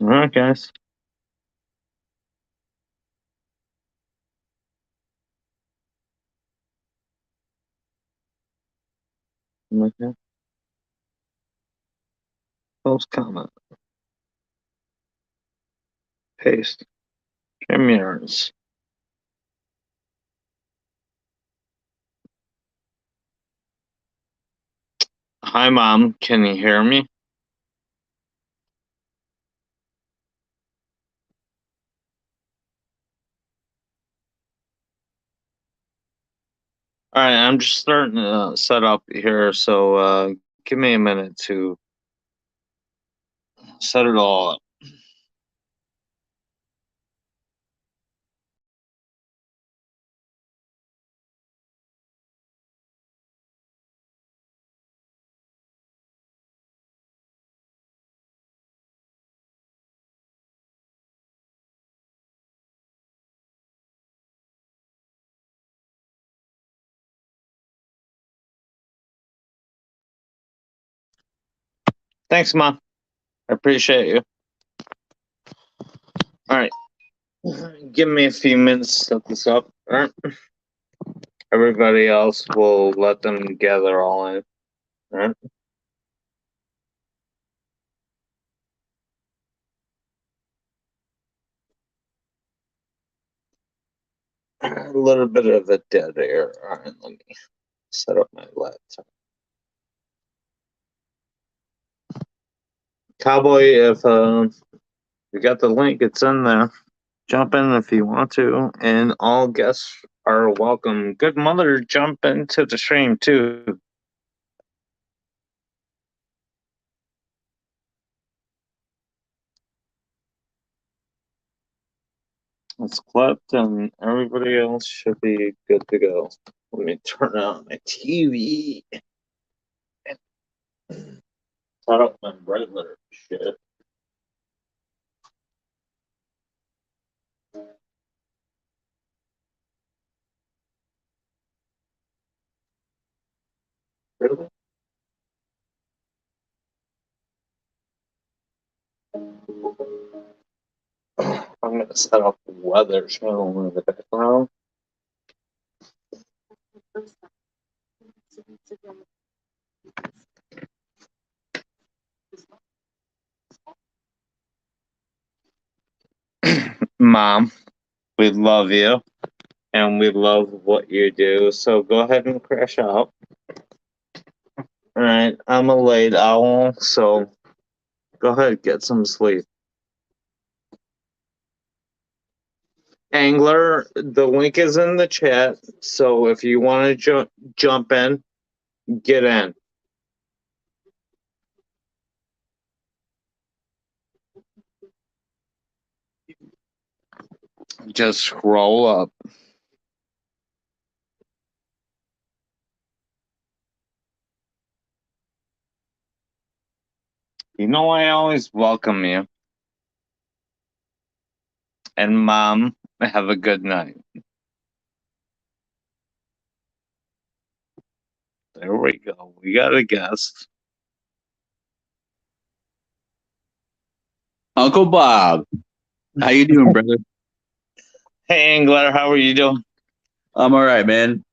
All right, guys. Okay. Post comment. Paste. Premieres. Hi, Mom. Can you hear me? All right, I'm just starting to set up here, so give me a minute to set it all up. Thanks, Mom. I appreciate you. All right, give me a few minutes to set this up. All right. Everybody else will let them gather all in. All right. A little bit of a dead air. All right, let me set up my laptop. Cowboy, if you got the link, it's in there. Jump in if you want to, and all guests are welcome. Good mother, jump into the stream too. It's clipped, and everybody else should be good to go. Let me turn on my TV and set up my regular shit. Really? I'm gonna set up the weather channel in the background. Mom, we love you and we love what you do. So go ahead and crash out. All right, I'm a late owl, so go ahead, get some sleep. Angler, the link is in the chat, so if you want to jump in, get in. Just scroll up. You know I always welcome you. And Mom, have a good night. There we go. We got a guest. Uncle Bob, how you doing, brother? Hey Angler, how are you doing? I'm all right, man.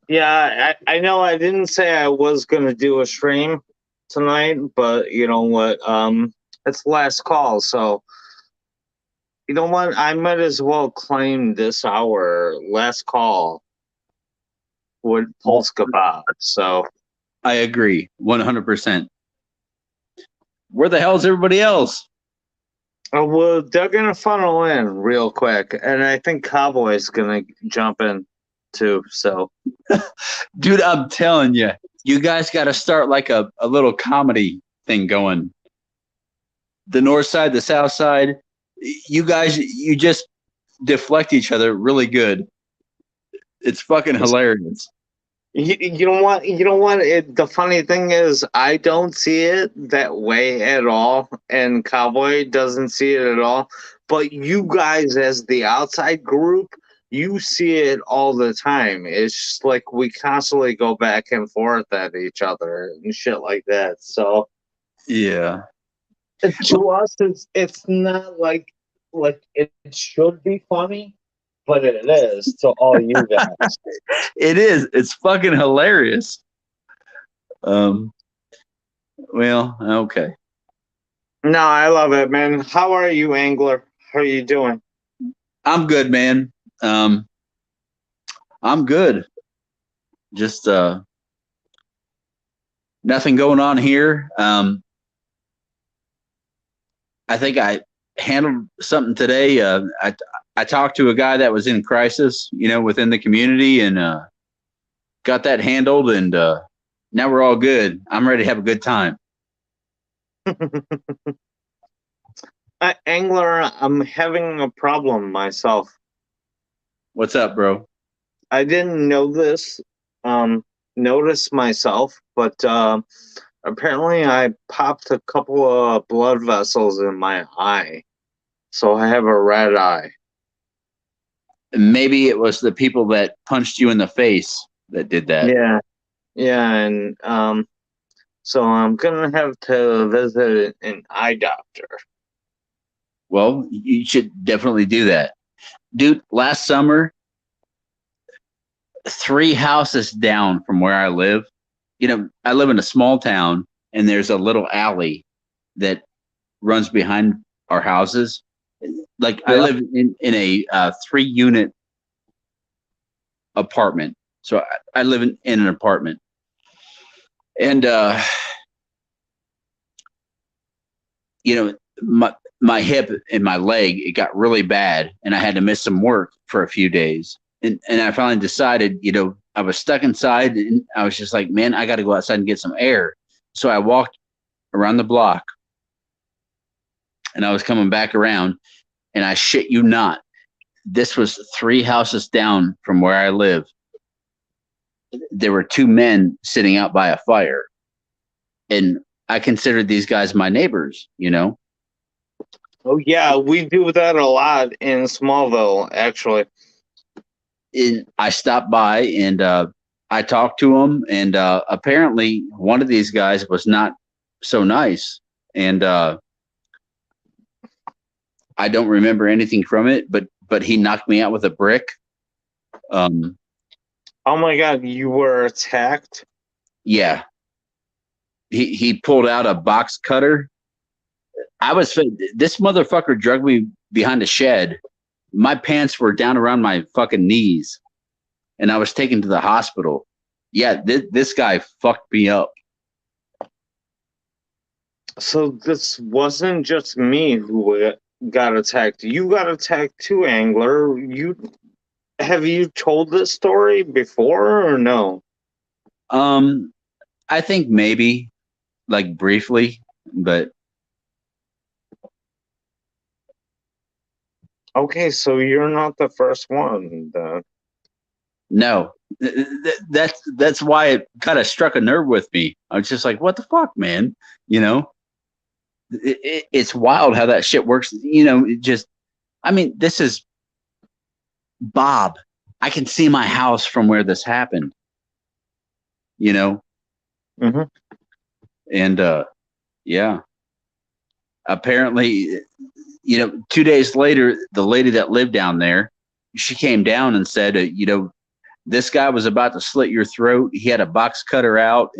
Yeah, I know I didn't say I was gonna do a stream tonight, but you know what? It's last call, so you know what? I might as well claim this hour last call with polska Bob. So I agree, 100%. Where the hell's everybody else? well, they're gonna funnel in real quick, and I think Cowboy's gonna jump in too. So Dude, I'm telling you, you guys got to start like a little comedy thing going. The north side, the south side, you guys, you just deflect each other really good. It's fucking hilarious. you know what? You know what? The funny thing is, I don't see it that way at all, and Cowboy doesn't see it at all. But you guys, as the outside group, you see it all the time. It's just like we constantly go back and forth at each other and shit like that. So Yeah. To us, it's not like it should be funny, but it is to all you guys. It is. It's fucking hilarious. Um. Well, okay. No, I love it, man. How are you, Angler? How are you doing? I'm good, man. Um. I'm good. Just nothing going on here. I think I handled something today. I talked to a guy that was in crisis, within the community, and got that handled. And now we're all good. I'm ready to have a good time. Angler, I'm having a problem myself. What's up, bro? I didn't know this, notice myself, but apparently I popped a couple of blood vessels in my eye, so I have a red eye. Maybe it was the people that punched you in the face that did that. Yeah, yeah, and so I'm gonna have to visit an eye doctor. Well, you should definitely do that. Dude, last summer, 3 houses down from where I live, I live in a small town and there's a little alley that runs behind our houses. Like I live in a 3-unit apartment. So I live in an apartment. And, my hip and my leg, it got really bad and I had to miss some work for a few days. And I finally decided, I was stuck inside and I was just like, man, I got to go outside and get some air. So I walked around the block and I was coming back around and I shit you not, this was 3 houses down from where I live. There were 2 men sitting out by a fire and I considered these guys my neighbors, Oh yeah, we do that a lot in Smallville, actually. And I stopped by and I talked to him, and apparently one of these guys was not so nice, and I don't remember anything from it, but he knocked me out with a brick. Um, Oh my god, you were attacked? yeah, he pulled out a box cutter. This motherfucker drugged me behind a shed. My pants were down around my fucking knees, and I was taken to the hospital. Yeah, this guy fucked me up. So this wasn't just me who got attacked. You got attacked too, Angler. Have you told this story before or no? I think maybe like briefly, but Okay, so you're not the first one. no. That's why it kind of struck a nerve with me. I was just like, what the fuck, man? It's wild how that shit works. This is Bob. I can see my house from where this happened. Mm-hmm. And yeah, apparently, 2 days later, the lady that lived down there, she came down and said, this guy was about to slit your throat. He had a box cutter out.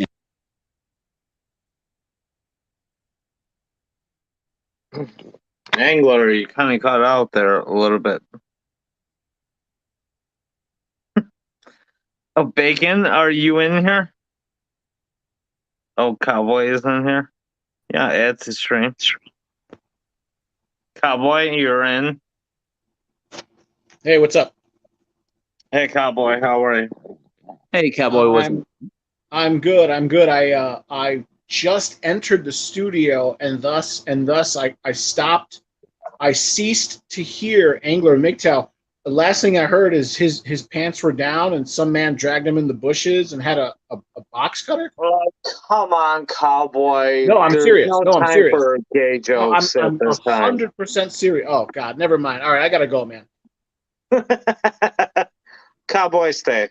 Angler, you kind of cut out there a little bit. Oh, Bacon, are you in here? Oh, Cowboy is in here. Yeah, add to stream. Cowboy, you're in. Hey, what's up? Hey, Cowboy, how are you? Hey, Cowboy, I'm good. I'm good. I just entered the studio, and thus I stopped. I ceased to hear Angler MGTOW. The last thing I heard is his pants were down, and some man dragged him in the bushes and had a box cutter. Oh, come on, Cowboy. No, I'm There's serious. no No, I'm time serious. for gay jokes I'm at this time. 100% serious. Oh God, never mind. All right, I gotta go, man. Cowboy, stay.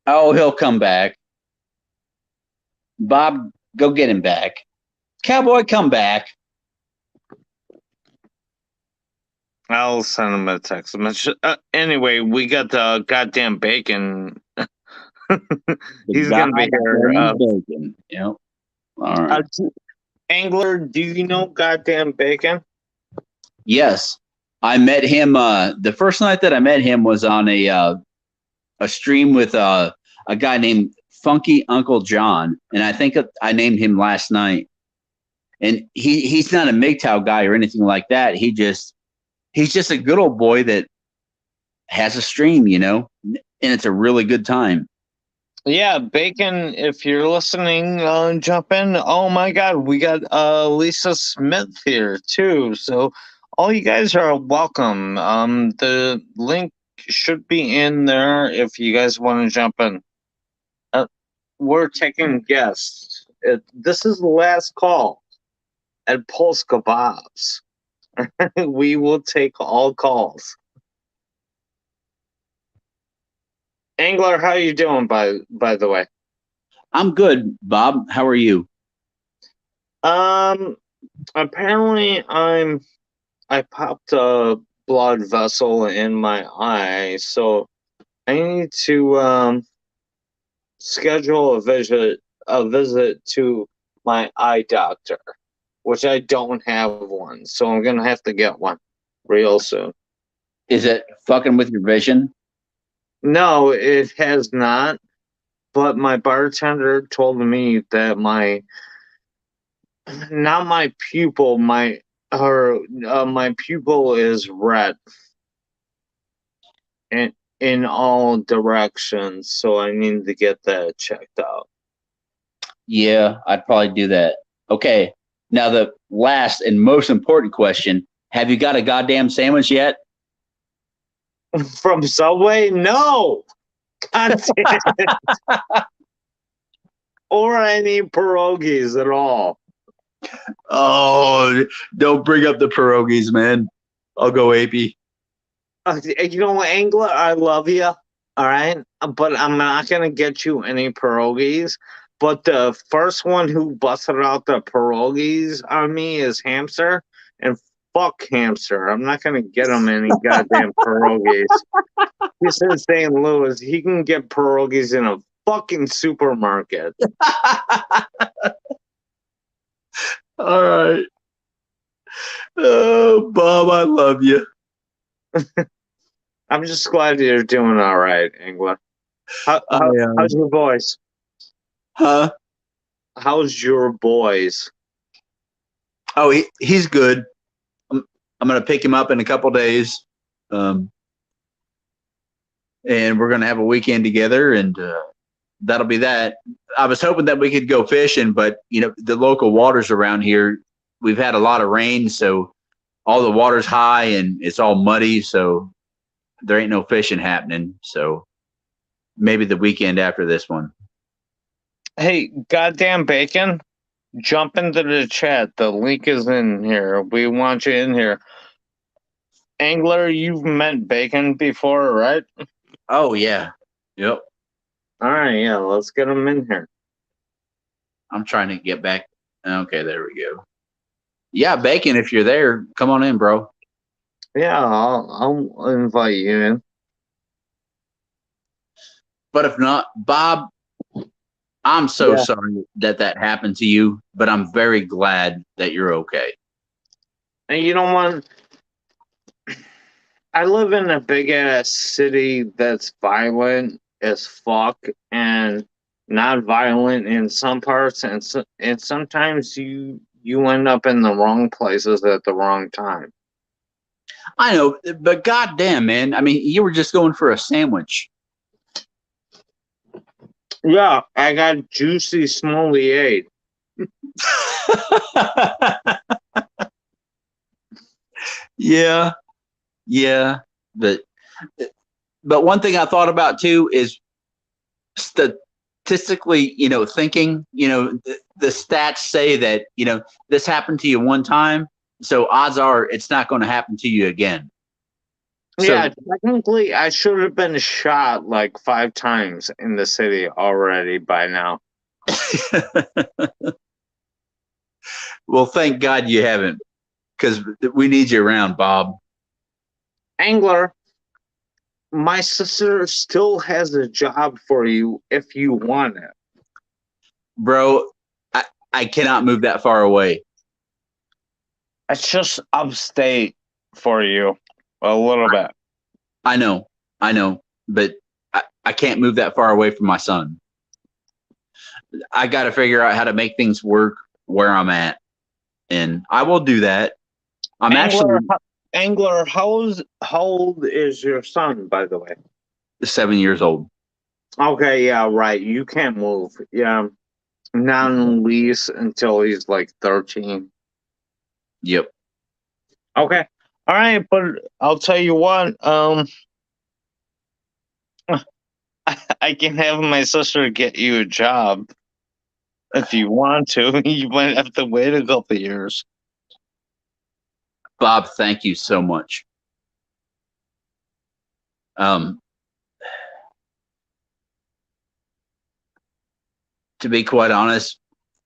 Oh, he'll come back. Bob, go get him back. Cowboy, come back. I'll send him a text message. Anyway, we got the goddamn bacon. He's gonna be here. Bacon. Yep. All right. Angler, do you know goddamn bacon? Yes, I met him. The first night that I met him was on a stream with a guy named Funky Uncle John, and I think I named him last night. And he's not a MGTOW guy or anything like that. He's just a good old boy that has a stream, and it's a really good time. Yeah, Bacon, if you're listening, jump in. Oh my God, we got Lisa Smith here too. So all you guys are welcome. The link should be in there if you guys want to jump in. We're taking guests. This is the last call at Polska Bob's. We will take all calls. Angler, how you doing? By the way, I'm good, Bob. How are you? Apparently I popped a blood vessel in my eye, so I need to schedule a visit to my eye doctor, which I don't have one, so I'm gonna have to get one real soon. Is it fucking with your vision? No, it has not. But my bartender told me that not my pupil, my pupil is red in all directions, so I need to get that checked out. Yeah, I'd probably do that. Okay, now the last and most important question: have you got a goddamn sandwich yet? From Subway? No! God damn it. Or any pierogies at all. Oh, don't bring up the pierogies, man. I'll go apey. You know what, Angler? I love you, all right? But I'm not going to get you any pierogies. But the first one who busted out the pierogies on me is Hamster. And fuck Hamster. I'm not going to get him any goddamn pierogies. He's in St. Louis. He can get pierogies in a fucking supermarket. All right. Oh, Bob, I love you. I'm just glad you're doing all right, Angler. How's your boys? Huh? How's your boys? Oh, he's good. I'm gonna pick him up in a couple days, and we're gonna have a weekend together, and that'll be that. I was hoping that we could go fishing, but the local waters around here, we've had a lot of rain, so all the water's high and it's all muddy, so there ain't no fishing happening. So maybe the weekend after this one. Hey, goddamn Bacon, jump into the chat. The link is in here. We want you in here. Angler, you've met Bacon before, right? Oh, yeah. Yep. All right, yeah, let's get him in here. I'm trying to get back. Okay, there we go. Yeah, Bacon, if you're there, come on in, bro. Yeah, I'll invite you in. But if not, Bob, I'm so sorry that happened to you, but I'm very glad that you're okay. And you know what? I live in a big ass city that's violent as fuck and not violent in some parts, and sometimes you end up in the wrong places at the wrong time. I know, but goddamn, man! I mean, you were just going for a sandwich. Yeah, I got juicy Smoliate. Yeah, but one thing I thought about too is statistically, thinking, the stats say that this happened to you one time, so odds are it's not going to happen to you again. Yeah, technically, I should have been shot like 5 times in the city already by now. Well, thank God you haven't, because we need you around, Bob. Angler, my sister still has a job for you if you want it. Bro, I cannot move that far away. It's just upstate for you a little bit. I know, but I can't move that far away from my son. I got to figure out how to make things work where I'm at, and I will do that. I'm Angler, actually Angler, how old is your son, by the way? 7 years old. Okay, yeah, right. You can't move. Yeah, not on lease until he's like 13. Yep. Okay. All right, but I'll tell you what, I can have my sister get you a job if you want to. You might have to wait a couple years. Bob, thank you so much. To be quite honest,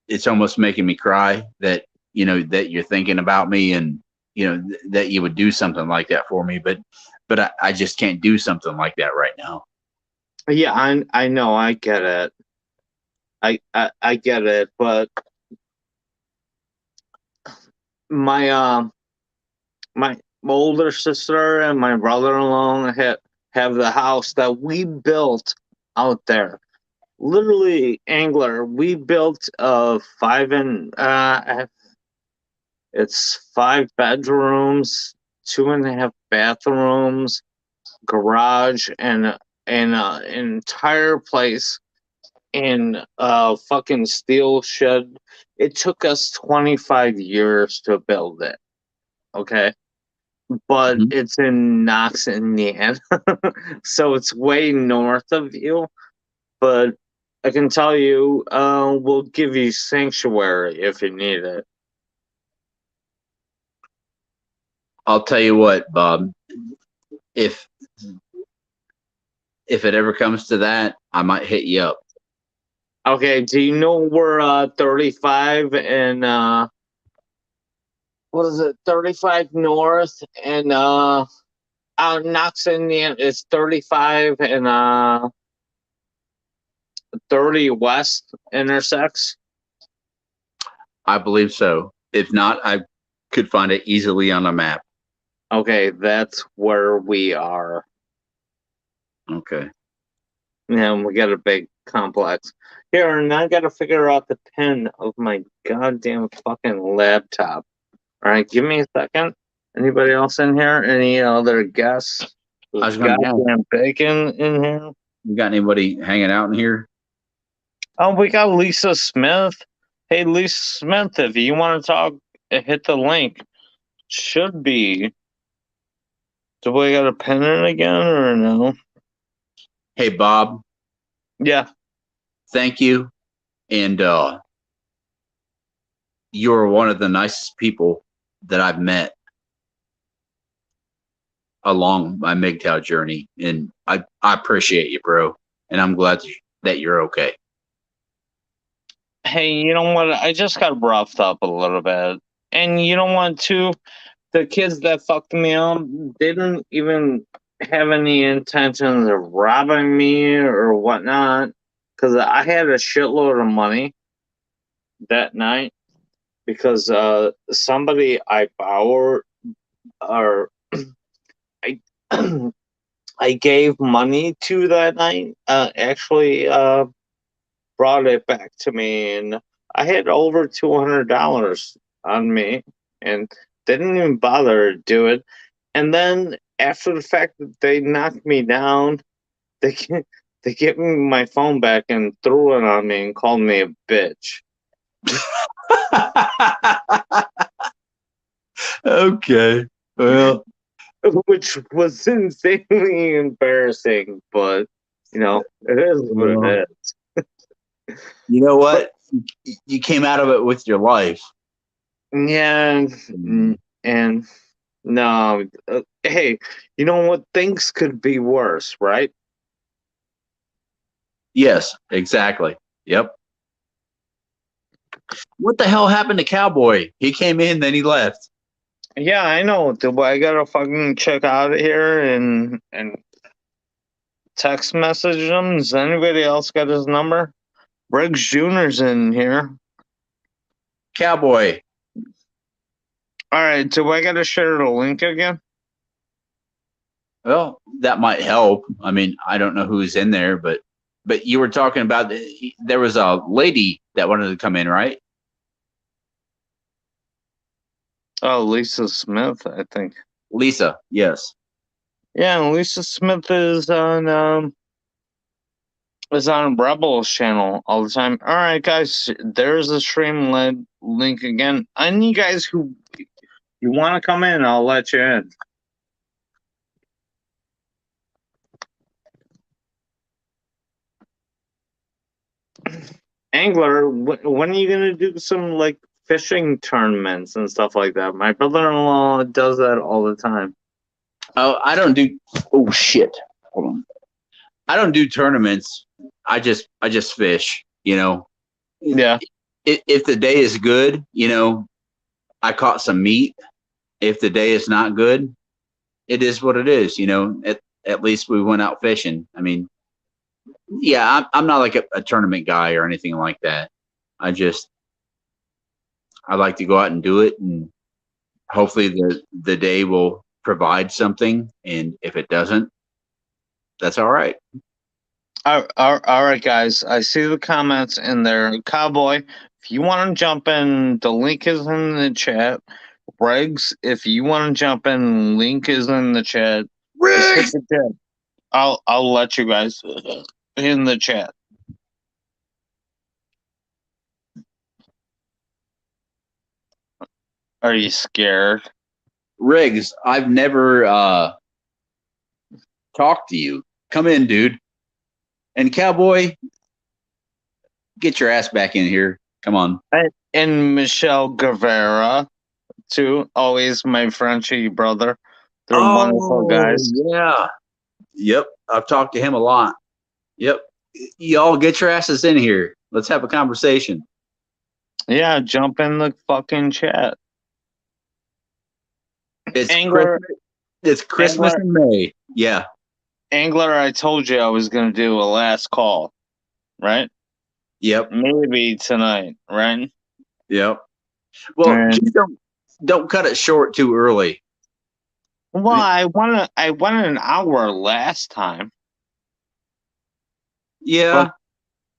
it's almost making me cry that that you're thinking about me, and that you would do something like that for me, but I just can't do something like that right now. Yeah, I know, I get it. I get it, but my my older sister and my brother-in-law have the house that we built out there. Literally, Angler, we built it's 5 bedrooms, 2.5 bathrooms, garage, and an entire place in a fucking steel shed. It took us 25 years to build it. Okay. But Mhm. it's in Knox, Indiana. So it's way north of you. But I can tell you, we'll give you sanctuary if you need it. I'll tell you what, Bob, if it ever comes to that, I might hit you up. Okay, do you know we're 35 and what is it? 35 north and out Knox, Indiana is 35 and 30 west intersects. I believe so. If not, I could find it easily on a map. Okay, that's where we are. Okay. Yeah, we got a big complex. Here, and I gotta figure out the pin of my goddamn fucking laptop. Alright, give me a second. Anybody else in here? Any other guests? I There's was going to ask, goddamn bacon in here. you got anybody hanging out in here? Oh, we got Lisa Smith. Hey, Lisa Smith, if you want to talk, hit the link. Should be. Do we got to pin it again or no? Hey, Bob, Yeah. thank you. And you're one of the nicest people that I've met along my MGTOW journey. And I appreciate you, bro. And I'm glad that you're okay. Hey, you know what? I just got roughed up a little bit. And you know what, too? The kids that fucked me up didn't even have any intentions of robbing me or whatnot. Because I had a shitload of money that night. Because somebody I borrowed or I I gave money to that night actually brought it back to me, and I had over $200 on me, and didn't even bother to do it. And then after the fact that they knocked me down, they they gave me my phone back and threw it on me and called me a bitch. Okay. Well, Which was insanely embarrassing, but it is what well, it is. you know But what? You came out of it with your life. yeah, and no, hey, you know what? Things could be worse, right? Yes, exactly. Yep. What the hell happened to Cowboy? He came in, then he left. Yeah, I know. I gotta fucking check out of here and text message him. Does anybody else got his number? Briggs Jr.'s in here. Cowboy. All right, do I gotta share the link again? Well, that might help. I mean, I don't know who's in there, but you were talking about there was a lady that wanted to come in, right? Oh, Lisa Smith, I think. Lisa, yes. Yeah, and Lisa Smith is on Rebel's channel all the time. All right, guys, there's a stream link again. Any guys who you want to come in, I'll let you in. Angler, when are you gonna do some like fishing tournaments and stuff like that? My brother-in-law does that all the time. Oh, I don't do. Oh shit! Hold on. I don't do tournaments. I just fish. You know. Yeah. If the day is good, you know, I caught some meat. If the day is not good, it is what it is. You know. At least we went out fishing. I mean, yeah, I'm not like a tournament guy or anything like that. I like to go out and do it, and hopefully the day will provide something. And if it doesn't, that's all right. All right, guys. I see the comments in there. Cowboy, if you want to jump in, the link is in the chat. Briggs, if you want to jump in, link is in the chat. Riggs! I'll let you guys in the chat. Are you scared? Riggs, I've never talked to you. Come in, dude. And Cowboy, get your ass back in here. Come on. And Michelle Guevara, too. Always my Frenchy brother. They're wonderful guys. Yeah. Yep. I've talked to him a lot. Yep. Y'all get your asses in here. Let's have a conversation. Yeah, jump in the fucking chat. It's Angler, Christmas. It's Christmas in May. Yeah. Angler, I told you I was going to do a last call, right? Yep. Maybe tonight, right? Yep. Well, just don't cut it short too early. Well, I won an hour last time. Yeah.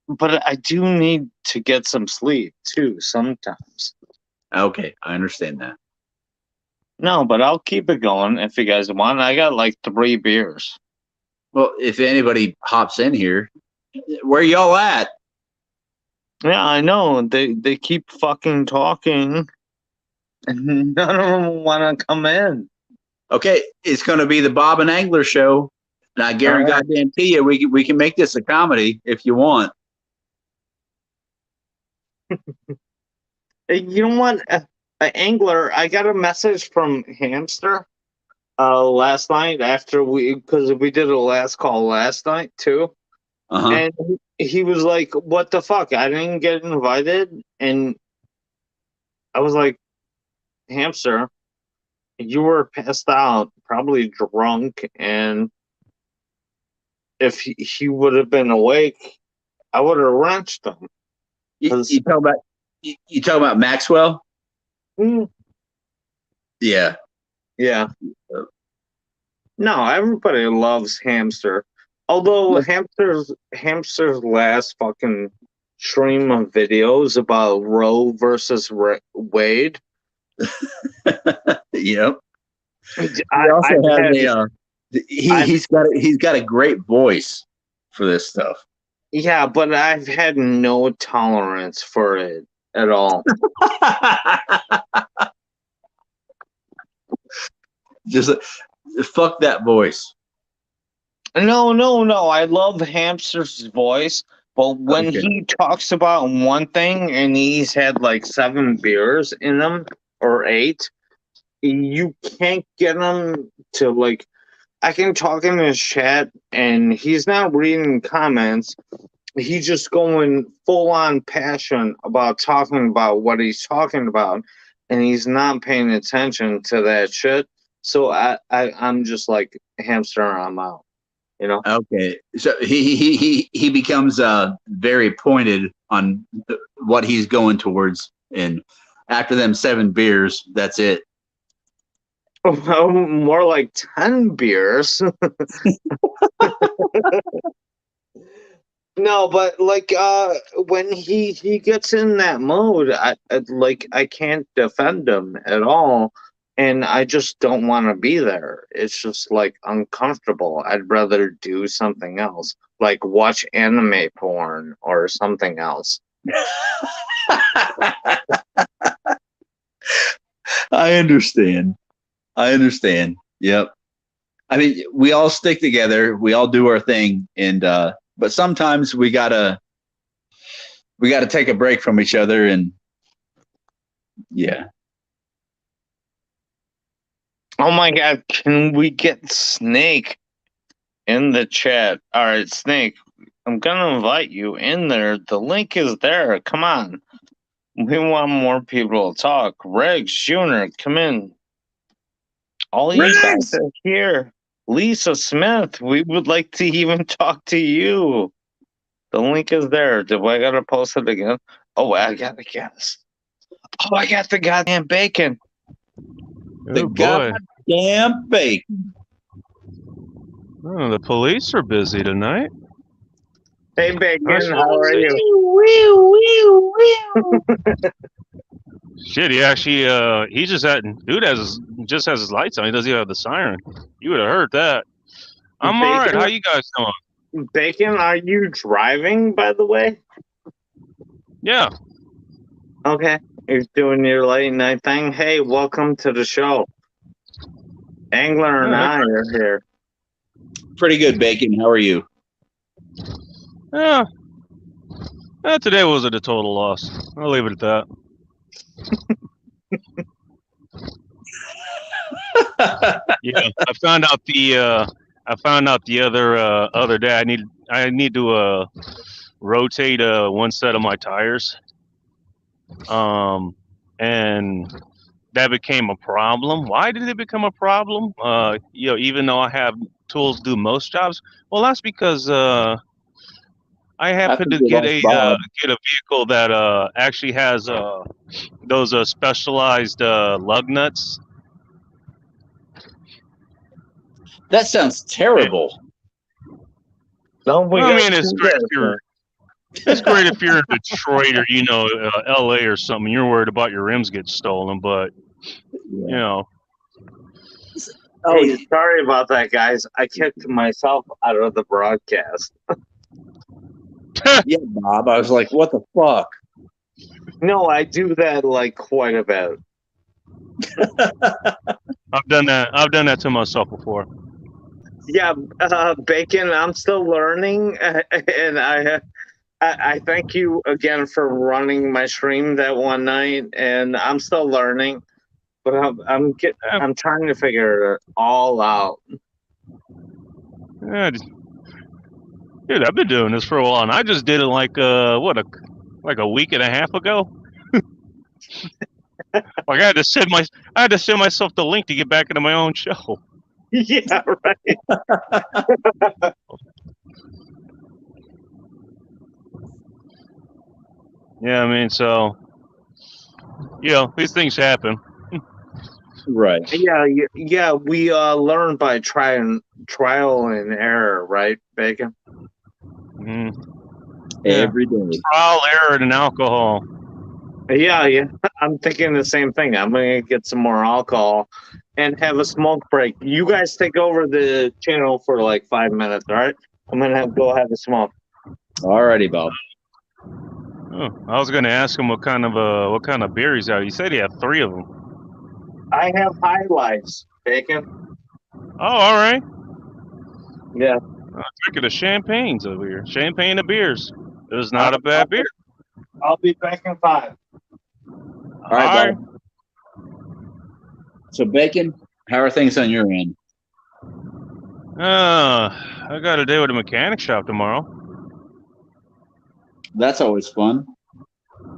But I do need to get some sleep too sometimes. Okay, I understand that. No, but I'll keep it going if you guys want. I got like 3 beers. Well, if anybody hops in here, where y'all at? Yeah, I know. They keep fucking talking, and none of them want to come in. Okay, it's going to be the Bob and Angler show, and I guarantee you, we can make this a comedy if you want. You know what, Angler? I got a message from Hamster last night because we did a last call last night too. And he was like, "What the fuck? I didn't get invited." And I was like, "Hamster, you were passed out, probably drunk, and if he would have been awake, I would have wrenched him." You talk about Maxwell? Yeah. Yeah. No, everybody loves Hamster. Although Hamster's last fucking stream of videos about Roe versus Wade. Yep. He's got a great voice for this stuff. Yeah, but I've had no tolerance for it at all. Just fuck that voice. No. I love Hamster's voice, but when he talks about one thing and he's had like 7 beers in him or 8, you can't get him to like. I can talk in his chat and he's not reading comments, he's just going full on passion about talking about what he's talking about, and he's not paying attention to that shit. So I'm just like hamster, I'm out. You know? Okay, so he becomes very pointed on what he's going towards, and after them 7 beers, that's it. Well, more like 10 beers. No, but like when he gets in that mode, I can't defend him at all, and I just don't want to be there. It's just like uncomfortable. I'd rather do something else, like watch anime porn or something else. I understand. I understand. Yep. I mean, we all stick together. We all do our thing, and but sometimes we gotta take a break from each other, and yeah. Oh my God, can we get Snake in the chat? All right, Snake, I'm gonna invite you in there. The link is there. Come on. We want more people to talk. Regs Jr., come in. All you guys are here. Lisa Smith, we would like to even talk to you. The link is there. Do I gotta post it again? Oh, I gotta guess. Oh, I got the goddamn bacon. The Oh boy. goddamn bacon. Oh, the police are busy tonight. Hey, bacon, Nice how are one. you? Shit, he actually he just has his lights on. He doesn't even have the siren. You would have heard that. I'm all right. Bacon? How you guys doing? Bacon, are you driving, by the way? Yeah. Okay. You're doing your late night thing. Hey, welcome to the show. Angler and I are here. Pretty good, Bacon. How are you? Yeah. Today wasn't a total loss. I'll leave it at that. Yeah, I found out the other day. I need to rotate one set of my tires. And that became a problem. Why did it become a problem? Even though I have tools to do most jobs. Well, that's because I happen to get a vehicle that actually has those specialized lug nuts. That sounds terrible. No, I mean, it's great if you're in Detroit or L.A. or something. You're worried about your rims get stolen, but you know. Oh, hey, sorry about that, guys. I kicked myself out of the broadcast. Yeah, Bob. I was like, what the fuck? No, I do that like quite a bit. I've done that to myself before. Yeah, Bacon, I'm still learning, and I thank you again for running my stream that one night, and I'm still learning, but I'm trying to figure it all out. Yeah, dude, I've been doing this for a while, and I just did it like a week and a half ago. Like I had to send myself the link to get back into my own show. Yeah, right. Yeah, I mean, so these things happen. Right. Yeah. We learn by trial and error, right, Bacon? Mm-hmm. Every day. Trial, error, and alcohol. Yeah. I'm thinking the same thing. I'm gonna get some more alcohol and have a smoke break. You guys take over the channel for like 5 minutes, all right? I'm gonna go have a smoke. Alrighty, Bob. Oh, I was gonna ask him what kind of beer he's out. He said he had 3 of them. I have highlights, Bacon. Oh, all right. Yeah. I'm drinking the champagnes over here. Champagne of beers. It is not a bad beer. I'll be back in 5. All right, Bob. So, Bacon, how are things on your end? I got a day with a mechanic shop tomorrow. That's always fun.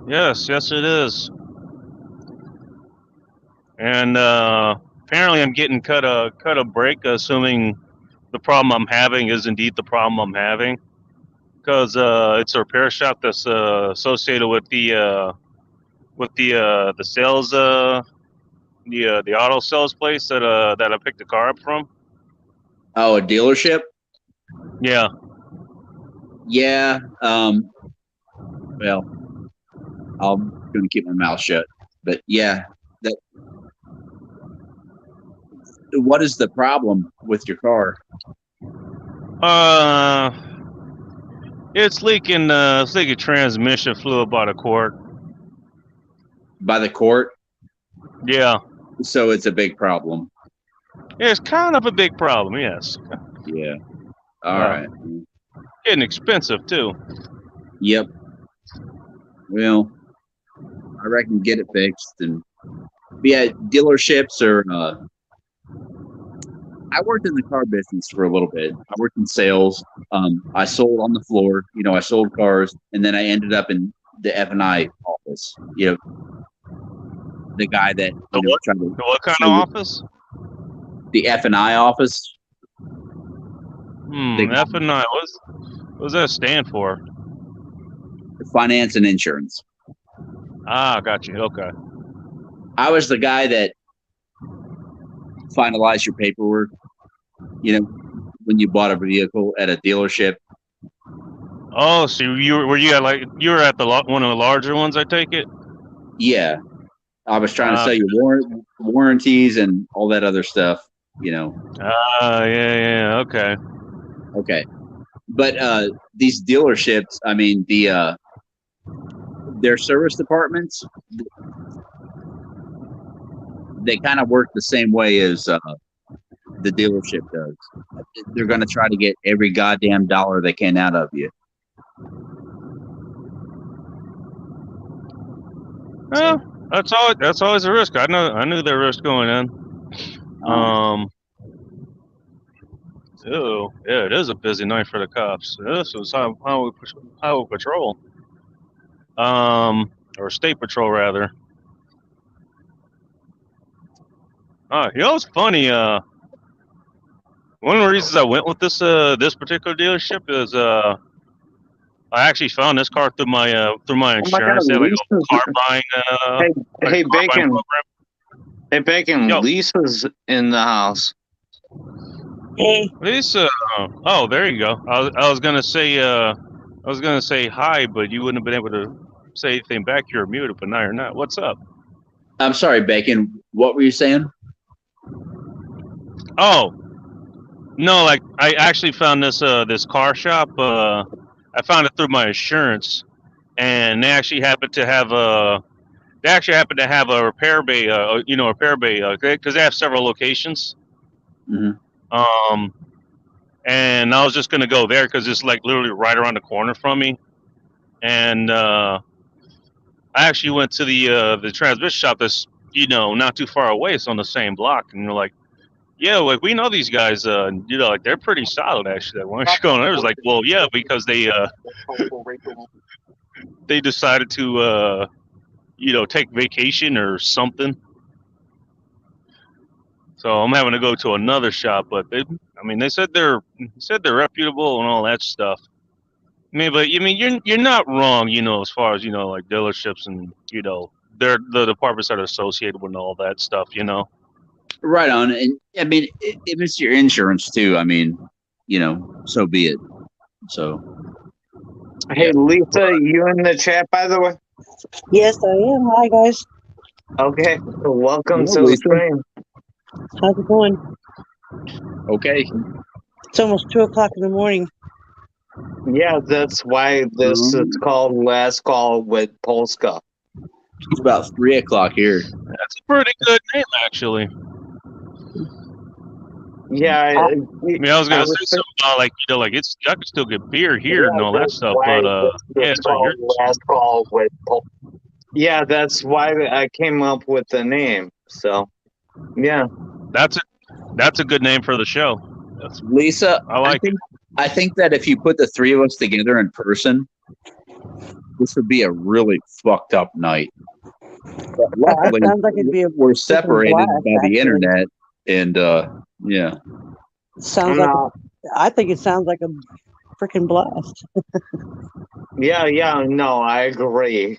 Yes, yes, it is. And apparently, I'm getting cut a break, assuming the problem I'm having is indeed the problem I'm having, because it's a repair shop that's associated with the sales the auto sales place that I picked the car up from. Oh, a dealership? Yeah. Yeah. Well, I'm going to keep my mouth shut. But yeah, that. What is the problem with your car? It's leaking transmission fluid by the court. By the court? Yeah. So it's a big problem. It's kind of a big problem, yes. Yeah. All right. Getting expensive too. Yep. Well, I reckon get it fixed. And yeah, dealerships are. I worked in the car business for a little bit. I worked in sales. I sold on the floor. You know, I sold cars, and then I ended up in the F&I office. You know, the guy that tried to. What kind of office? The F&I office. F&I. What does that stand for? Finance and insurance. Ah, got you. Okay. I was the guy that finalized your paperwork. You know, when you bought a vehicle at a dealership. Oh, so you were at one of the larger ones, I take it? Yeah, I was trying to sell you warranties and all that other stuff. You know. Yeah. Okay. But these dealerships, I mean, their service departments, they kind of work the same way as the dealership does. They're going to try to get every goddamn dollar they can out of you. Well, that's always a risk. I knew the risk going in. Oh, yeah, it is a busy night for the cops. This was highway patrol, or state patrol rather. You know what's funny? One of the reasons I went with this particular dealership is I actually found this car through my insurance. They have like a car buying. Hey, Bacon. Program. Hey, Bacon. Yo. Lisa's in the house. Hey. Lisa. Oh, there you go. I was gonna say hi, but you wouldn't have been able to say anything back. You're muted, but now you're not. What's up? I'm sorry, Bacon. What were you saying? Oh, no, like I actually found this car shop. I found it through my insurance, and they actually happen to have a repair bay. Repair bay because they have several locations. Mm-hmm. And I was just gonna go there because it's like literally right around the corner from me, and I actually went to the transmission shop that's not too far away. It's on the same block, and they're like, yeah, like we know these guys. Like they're pretty solid actually. Why aren't you going there? I was like, well, yeah, because they decided to take vacation or something. So I'm having to go to another shop, but they said they're reputable and all that stuff. You're not wrong, as far as like dealerships and they're the departments that are associated with all that stuff, Right on. And I mean, if it's your insurance too, I mean, so be it. So. Hey, Lisa, you in the chat, by the way? Yes, I am. Hi, guys. Okay. Welcome to the Lisa. stream. How's it going? Okay. It's almost 2:00 in the morning. Yeah, that's why this is called Last Call with Polska. It's about 3:00 here. That's a pretty good name, actually. Yeah, I was gonna say something about like I could still get beer here and all that stuff, but yeah, so you're Last Call with Polska. Yeah, that's why I came up with the name. So, yeah, that's a good name for the show. Lisa, I like it. I think that if you put the three of us together in person, this would be a really fucked up night. But luckily, Sounds like it'd be a we're freaking separated blast, by the actually. internet, and yeah. Sounds like No, I think it sounds like a freaking blast. yeah, no, I agree.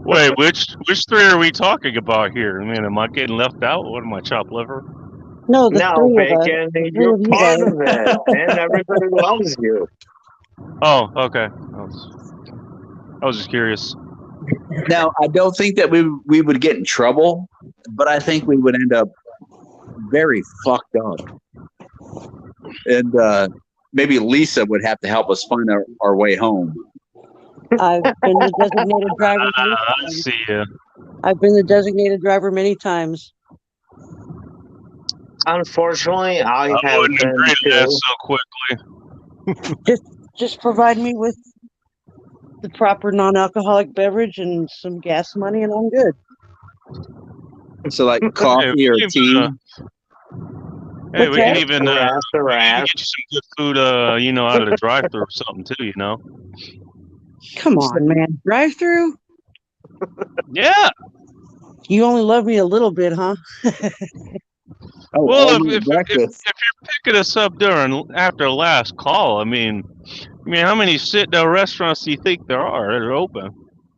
Wait, which three are we talking about here? I mean, am I getting left out? What am I, chopped liver? No, the No, three of us, Bacon, the three you're of you part guys. of it, and everybody loves you. Oh, okay. I was just curious. Now, I don't think that we would get in trouble, but I think we would end up very fucked up. And maybe Lisa would have to help us find our way home. I've been the designated driver many I times. see ya. I've been the designated driver many times. Unfortunately, I I have wouldn't been agree to that too. so quickly. Just provide me with the proper non-alcoholic beverage and some gas money, and I'm good. So, like Hey, coffee or we tea. can, hey, What's we can that? even Harass, we can harass. get you some good food, out of the drive-through or something too. You know. Come on, man. Drive-through? Yeah. You only love me a little bit, huh? Oh, Well, all if day if breakfast. you're picking us up after last call, I mean, how many sit-down restaurants do you think there are that are open?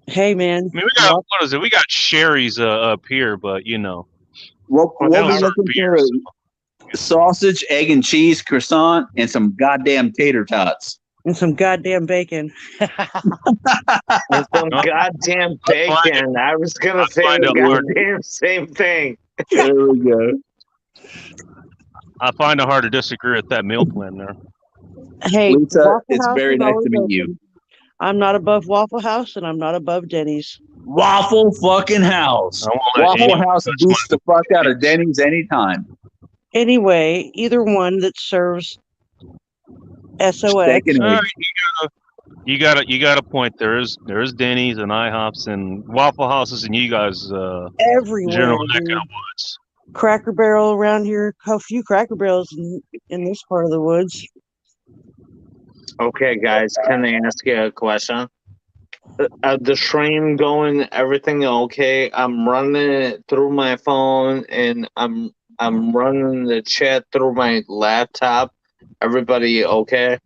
Hey, man. I mean, we got Well, what is it? We got Sherry's up here, but We'll they be don't serve looking beer. for So. sausage, egg and cheese, croissant, and some goddamn tater tots. and some goddamn bacon. And some No, goddamn I'll find bacon. I was gonna I'll say find the out where- goddamn same thing. There we go. I find it hard to disagree with that meal plan there. Hey, Lisa, Waffle it's House very is nice always to meet open. you. I'm not above Waffle House, and I'm not above Denny's. Waffle fucking House. I won't let Waffle anyone House touch boosts the fuck out of Denny's anytime. Anyway, either one that serves SOX. Steak and All eggs. right, you got a point. There is Denny's and IHOPs and Waffle Houses and you guys Everywhere, general neck dude. of the woods. Cracker Barrel around here, a few Cracker Barrels in this part of the woods. Okay, guys, can I ask you a question? The stream going, everything okay? I'm running it through my phone, and I'm running the chat through my laptop. Everybody okay?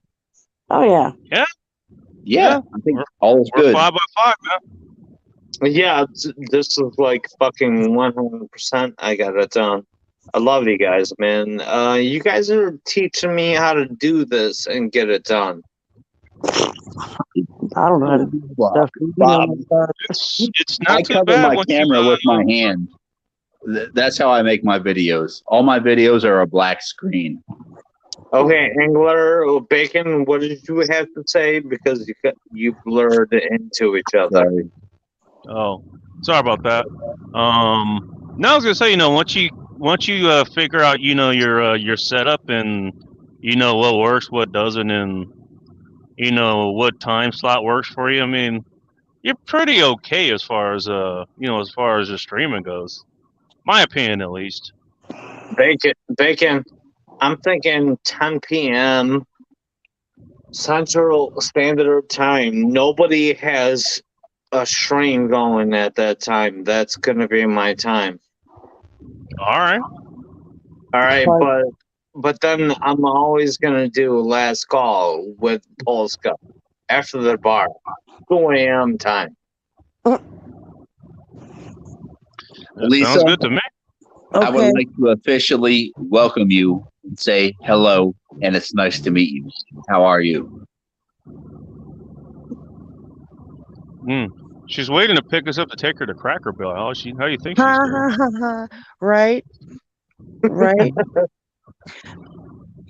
Oh yeah. Yeah, I think all is We're good. 5 by 5, man. Yeah, this is like fucking 100%. I got it done. I love you guys, man. You guys are teaching me how to do this and get it done. I don't know how to do this Wow. stuff. You Bob, know, It's I not too cover bad my once camera you, with my hand. That's how I make my videos. All my videos are a black screen. Okay, Angler or Bacon, what did you have to say? Because you blurred into each other. Sorry. Oh, sorry about that. Now I was gonna say, once you figure out, your setup and what works, what doesn't, and what time slot works for you. I mean, you're pretty okay as far as as far as your streaming goes. My opinion, at least. Bacon, I'm thinking 10 p.m. Central Standard Time. Nobody has a stream going at that time. That's gonna be my time. All right. All right, but then I'm always gonna do last call with Polska after the bar, 2 a.m. time. That Lisa? sounds good to me. I okay. would like to officially welcome you and say hello, and it's nice to meet you. How are you? She's waiting to pick us up to take her to Cracker Barrel. How do you think she's Ha doing? ha ha ha. Right. Right.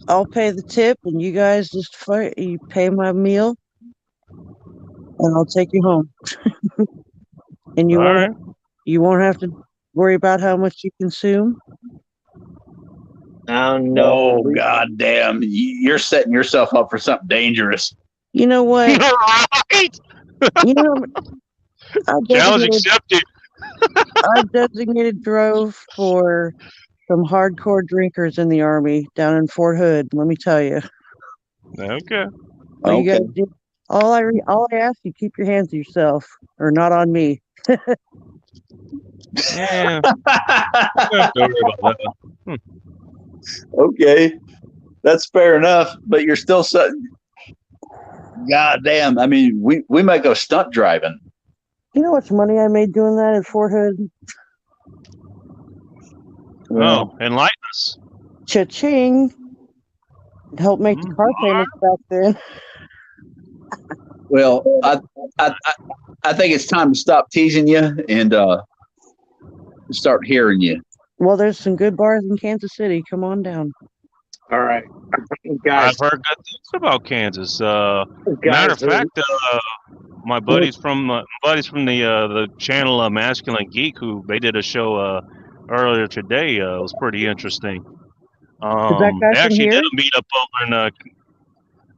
I'll pay the tip, and you guys just you pay my meal, and I'll take you home. And you All won't right. you won't have to worry about how much you consume. Oh no! Oh, goddamn. You're setting yourself up for something dangerous. You know what? Right. You know, Challenge accepted. I designated drove for some hardcore drinkers in the Army down in Fort Hood. Let me tell you, Okay. all you Okay. gotta do, All I ask you, keep your hands to yourself, or not on me. Yeah, don't have to worry about that. Okay, that's fair enough. But you're still so. God damn! I mean, we might go stunt driving. You know how much money I made doing that in Fort Hood? Oh, enlighten us. Cha-ching! It helped make the car payments back then. Well, I I think it's time to stop teasing you and start hearing you. Well, there's some good bars in Kansas City. Come on down. All right, I've guys. heard good things about Kansas. Matter Guys, of fact, my buddies from the channel Masculine Geek, who they did a show earlier today, was pretty interesting. Is that guy They from actually here? did a meetup over in.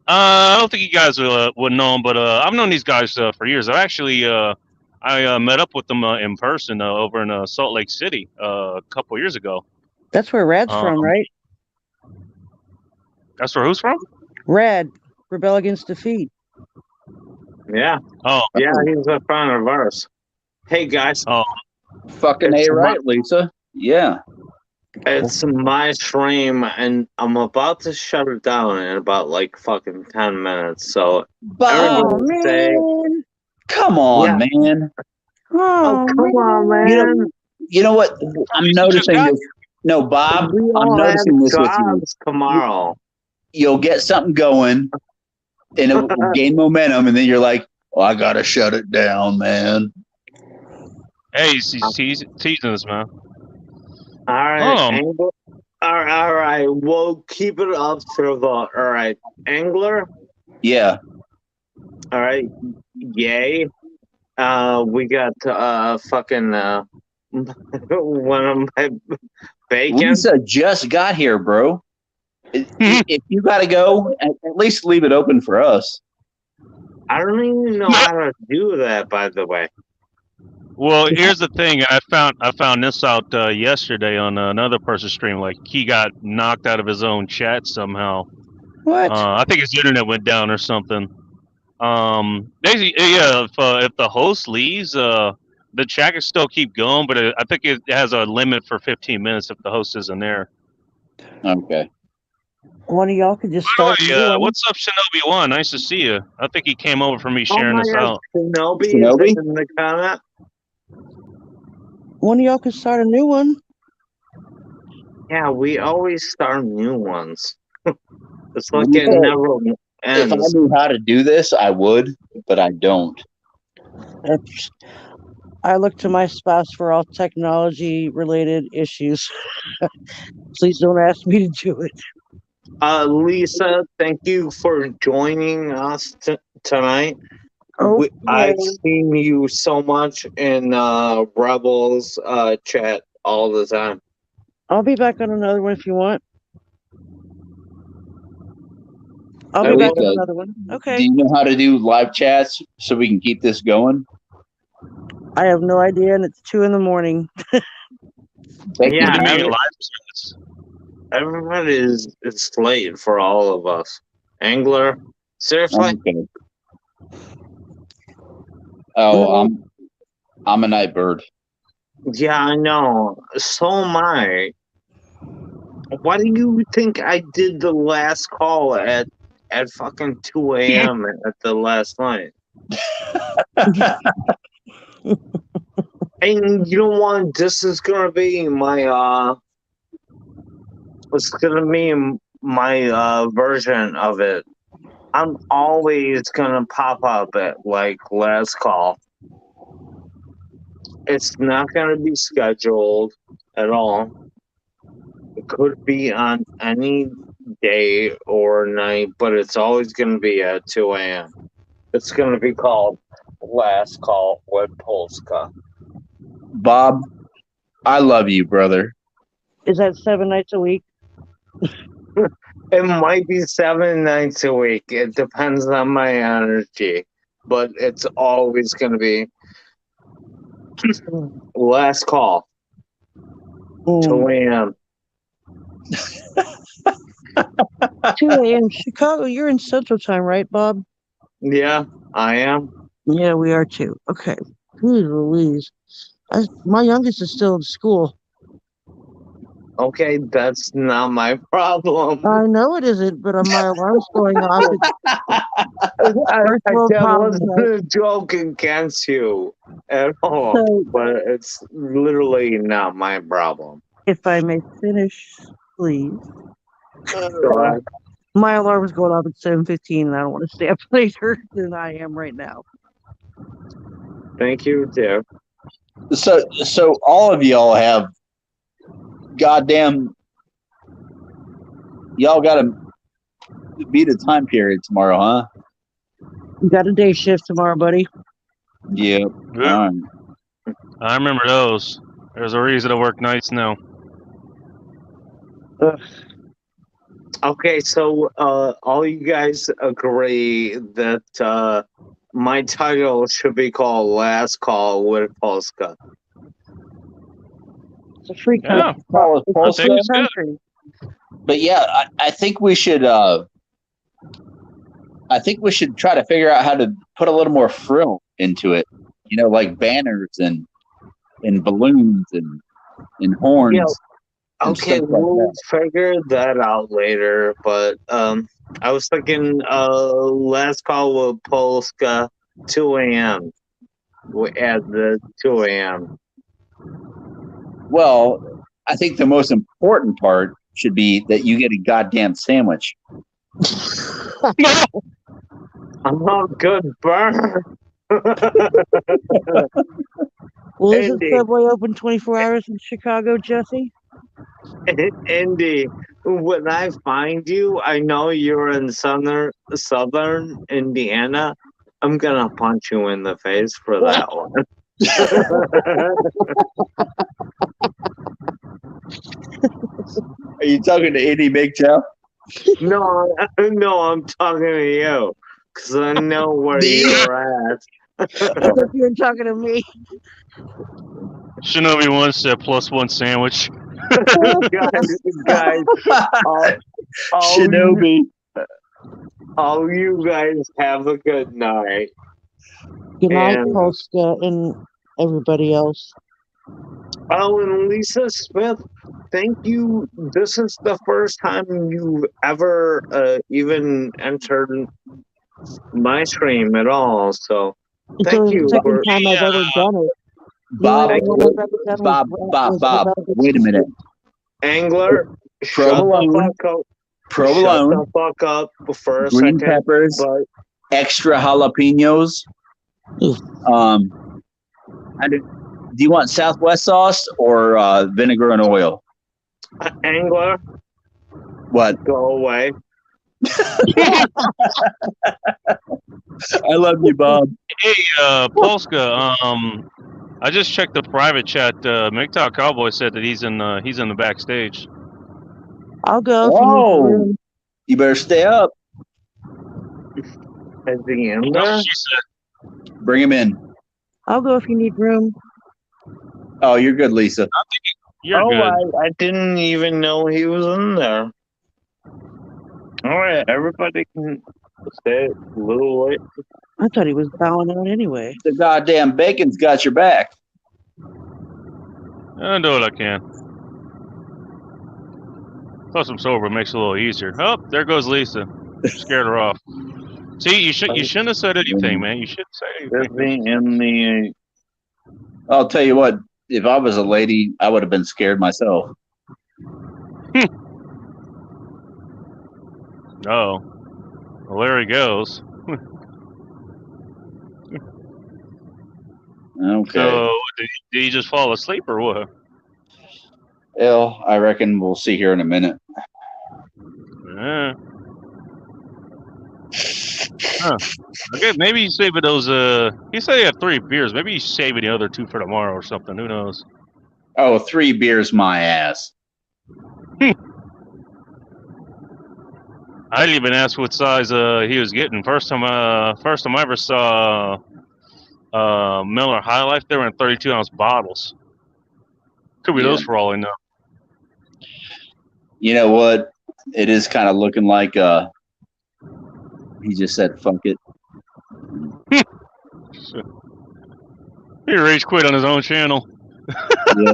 I don't think you guys would know him, but I've known these guys for years. I met up with them in person over in Salt Lake City a couple years ago. That's where Rad's from, right? That's where who's from? Rad, Rebel Against Defeat. yeah, Oh, yeah, he's a friend of ours. Hey, guys, oh, Fucking It's A right, Lisa. Yeah. it's my stream, and I'm about to shut it down in about like fucking 10 minutes. So Bob, Oh everybody say, man! come on, man. "Oh, come on, man! You know what? I'm Lisa just noticing got this. No, Bob, We I'm all have noticing this with you. jobs tomorrow." You'll get something going and it will gain momentum, and then you're like, oh, I got to shut it down, man. Hey, he's teasing us, man. All right, Oh. Angler. All right, we'll keep it up to the. All right, Angler. Yeah. All right, yay. We got fucking one of my bacon. Lisa just got here, bro. If you got to go, at least leave it open for us. I don't even know how to do that, by the way. Well, here's the thing. I found this out yesterday on another person's stream. Like he got knocked out of his own chat somehow. What? I think his internet went down or something. Basically, yeah. If the host leaves, the chat can still keep going, but I think it has a limit for 15 minutes if the host isn't there. Okay. One of y'all could just By start. the way, what's up, Shinobi One? Nice to see you. I think he came over for me Oh sharing my this God, out. Shinobi Shinobi? is in the comment. One of y'all could start a new one. Yeah, we always start new ones. It's like Yeah. it never If I ends. knew how to do this, I would, but I don't. I look to my spouse for all technology-related issues. Please don't ask me to do it. Lisa, thank you for joining us tonight. Okay. I've seen you so much in Rebels chat all the time. I'll be back on another one if you want. I'll be Hey, back on Lisa, another one. Do Okay. you know how to do live chats so we can keep this going? I have no idea, and it's 2 in. Yeah, What do you mean every- live chats? everybody is late for all of us. Angler, seriously? Okay. Oh, I'm a night bird. Yeah, I know. So am I. Why do you think I did the last call at fucking 2 a.m. at the last night? And you know what? This is gonna be my it's gonna be my version of it. I'm always gonna pop up at like last call. It's not gonna be scheduled at all. It could be on any day or night, but it's always gonna be at 2 a.m. It's gonna be called Last Call with Polska. Bob, I love you, brother. Is that 7 nights a week? It might be 7 nights a week. It depends on my energy, but it's always gonna be last call, 2 a.m. 2 a.m. Chicago. You're in Central Time, right, Bob? Yeah, I am. Yeah, we are too. Okay. Jeez Louise. My youngest is still in school. Okay, that's not my problem. I know it isn't, but my alarm's going off. It's first I world that problems, wasn't right? a joke against you at all, So, but it's literally not my problem. if I may finish, please. Go ahead. My alarm is going off at 7:15, and I don't want to stay up later than I am right now. Thank you, dear. So all of y'all have goddamn. Y'all got to beat a time period tomorrow, huh? You got a day shift tomorrow, buddy. Yeah. Yeah, All right. I remember those. There's a reason to work nights now. Ugh. Okay, so all you guys agree that my title should be called Last Call with Polska. It's a free Yeah, country. Call us It's a Polska. free it's good. country. But yeah, I think we should. I think we should try to figure out how to put a little more frill into it. You know, like banners and balloons and horns. Yeah, and okay, stuff like we'll that. figure that out later. But I was thinking Last Call with Polska 2 a.m. At the 2 a.m. Well, I think the most important part should be that you get a goddamn sandwich. I'm a good burn. Well, isn't Indy, Subway open 24 hours in Chicago, Jesse? Indy, when I find you, I know you're in southern Indiana. I'm gonna punch you in the face for that one. Are you talking to Andy Big Chow? No, no, I'm talking to you because I know where Me? you're at. I thought you were talking to me. Shinobi 1 said +1 sandwich. guys, all Shinobi. all you guys have a good night. Good night, And Polska, and everybody else. oh, and Lisa Smith, thank you. This is the first time you've ever even entered my stream at all. So It's thank only the you second for. time I've ever done it. The Bob, only one I've ever done Bob, was Bob, Rebecca. wait a minute. Angler, shut the Provolone, fuck up. Shut provolone, the fuck up for a green second. peppers, But extra jalapenos. Oof. Do you want Southwest sauce or vinegar and oil? Angler, What? go away. I love you, Bob. Hey, Polska. I just checked the private chat. MGTOW Cowboy said that he's in the backstage. I'll go if you need Whoa. room. You better stay up. At the end No, there. she said. Bring him in. I'll go if you need room. Oh, you're good, Lisa. You're Oh, good. I didn't even know he was in there. All right, everybody can stay a little late. I thought he was bowing out anyway. The goddamn bacon's got your back. I'll do what I can. Plus, I'm sober. It makes it a little easier. Oh, there goes Lisa. Scared her off. See, you shouldn't have said anything, man. You shouldn't say anything. Busy in the I'll tell you what, if I was a lady, I would have been scared myself. Oh, well, there he goes. Okay. So, did he just fall asleep or what? Well, I reckon we'll see here in a minute. Yeah. Huh. Okay, maybe he's saving those. He said he had 3 beers. Maybe he's saving the other 2 for tomorrow or something. Who knows? Oh, 3 beers, my ass. I didn't even ask what size he was getting. First time I ever saw Miller High Life, they were in 32-ounce bottles. Could be Yeah. those for all I know. You know what? It is kind of looking like he just said, fuck it. He rage quit on his own channel. Yeah.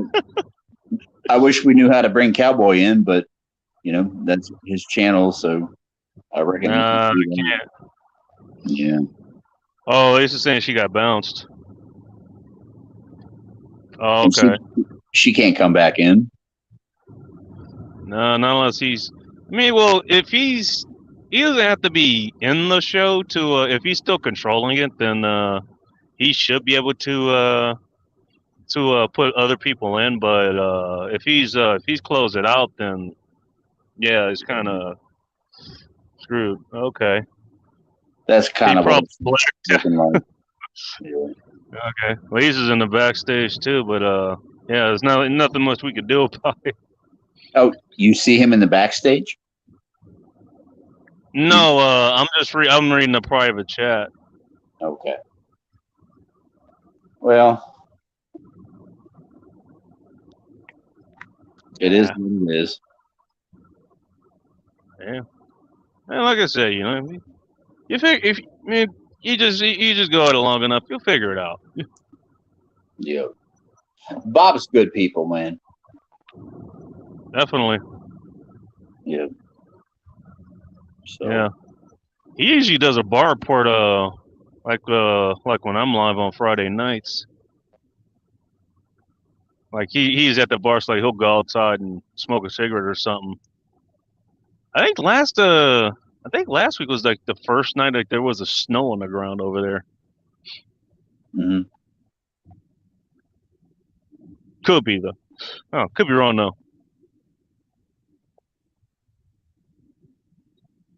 I wish we knew how to bring Cowboy in, but that's his channel, so I reckon he Nah, can I do that. can't. Yeah. Oh, Ace is saying she got bounced. Oh, And okay. she can't come back in. No, not unless he's. I mean, well, if he doesn't have to be in the show to. If he's still controlling it, then he should be able to put other people in. But if he's closed it out, then yeah, it's kind of screwed. Okay. That's He kind of what probably it's blacked. looking like. Yeah. Okay. Well, he's in the backstage too, but yeah, there's nothing much we could do about it. Oh, you see him in the backstage? No, I'm reading a private chat. Okay. Well, it is what it is. Yeah. And like I said, you figure if I mean, you just go at it long enough, you'll figure it out. Yeah. Bob's good people, man. Definitely. Yeah. So. Yeah. He usually does a bar report like when I'm live on Friday nights. Like he's at the bar, so like he'll go outside and smoke a cigarette or something. I think last week was like the first night like there was a snow on the ground over there. Mm-hmm. Could be though. Oh, could be wrong though.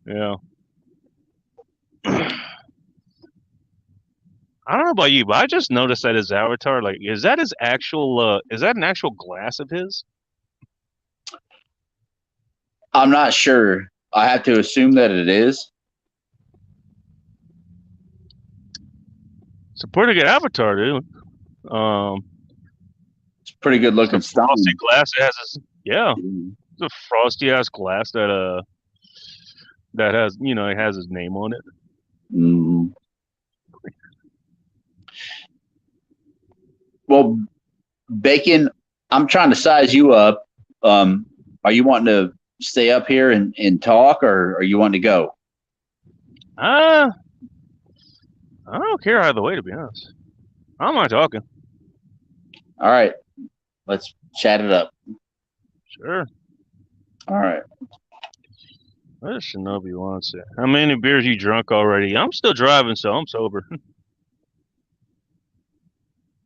Yeah. I don't know about you, but I just noticed that his avatar, like, is that an actual glass of his? I'm not sure. I have to assume that it is. It's a pretty good avatar, dude. It's pretty good looking It's a stone. frosty glass. It's a frosty ass glass that has it has his name on it. Mm-hmm. Well, Bacon, I'm trying to size you up. Are you wanting to stay up here and talk, or are you wanting to go? I don't care either way, to be honest. I don't mind talking. All right, let's chat it up. Sure. All right. What does Shinobi wants it? How many beers you drunk already? I'm still driving, so I'm sober.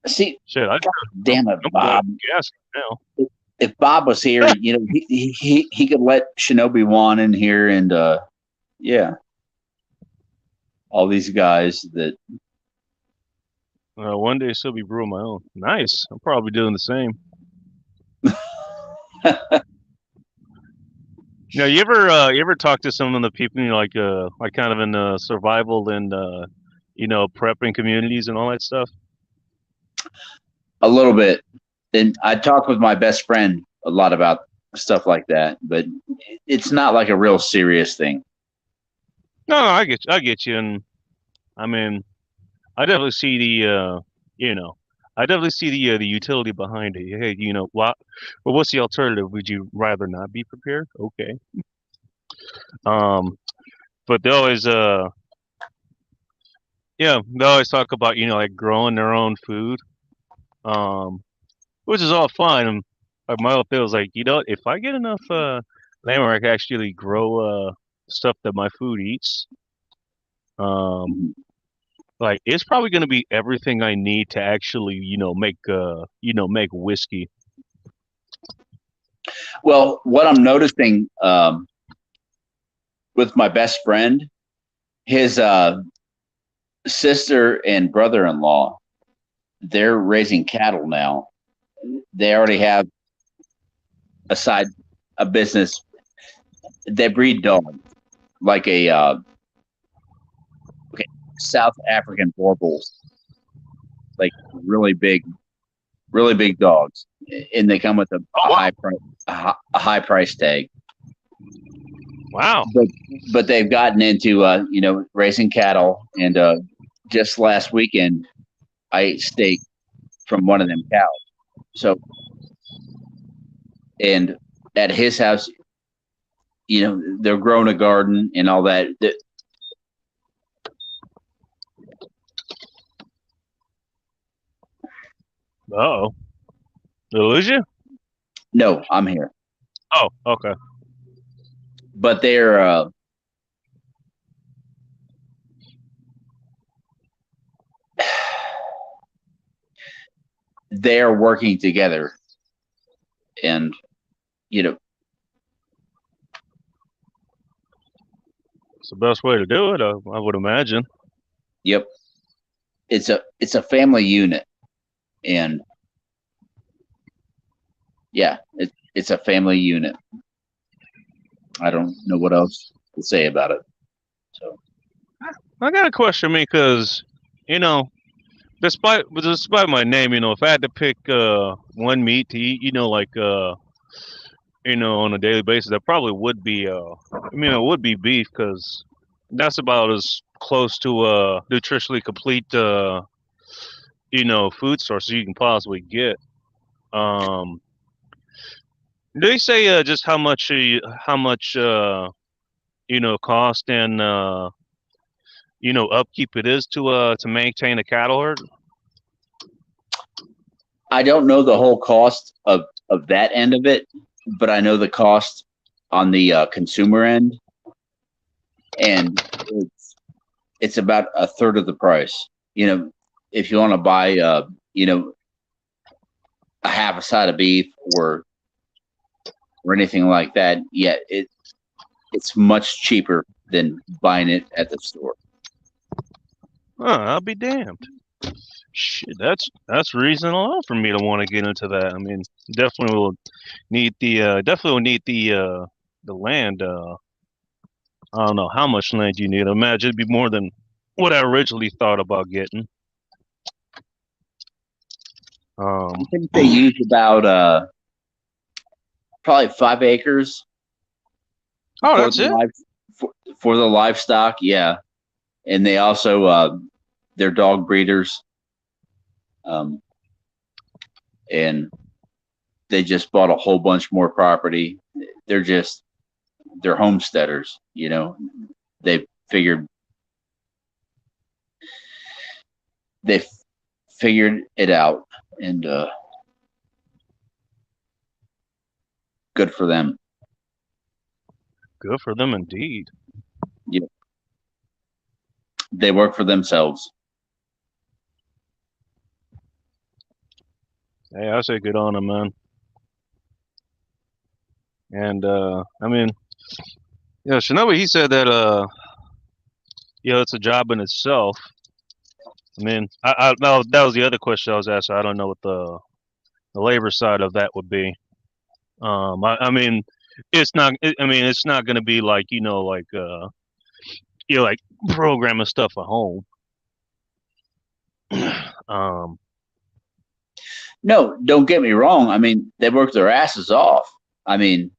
See, Shit, damn it, I'm Bob. gas now. If Bob was here, he could let Shinobi Wan in here, and yeah, all these guys that. One day still be brewing my own. Nice. I'm probably doing the same. You ever talk to some of the people like kind of in the survival and prepping communities and all that stuff? A little bit, and I talk with my best friend a lot about stuff like that, but it's not like a real serious thing. No, I get you, and I mean, I definitely see the the utility behind it. Hey, what's the alternative? Would you rather not be prepared? Okay. But they always talk about like growing their own food, which is all fine. And like my old thing was like, if I get enough land where I can actually grow stuff that my food eats, like it's probably going to be everything I need to actually make whiskey. Well, what I'm noticing with my best friend, his sister and brother-in-law, they're raising cattle now. They already have a business. They breed dogs, like a South African boar bulls, like really big dogs, and they come with a high price tag. Wow! But they've gotten into raising cattle, and just last weekend, I ate steak from one of them cows. So, and at his house, they're growing a garden and all that. Uh-oh. Did I lose you? No, I'm here. Oh, okay. But they're working together, and It's the best way to do it, I would imagine. yep, it's a family unit, and yeah, it's a family unit. I don't know what else to say about it. So I got a question, because, despite my name, if I had to pick one meat to eat, on a daily basis, that probably would be it would be beef, because that's about as close to a nutritionally complete food source as you can possibly get. Um, do they say just how much cost and upkeep it is to maintain a cattle herd? I don't know the whole cost of that end of it, but I know the cost on the consumer end, and it's about a third of the price. If you want to buy a half a side of beef or anything like that, yeah, it's much cheaper than buying it at the store. I'll be damned. Shit, that's reasonable for me to want to get into that. I mean, definitely will need the land. I don't know how much land you need. I imagine it'd be more than what I originally thought about getting. I think they use about probably 5 acres. Oh, that's it? For the livestock, yeah. And they also they're dog breeders, and they just bought a whole bunch more property. They're homesteaders. They figured they figured it out, and good for them. Good for them indeed. Yeah, they work for themselves. Hey, I say good on them, man. And I mean, Shinobi, he said that it's a job in itself. I mean, no, that was the other question I was asked. I don't know what the labor side of that would be. I mean, it's not. It's not going to be like like programming stuff at home. No, don't get me wrong. I mean, they work their asses off. I mean,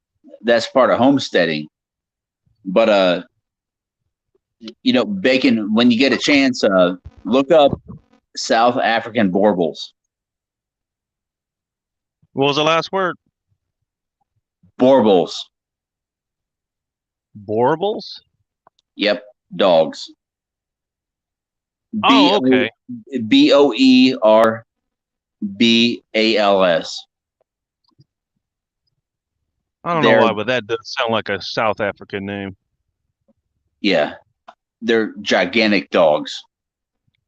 that's part of homesteading. But bacon. When you get a chance, look up South African Borbals. What was the last word? Borbals. Borbles? Yep, dogs. Oh, okay. BOERBALS. I don't know why, but that does sound like a South African name. Yeah, they're gigantic dogs.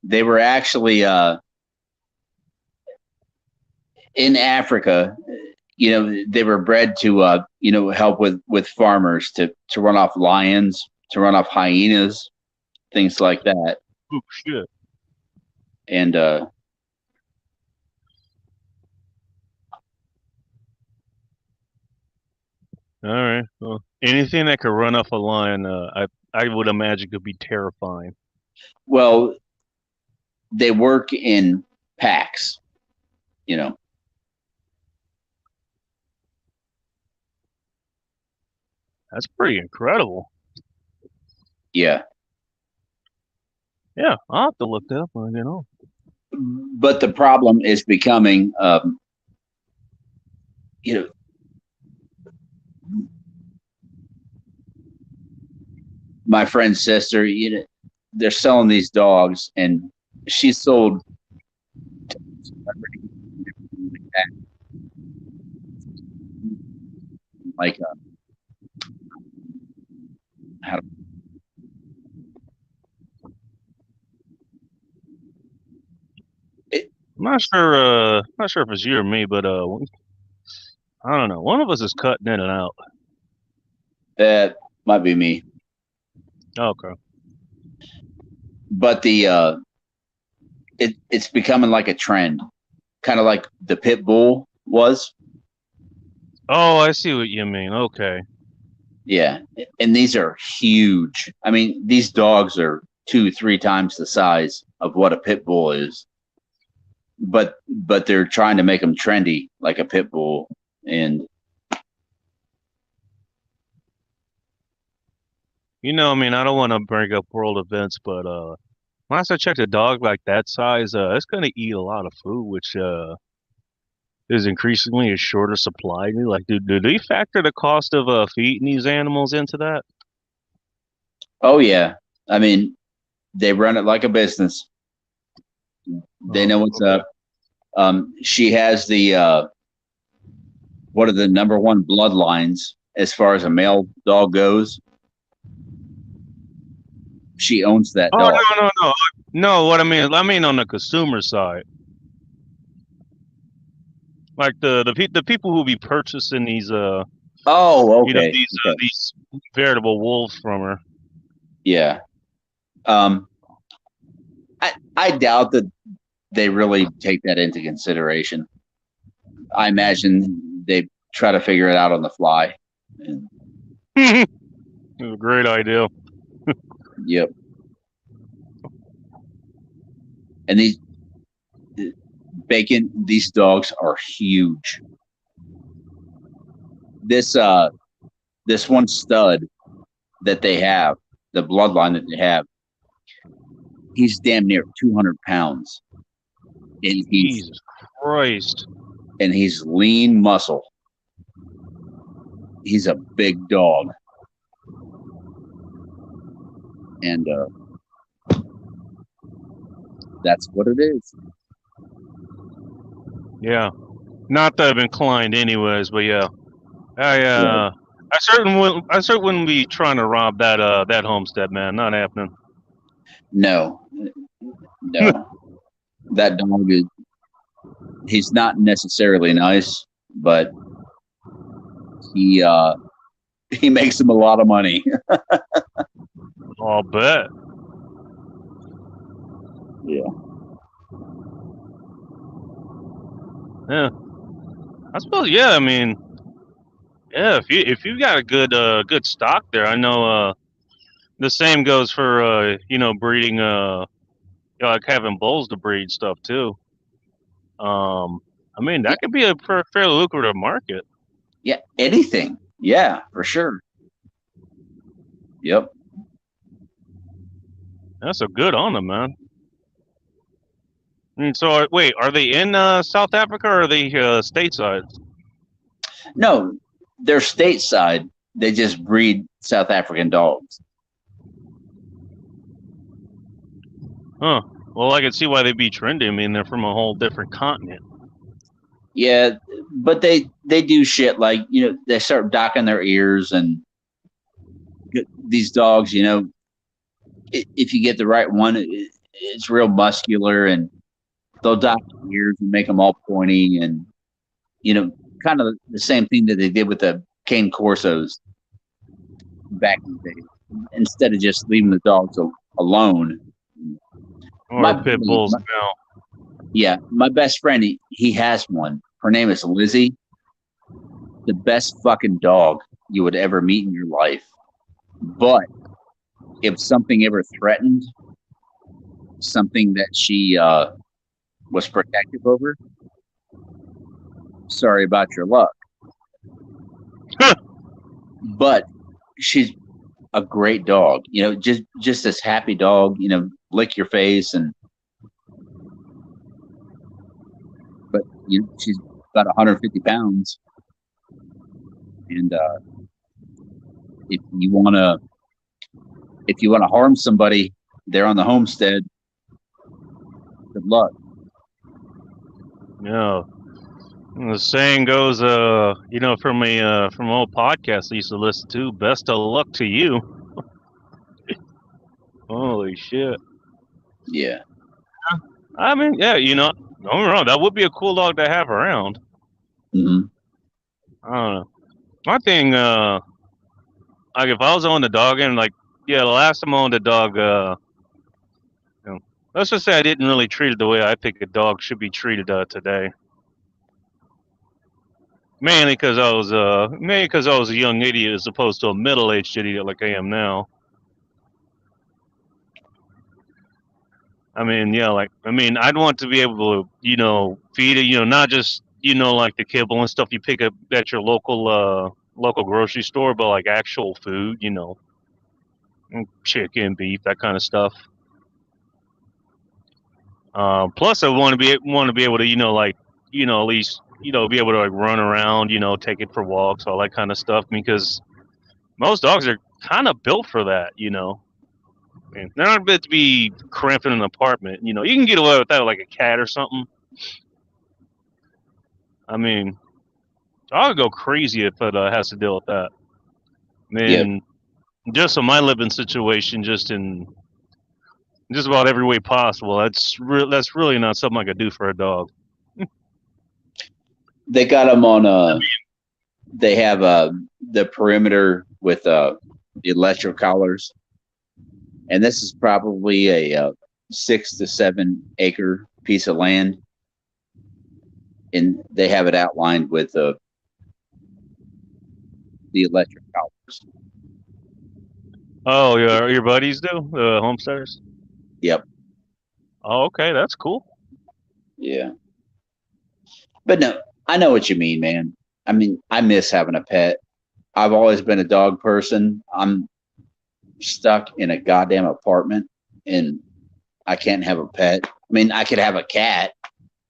They were actually in Africa. They were bred to help with farmers to run off lions, to run off hyenas, things like that. Oh shit. And all right. Well, anything that could run off a lion, I would imagine could be terrifying. well, they work in packs. That's pretty incredible. Yeah. Yeah, I'll have to look that up. You know. But the problem is becoming, you know, my friend's sister. You know, they're selling these dogs, and she sold like how it, I'm not sure if it's you or me, but I don't know. One of us is cutting in and out. that might be me. Okay. But the it's becoming like a trend, kind of like the pit bull was. Oh, I see what you mean. Okay. Yeah, and these are huge. I mean, these dogs are 2, 3 times the size of what a pit bull is. But they're trying to make them trendy like a pit bull, and You know, I mean, I don't want to bring up world events, but last I checked, a dog like that size, it's gonna eat a lot of food, which is increasingly a shorter supply. Like, do they factor the cost of feeding these animals into that? oh yeah, I mean, they run it like a business. They Oh, know what's okay. up. She has the one of the number one bloodlines as far as a male dog goes. She owns that Oh, dog. no. No, what I mean on the consumer side, like the people who be purchasing these Oh, you know, okay, okay, these veritable wolves from her. yeah. Um, I doubt that they really take that into consideration. I imagine they try to figure it out on the fly. And, It was a great idea. yep. And these bacon, these dogs are huge. This one stud that they have, the bloodline that they have, he's damn near 200 pounds, and Jesus Christ. he's lean muscle. He's a big dog, and that's what it is. Yeah. Not that I'm inclined anyways, but yeah. I Right. I certainly wouldn't be trying to rob that homestead, man. Not happening. No, no, that dog is. He's not necessarily nice, but he he makes him a lot of money. I'll bet. Yeah. Yeah. I suppose yeah, I mean, yeah, if you've got a good stock there, I know the same goes for breeding you know, like having bulls to breed stuff too. I mean, Yeah, that could be a fairly lucrative market. yeah, anything. Yeah, for sure. Yep. That's a good on them, man. And so, wait, are they in South Africa or are they stateside? No, they're stateside. They just breed South African dogs. Huh. Well, I can see why they'd be trendy. I mean, they're from a whole different continent. Yeah, but they do shit like, they start docking their ears, and these dogs, if you get the right one, it's real muscular, and they'll dock their ears and make them all pointy, and kind of the same thing that they did with the cane corsos back in the day. Instead of just leaving the dogs alone. Or pit bulls now. Yeah, my best friend, he has one. Her name is Lizzie. The best fucking dog you would ever meet in your life. But if something ever threatened something that she was protective over, sorry about your luck. But she's a great dog. Just this happy dog. lick your face, but she's about 150 pounds, and if you want to harm somebody there on the homestead, good luck. Yeah. The saying goes, from from an old podcast I used to listen to, best of luck to you. Holy shit. Yeah. I mean, yeah, don't get me wrong, that would be a cool dog to have around. Hmm. I don't know. My thing, like if I was on the dog end, like, yeah, the last time I owned a dog, let's just say I didn't really treat it the way I think a dog should be treated today. Mainly because I was a young idiot as opposed to a middle-aged idiot like I am now. I mean, yeah, I'd want to be able to, feed it, not just, like the kibble and stuff you pick up at your local grocery store, but like actual food, chicken, beef, that kind of stuff. Plus, I want to be able to, at least, be able to like run around, take it for walks, all that kind of stuff, because most dogs are kind of built for that. And they're not meant to be cramped in an apartment. You can get away with that with like a cat or something. I mean, I'll go crazy if it has to deal with that. Man, just in my living situation, just in just about every way possible, that's really not something I could do for a dog. They got them on they have the perimeter with electric collars, and this is probably a 6 to 7 acre piece of land, and they have it outlined with the electric collars. Oh, your buddies do, the homesteaders? Yep. Oh, okay, that's cool. Yeah. But no, I know what you mean, man. I mean, I miss having a pet. I've always been a dog person. I'm stuck in a goddamn apartment and I can't have a pet. I mean, I could have a cat,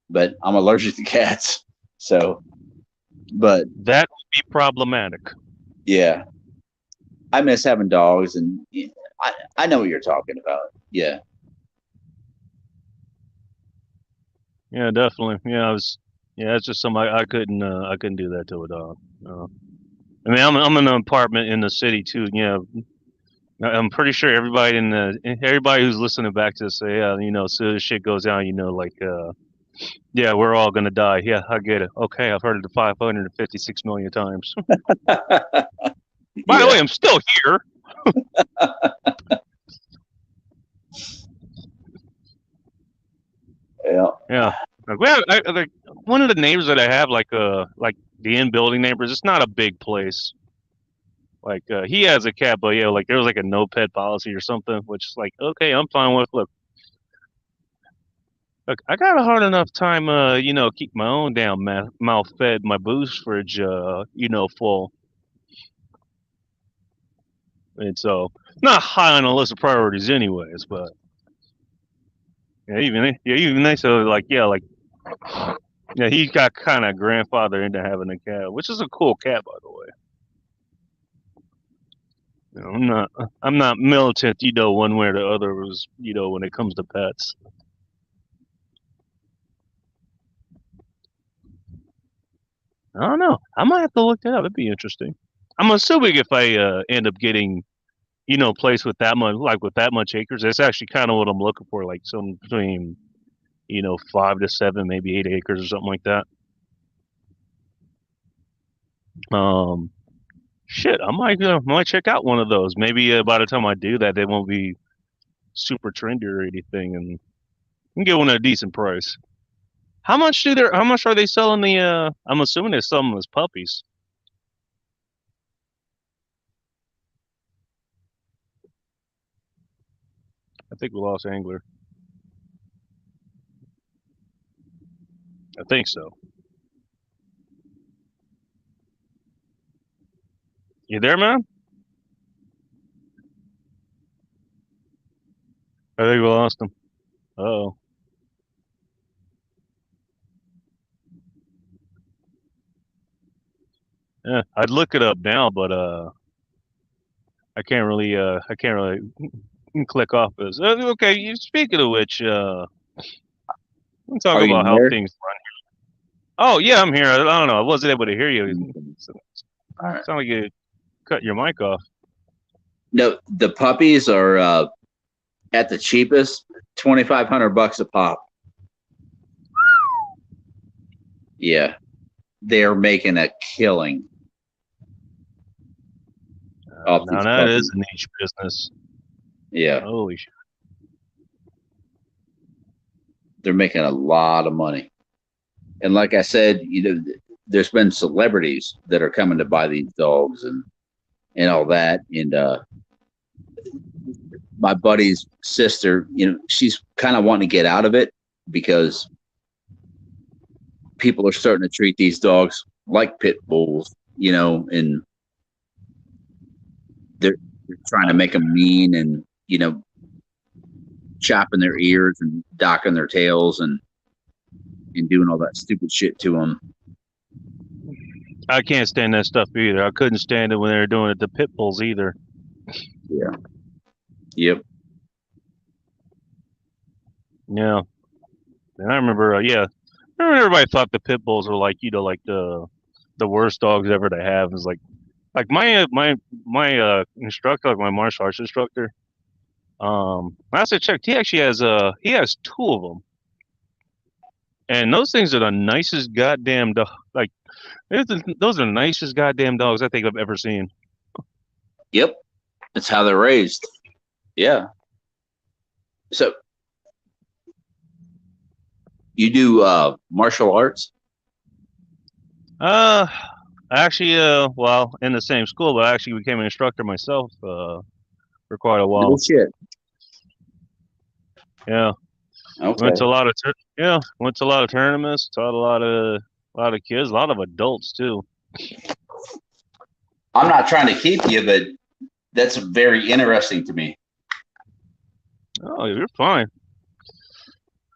but I'm allergic to cats. So, but That would be problematic. yeah, I miss having dogs, and I know what you're talking about. Yeah. Yeah, definitely. Yeah, it's just something I couldn't do that to a dog. I mean, I'm in an apartment in the city too. Yeah, I'm pretty sure everybody who's listening back to this say, yeah, as soon as shit goes down, yeah, we're all gonna die. Yeah, I get it. Okay, I've heard it 556 million times. By the way, I'm still here. Yeah. Yeah. Like one of the neighbors that I have, like the in-building neighbors. It's not a big place. Like he has a cat, but yeah, like there was like a no pet policy or something, which is like, okay, I'm fine with. Look, I got a hard enough time, keep my own damn mouth fed, my booze fridge, full, and so not high on the list of priorities, anyways. But even they said like, yeah, he got kind of grandfather into having a cat, which is a cool cat, by the way. I'm not militant, one way or the other, when it comes to pets. I don't know. I might have to look that up. It'd be interesting. I'm assuming if I end up getting, place with that much acres, that's actually kind of what I'm looking for, like some between, 5 to 7, maybe 8 acres or something like that. Um, shit, I might check out one of those. Maybe by the time I do that, they won't be super trendy or anything, and can get one at a decent price. How much are they selling I'm assuming they're selling them as puppies. I think we lost Angler. I think so. You there, man? I think we lost him. Oh. Yeah, I'd look it up now, but I can't really click off this. Okay, speaking of which, let's talk Are you about how there? things run. Oh yeah, I'm here. I don't know. I wasn't able to hear you. All right. Sound like you cut your mic off. No, the puppies are at the cheapest, $2,500 a pop. Yeah, they're making a killing. Off Now these that puppies. is a niche business. Yeah, Holy shit. they're making a lot of money. And like I said, there's been celebrities that are coming to buy these dogs and all that. And my buddy's sister, she's kind of wanting to get out of it because people are starting to treat these dogs like pit bulls, and they're trying to make them mean and, chopping their ears and docking their tails and doing all that stupid shit to them. I can't stand that stuff either. I couldn't stand it when they were doing it to pit bulls either. Yeah. Yep. Yeah. And I remember, I remember everybody thought the pit bulls were like, like the worst dogs ever to have. It's like my instructor, like my martial arts instructor. Last I checked, he actually has he has 2 of them, and those things are the nicest goddamn dog. Like, those are the nicest goddamn dogs I think I've ever seen. Yep. That's how they're raised. Yeah. So you do martial arts? Actually, well, in the same school, but I actually became an instructor myself for quite a No while. shit. Yeah. Okay. Went to a lot of tournaments, taught a lot of kids, a lot of adults too. I'm not trying to keep you, but that's very interesting to me. Oh, you're fine.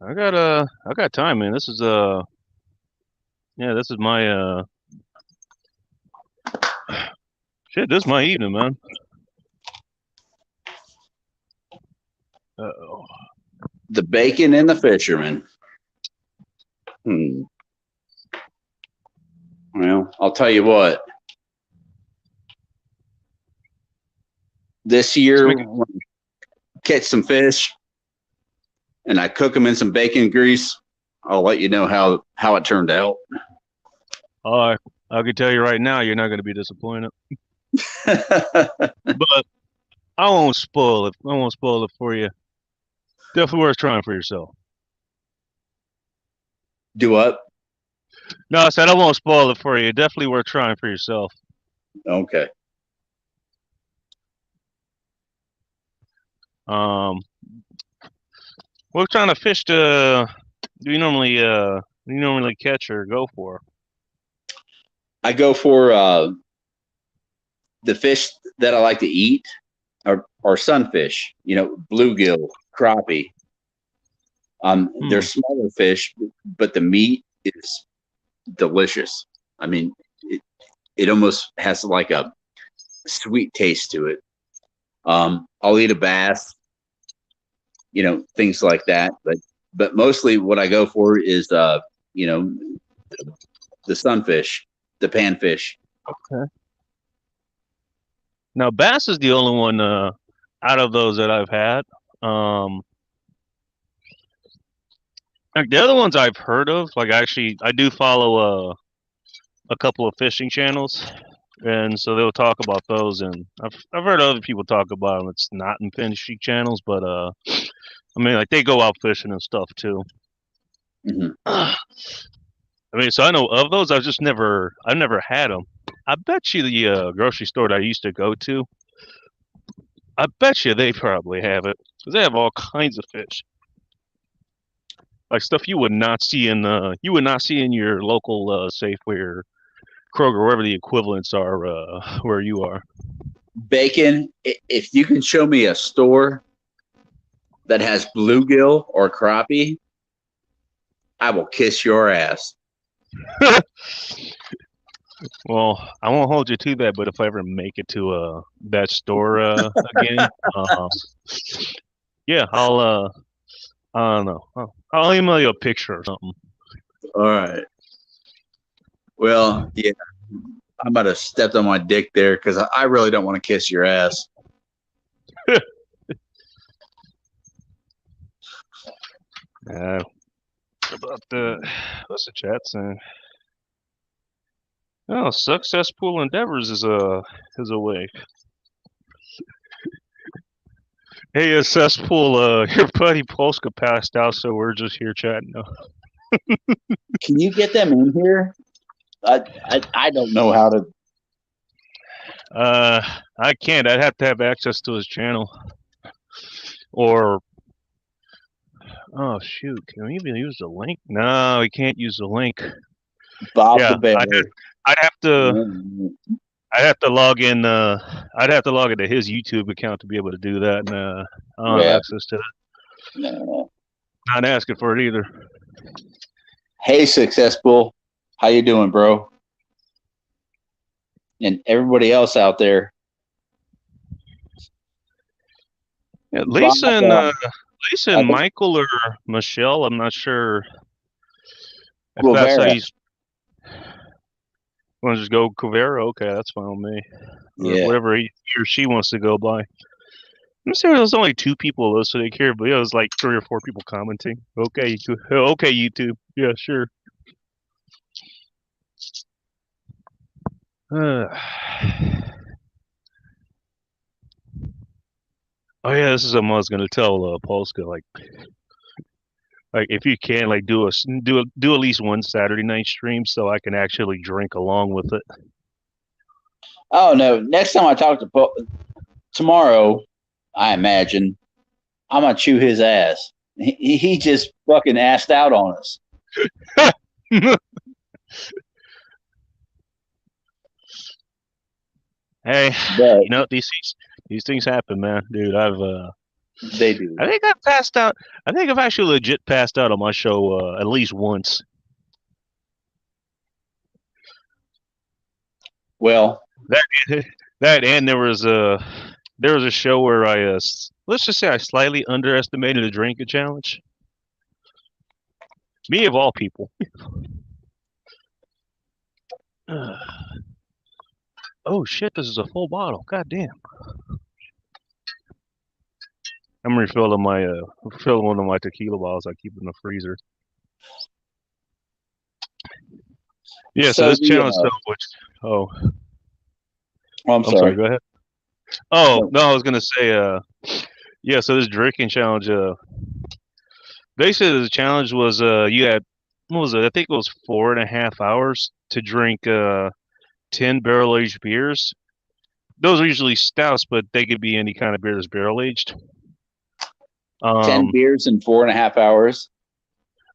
I got time, man. This is this is my shit, this is my evening, man. Uh-oh. The bacon and the fisherman. Well, I'll tell you what. This year, when I catch some fish and I cook them in some bacon grease, I'll let you know how it turned out. I can tell you right now, you're not going to be disappointed. But I won't spoil it. I won't spoil it for you. Definitely worth trying for yourself. Do what? No, I said I won't spoil it for you. Definitely worth trying for yourself. Okay. What kind of fish do you normally catch or go for? I go for the fish that I like to eat are sunfish, bluegill, crappie. They're smaller fish, but the meat is delicious. I mean, it almost has like a sweet taste to it. I'll eat a bass, things like that. But mostly what I go for is, the sunfish, the panfish. Okay. Now, bass is the only one out of those that I've had. Like the other ones I've heard of, like actually, I do follow a couple of fishing channels, and so they'll talk about those. And I've heard other people talk about them. It's not in fishing channels, but I mean, like they go out fishing and stuff too. Mm-hmm. I mean, so I know of those. I've never had them. I bet you the grocery store that I used to go to, I bet you they probably have it because they have all kinds of fish, like stuff you would not see in your local Safeway or Kroger, wherever the equivalents are where you are. Bacon. If you can show me a store that has bluegill or crappie, I will kiss your ass. Well, I won't hold you to that, but if I ever make it to that store again, yeah, I don't know. I'll email you a picture or something. All right. Well, yeah, I might have stepped on my dick there because I really don't want to kiss your ass. About what's the chat saying? Oh, successful endeavors is away. Hey, cesspool, your buddy Polska passed out, so we're just here chatting now. Can you get them in here? I don't know how to. I can't. I'd have to have access to his channel. Or, oh shoot, can we even use the link? No, we can't use the link. Bob Yeah, the Bear. I'd have to log in. I'd have to log into his YouTube account to be able to do that, and I don't have access to it. No. Not asking for it either. Hey, Successful, how you doing, bro? And everybody else out there. Yeah, Lisa Bob, and Michael or Michelle. I'm not sure if Guevara. that's how you want to just go Cuvera. Okay, that's fine with me. Yeah. Whatever he or she wants to go by. I'm sorry, there's only 2 people listening here, but it was like 3 or 4 people commenting. Okay, okay, YouTube. Yeah, sure. Oh yeah, this is something I was gonna tell Polska. Like if you can, like do at least one Saturday night stream so I can actually drink along with it. Oh no! Next time I talk to tomorrow, I imagine I'm gonna chew his ass. He just fucking assed out on us. Hey, But you know these things happen, man, dude. they do. I think I've passed out. I think I've actually legit passed out on my show at least once. Well, that and there was a show where I let's just say I slightly underestimated a drinking challenge. Me of all people. Oh shit! This is a full bottle. God damn. I'm refilling refilling one of my tequila bottles I keep in the freezer. Yeah, so this challenge stuff, I'm sorry. Go ahead. Oh no, I was gonna say, yeah. So this drinking challenge, basically the challenge was, you had, what was it? I think it was 4.5 hours to drink 10 barrel aged beers. Those are usually stouts, but they could be any kind of beer that's barrel aged. 10 beers in 4.5 hours.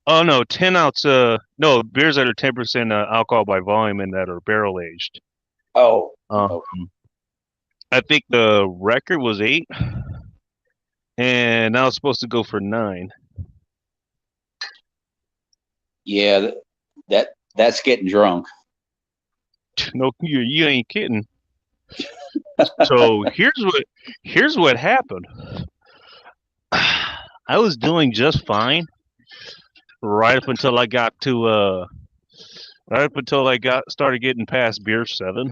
Oh no, 10 ounce. No, beers that are 10% alcohol by volume and that are barrel aged. Oh. I think the record was 8, and I was supposed to go for 9. Yeah, that's getting drunk. No, you ain't kidding. So here's what happened. I was doing just fine right up until I got to started getting past beer 7,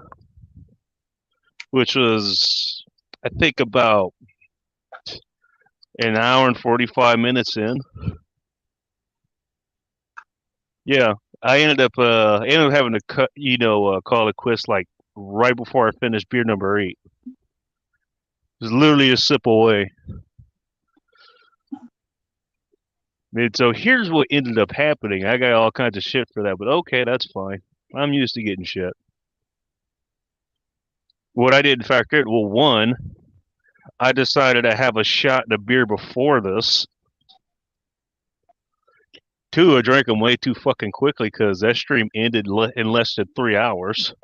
which was I think about an hour and 45 minutes in. Yeah, I ended up having to call it quits like right before I finished beer number 8. It was literally a sip away. And so here's what ended up happening. I got all kinds of shit for that, but okay, that's fine. I'm used to getting shit. What I did factor in, well, 1, I decided to have a shot in a beer before this. 2, I drank them way too fucking quickly because that stream ended in less than 3 hours.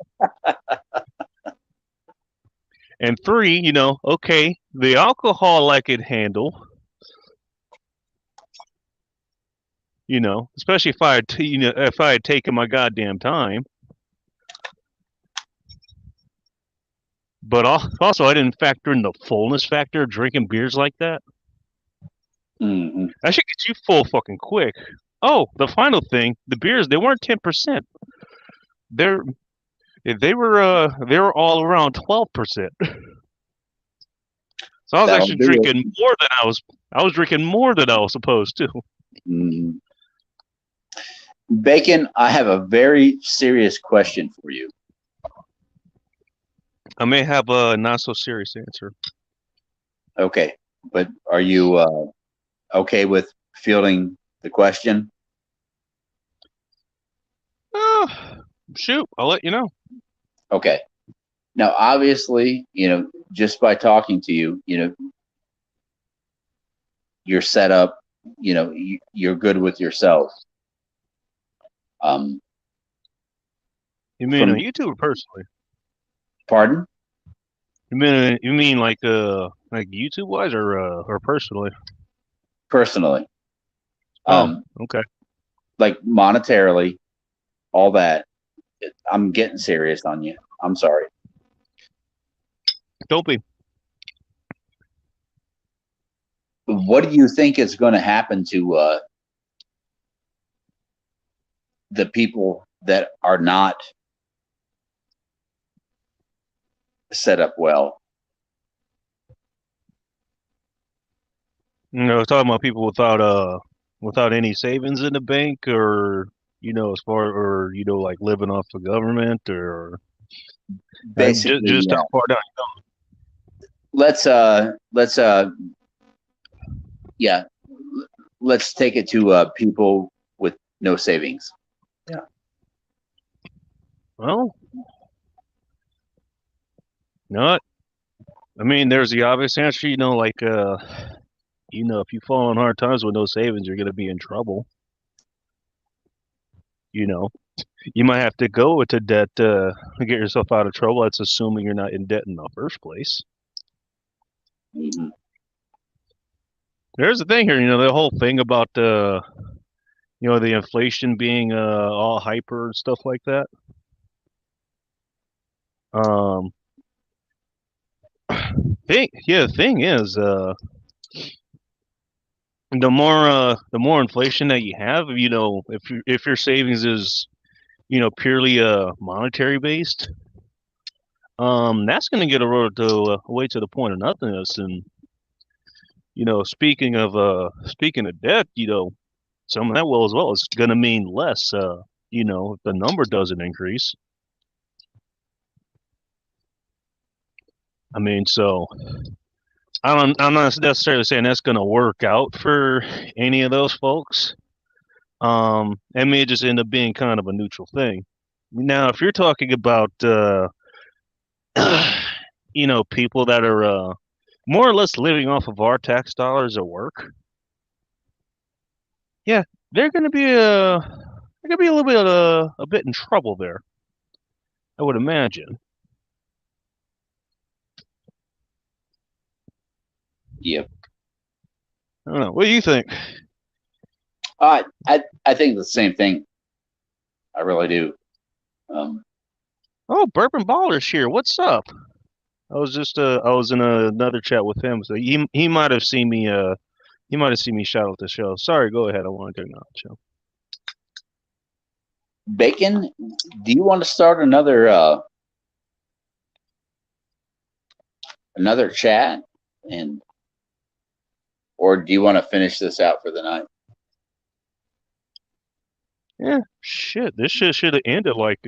And 3, okay, the alcohol I could handle. You know, especially if I had, if I had taken my goddamn time. But also, I didn't factor in the fullness factor of drinking beers like that. Hmm. That should get you full fucking quick. Oh, the final thing, the beers, they weren't 10%. They're they were all around 12%. So I was That'll actually do it. drinking more than I was drinking more than I was supposed to. Mhm. Bacon, I have a very serious question for you. I may have a not so serious answer. Okay, but are you okay with fielding the question? Shoot, I'll let you know. Okay. Now, obviously, just by talking to you, you're set up, you're good with yourself. You mean on YouTube or personally? Pardon? You mean like YouTube wise or personally? Personally. Okay. Like monetarily, all that. I'm getting serious on you. I'm sorry. Don't be. What do you think is going to happen to the people that are not set up well? Talking about people without any savings in the bank, or as far, or like living off the government, or Basically, just yeah. how far down. Let's yeah, let's take it to people with no savings. Yeah. Well, not. I mean, there's the obvious answer. Like if you fall on hard times with no savings, you're gonna be in trouble. You might have to go into debt to get yourself out of trouble. That's assuming you're not in debt in the first place. Mm-hmm. There's the thing here, the whole thing about the inflation being all hyper and stuff like that. The thing is, the more inflation that you have, if your savings is purely monetary based, that's going to get eroded to away to the point of nothingness. And speaking of debt, some of that will as well is going to mean less. If the number doesn't increase. I mean, so I'm not necessarily saying that's going to work out for any of those folks. It may just end up being kind of a neutral thing. Now, if you're talking about people that are more or less living off of our tax dollars at work, yeah, they're going to be a little bit a bit in trouble there. I would imagine. Yep. I don't know. What do you think? I think the same thing. I really do. Oh, Bourbon Baller's here. What's up? I was in another chat with him, so he might have seen me shout out the show. Sorry, go ahead. I want to go out the show. Bacon, do you want to start another chat, or do you want to finish this out for the night? Yeah, shit. This shit should have ended like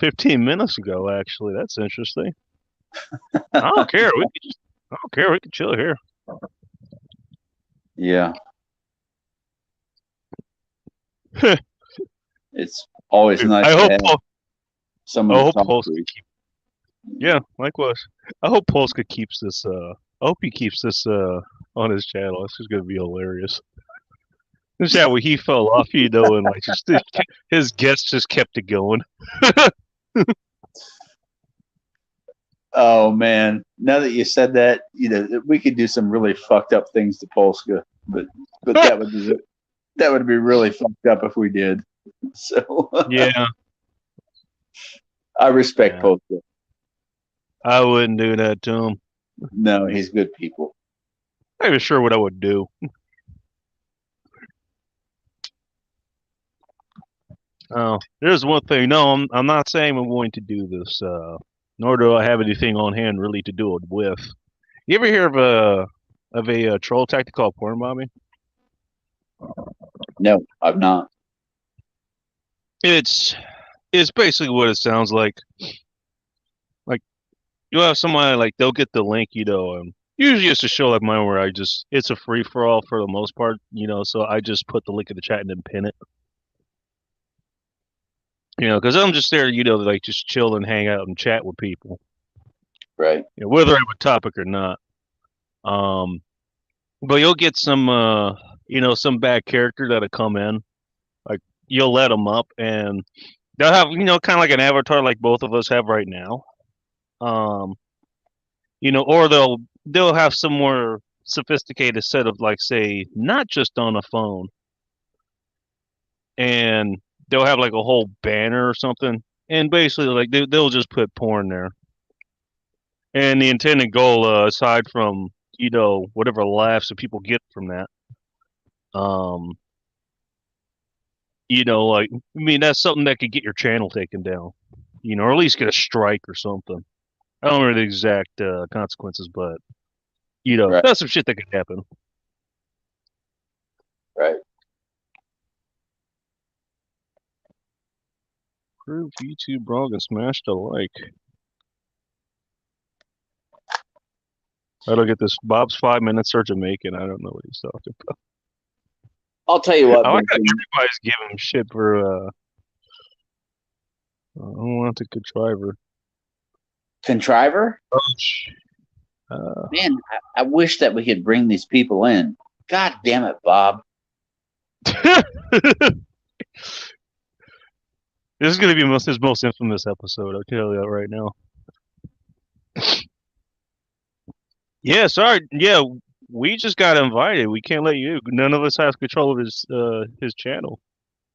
15 minutes ago. Actually, that's interesting. I don't care. I don't care. We can chill here. Yeah. It's always nice I to hope have someone to talk to. Yeah, likewise. I hope Polska keeps this. I hope he keeps this on his channel. This is gonna be hilarious. This chat where he fell off, and like just his guests just kept it going. Oh man! Now that you said that, we could do some really fucked up things to Polska, but that would That would be really fucked up if we did. So Yeah, I respect yeah. Polska. I wouldn't do that to him. No, he's good people. Not even sure what I would do. Oh, there's one thing. No, I'm not saying I'm going to do this. Nor do I have anything on hand really to do it with. You ever hear of a troll tactic called porn bombing? No, I'm not. It's it's basically what it sounds like. Like you'll have somebody like they'll get the link, usually it's a show like mine where it's a free for all for the most part, so I just put the link in the chat and then pin it. Because I'm just there, to like just chill and hang out and chat with people, Right. whether I have a topic or not. But you'll get some bad character that'll come in. Like you'll let them up, and they'll have, kind of like an avatar like both of us have right now. Um, or they'll have some more sophisticated set of like say not just on a phone, and they'll have like a whole banner or something, and basically like they'll just put porn there. And the intended goal, aside from whatever laughs that people get from that, um, like I mean that's something that could get your channel taken down, or at least get a strike or something. I don't remember the exact consequences, but Right. that's some shit that could happen. Right. Prove YouTube wrong and smash the like. I don't get this. Bob's 5 minute search of Macon. I don't know what he's talking about. I'll tell you what, I like how Vincent. everybody's giving him shit for I don't want the contriver. Contriver? Uh, Man, I wish that we could bring these people in. God damn it, Bob. this is gonna be his most infamous episode. I'll tell you that right now. Yeah, sorry. Yeah, we just got invited. We can't let you. None of us has control of his channel.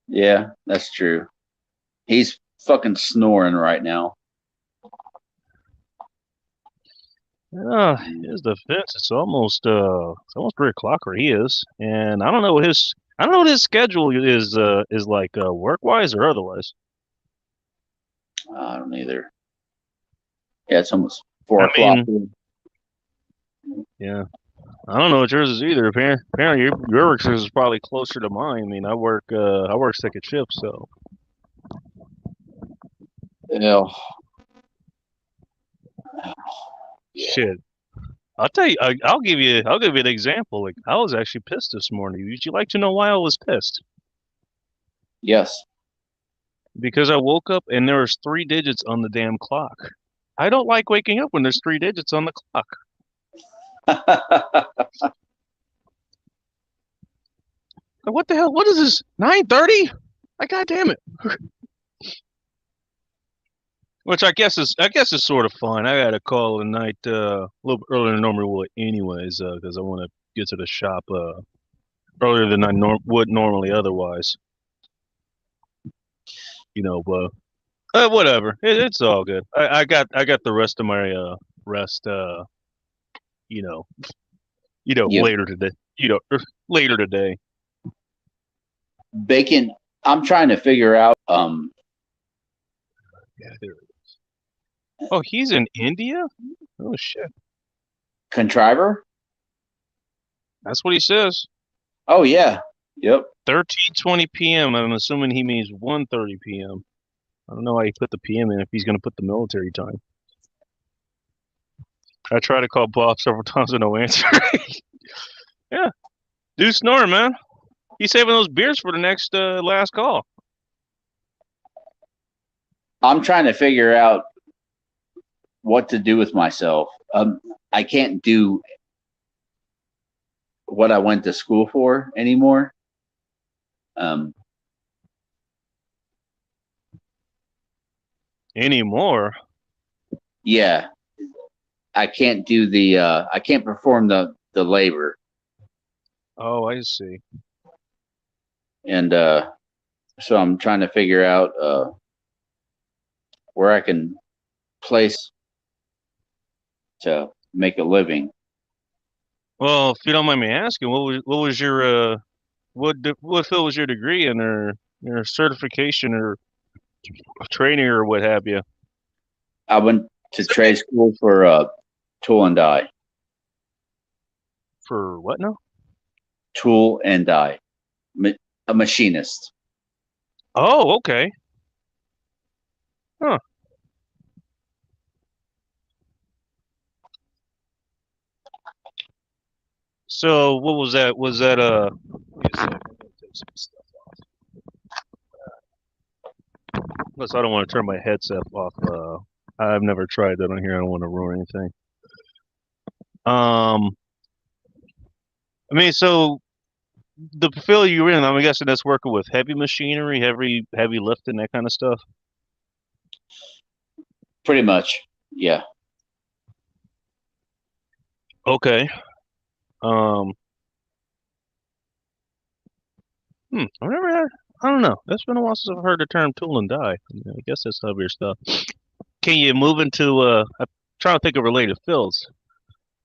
Yeah, that's true. He's fucking snoring right now. Here's the fence. It's almost 3 o'clock where he is, and I don't know what his schedule is like work wise or otherwise. I don't either. Yeah, it's almost 4 I o'clock. Yeah, I don't know what yours is either. Apparently your work is probably closer to mine. I mean, I work second shift, so Yeah. shit. I'll tell you. I'll give you an example. Like I was actually pissed this morning. Would you like to know why I was pissed? Yes. Because I woke up and there was 3 digits on the damn clock. I don't like waking up when there's 3 digits on the clock. Like, what the hell? What is this? 9:30? Like, God damn it. Which I guess is sort of fun. I got a call at night a little bit earlier than normally would, anyways, because I want to get to the shop earlier than I would normally otherwise. But whatever. It's all good. I got the rest of my rest. Yeah. Later today. Later today. Bacon, I'm trying to figure out Yeah, there it is. Oh, he's in India? Oh shit. contriver. That's what he says. Oh yeah. Yep. 13:20 p.m. I'm assuming he means 1:30 p.m. I don't know why he put the PM in if he's going to put the military time. I tried to call Bob several times with no answer. Yeah. Dude snoring, man. He's saving those beers for the next last call. I'm trying to figure out what to do with myself. I can't do what I went to school for anymore. Anymore? Yeah. I can't do I can't perform the labor. Oh, I see. And so I'm trying to figure out where I can place to make a living. Well, if you don't mind me asking, what was your what field was your degree in, or your certification or training or what have you? I went to trade school for tool and die. For what now? Tool and die. A machinist. Oh, okay. Huh. So what was that? Was that give me a second, I'm gonna take some stuff off. Plus, I don't want to turn my headset off. I've never tried that on here. I don't want to ruin anything. I mean, so the field you were in, I'm guessing that's working with heavy machinery, heavy lifting, that kind of stuff. Pretty much, yeah. Okay. Um. I've never had. I don't know. It's been a while since I've heard the term tool and die. I guess that's heavier stuff. Can you move into I'm trying to think of related fields.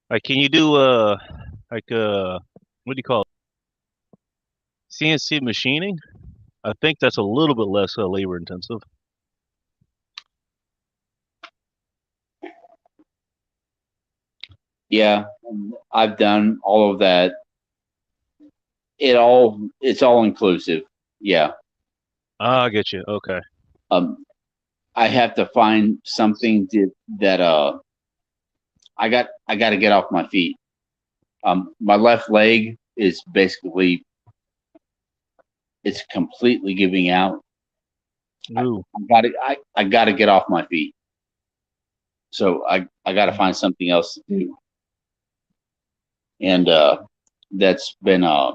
Like, can you do like what do you call it? CNC machining? I think that's a little bit less labor intensive. Yeah, I've done all of that. It's all inclusive. Yeah. Ah, I get you. Okay. I have to find something that I got to get off my feet. My left leg is basically it's completely giving out. Ooh. I got to get off my feet. So I got to find something else to do. And that's been I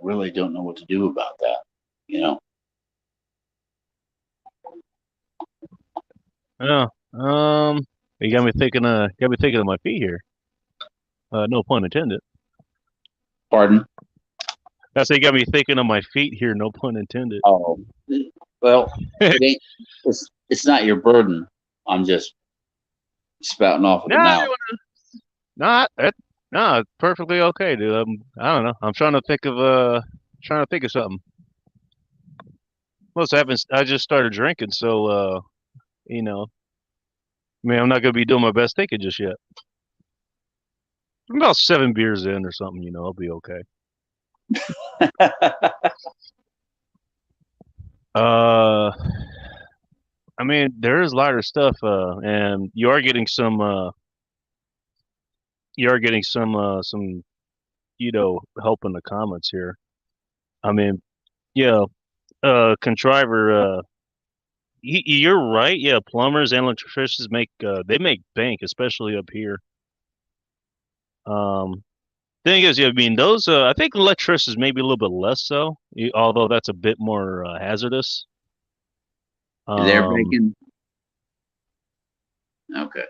really don't know what to do about that, you know. Yeah. You got me thinking. Got me thinking of my feet here. No pun intended. Pardon? That's you got me thinking of my feet here. No pun intended. Oh, well, it's not your burden. I'm just spouting off of the No, mouth. not it. No, it's perfectly okay, dude. I don't know. I'm trying to think of something. Well, I just started drinking, so you know, I mean, I'm not gonna be doing my best thinking just yet. I'm about 7 beers in or something, I'll be okay. Uh, I mean, there is lighter stuff, and you are getting some, help in the comments here. I mean, yeah, contriver, you're right. Yeah, plumbers and electricians they make bank, especially up here. Um, thing is, yeah, I mean, those, I think electricians maybe a little bit less so, although that's a bit more hazardous. They're making okay.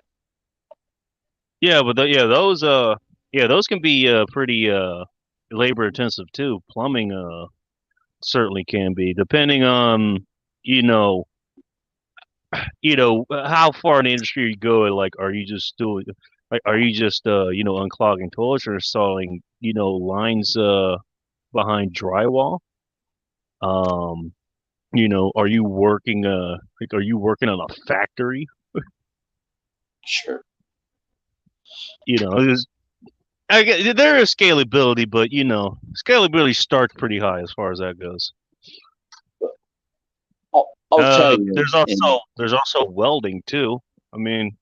Yeah, but those can be pretty labor intensive too. Plumbing certainly can be, depending on you know how far in the industry you go. Like, are you just doing like are you just unclogging toilets or installing lines behind drywall? Um, are you working are you working on a factory? Sure. There's there is scalability, but scalability starts pretty high as far as that goes. I'll tell you. There's also welding too. I mean,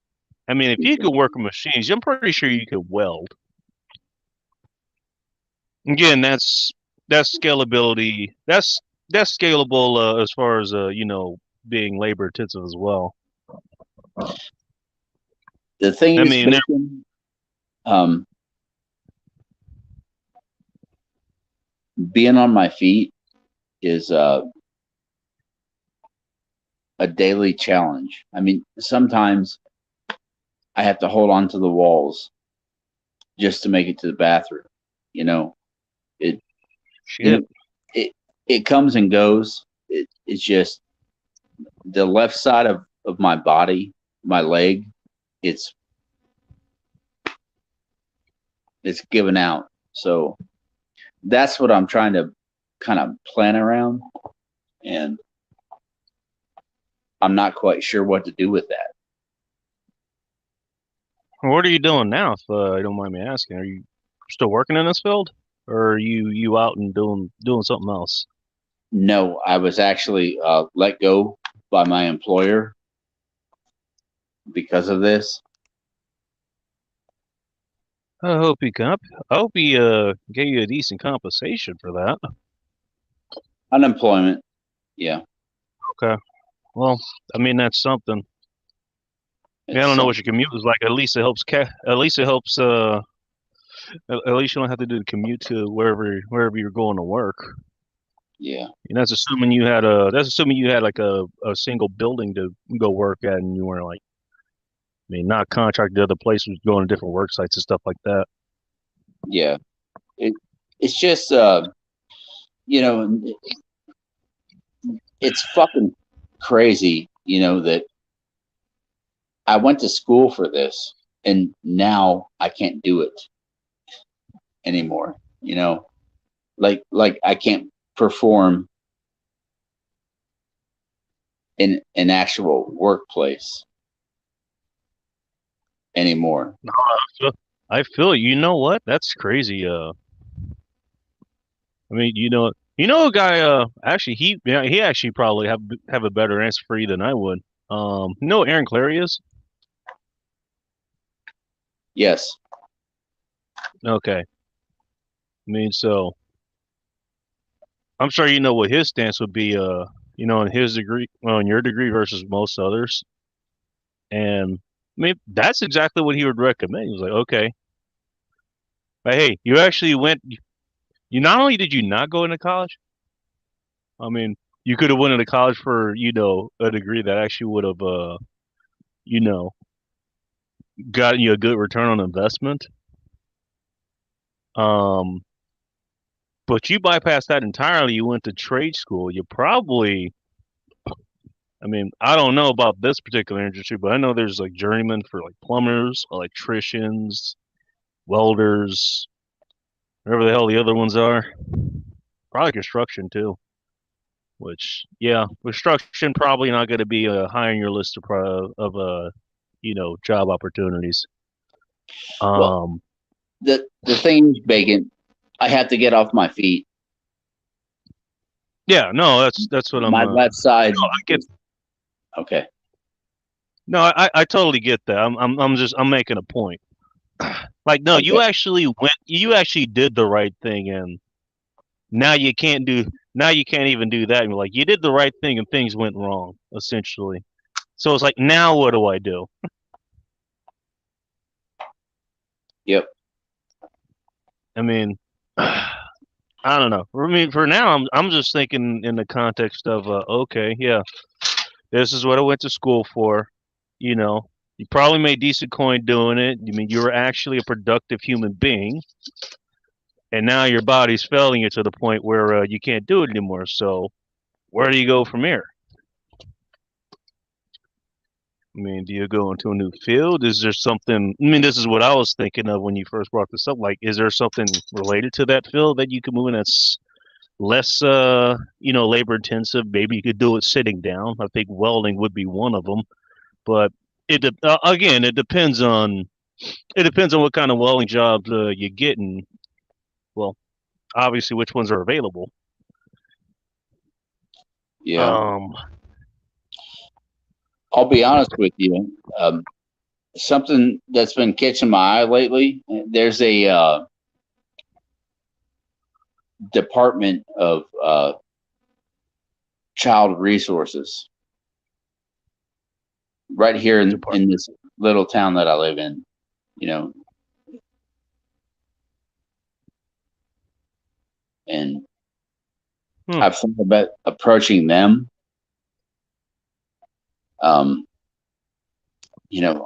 if you could work with machines, I'm pretty sure you could weld. Again, that's scalability. That's scalable as far as being labor intensive as well. The thing I is, mean, being on my feet is a daily challenge. I mean, sometimes I have to hold on to the walls just to make it to the bathroom. shit. it comes and goes. It's just the left side of my body, my leg, it's given out. So that's what I'm trying to kind of plan around, and I'm not quite sure what to do with that. What are you doing now, if you don't mind me asking? Are you still working in this field, or are you out and doing something else? No, I was actually let go by my employer because of this. I hope he gave you a decent compensation for that. Unemployment. Yeah. Okay. Well, I mean that's something. I don't know what your commute is like. At least it helps. At least it helps. At least you don't have to do the commute to wherever you're going to work. Yeah. And that's assuming you had like a single building to go work at, and you weren't like, I mean, not contracted to other places, going to different work sites and stuff like that. Yeah. It's just you know, it's fucking crazy, that I went to school for this and now I can't do it anymore. Like I can't perform in an actual workplace anymore. No, I feel you know what? That's crazy. I mean, a guy. Actually, he actually probably have a better answer for you than I would. You know what Aaron Clary is? Yes. Okay. I mean, so I'm sure you know what his stance would be. In his degree, well, in your degree versus most others. And I mean, that's exactly what he would recommend. He was like, okay, but hey, you actually went. You not only did you not go into college, I mean, you could have went into college for a degree that actually would have you know gotten you a good return on investment. Um, but you bypassed that entirely. You went to trade school. You probably, I mean, I don't know about this particular industry, but I know there's like journeymen for like plumbers, electricians, welders, whatever the hell the other ones are. Probably construction too. Which, yeah, construction probably not going to be high on your list of job opportunities. Well, the thing is, Bacon, I have to get off my feet. Yeah, no, that's what my left side. No, I get. Okay. No, I totally get that. I'm making a point. Like, no, Okay. you actually did the right thing, and now you can't even do that. And you're like, you did the right thing, and things went wrong, essentially. So it's like, now what do I do? Yep. I mean, I don't know. I mean, for now, I'm just thinking in the context of, okay, yeah, this is what I went to school for. You know, you probably made decent coin doing it. I mean, you were actually a productive human being, and now your body's failing you to the point where you can't do it anymore. So, where do you go from here? I mean, do you go into a new field? Is there something? I mean, this is what I was thinking of when you first brought this up. Like, is there something related to that field that you could move in that's less, labor intensive? Maybe you could do it sitting down. I think welding would be one of them. But again, it depends on what kind of welding jobs you get, and well, obviously which ones are available. Yeah. I'll be honest with you. Something that's been catching my eye lately. There's a Department of Child Resources right here in this little town that I live in. And I've thought about approaching them.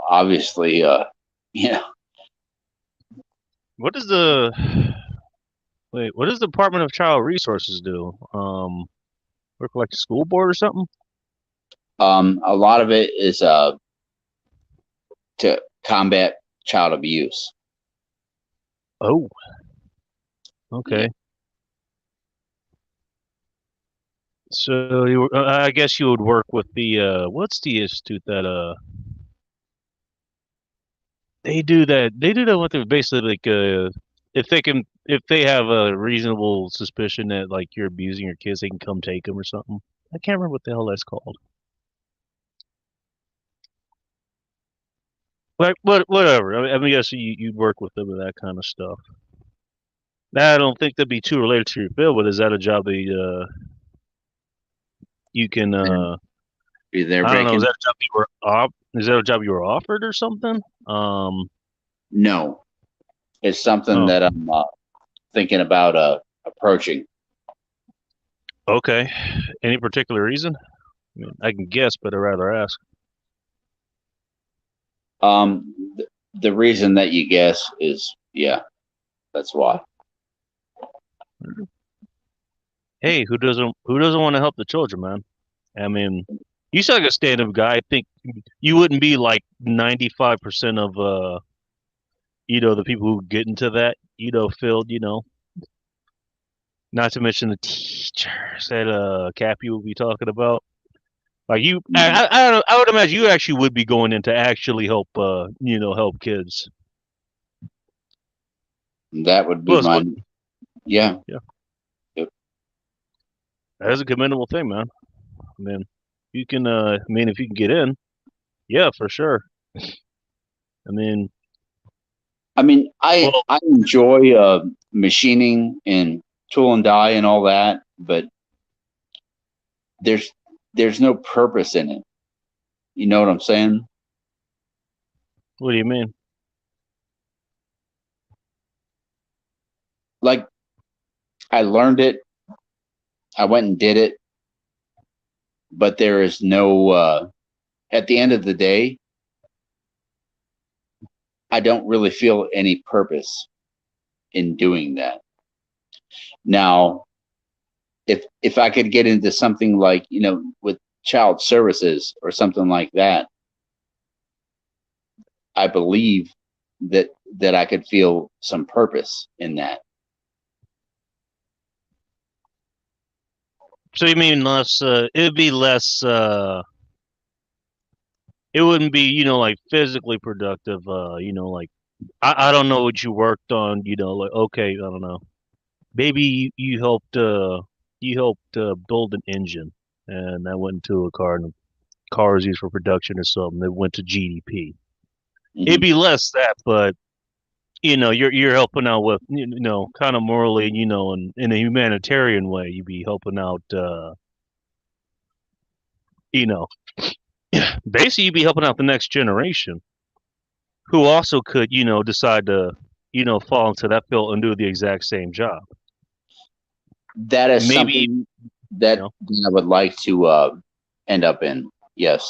Obviously, What is the Wait, what does the Department of Child Resources do? Work like the school board or something? A lot of it is to combat child abuse. Oh, okay. Yeah. So I guess you would work with the what's the institute that they do that? They do that with the basically like if they have a reasonable suspicion that like you're abusing your kids, they can come take them or something. I can't remember what the hell that's called. Like whatever. I mean, yes, you'd work with them and that kind of stuff. Now, I don't think that'd be too related to your field, but is that a job that you can Be there, I don't know, Bacon? is that a job you were offered or something? No, it's something Oh, that I'm thinking about approaching. okay. Any particular reason? I mean, I can guess, but I'd rather ask. The reason that you guess is, yeah, that's why. Hey, who doesn't want to help the children, man? I mean, you sound like a stand-up guy. I think you wouldn't be like 95% of the people who get into that, field, not to mention the teachers that Cappy will be talking about. Like you, I don't know, I would imagine you actually would be going in to actually help, help kids. That would be Well, so mine. Yeah. yeah, Yep. that's a commendable thing, man. I mean, you can, I mean, if you can get in, yeah, for sure. I mean, I mean, I well, I enjoy machining and tool and die and all that, but there's there's no purpose in it. You know what I'm saying? what do you mean? Like, I learned it, I went and did it, but there is no at the end of the day, I don't really feel any purpose in doing that. Now, if I could get into something like, with child services or something like that, I believe that I could feel some purpose in that. So you mean less? It'd be less. It wouldn't be, like physically productive. Like I don't know what you worked on. Like okay, I don't know. Maybe you helped. Build an engine, and that went into a car, and the car was used for production or something. It went to GDP. It'd Hmm. be less that, but you're helping out with, kind of morally, in a humanitarian way. You'd be helping out. You know, basically, you'd be helping out the next generation who also could, decide to, fall into that field and do the exact same job. That is Maybe, something that I would like to end up in. Yes.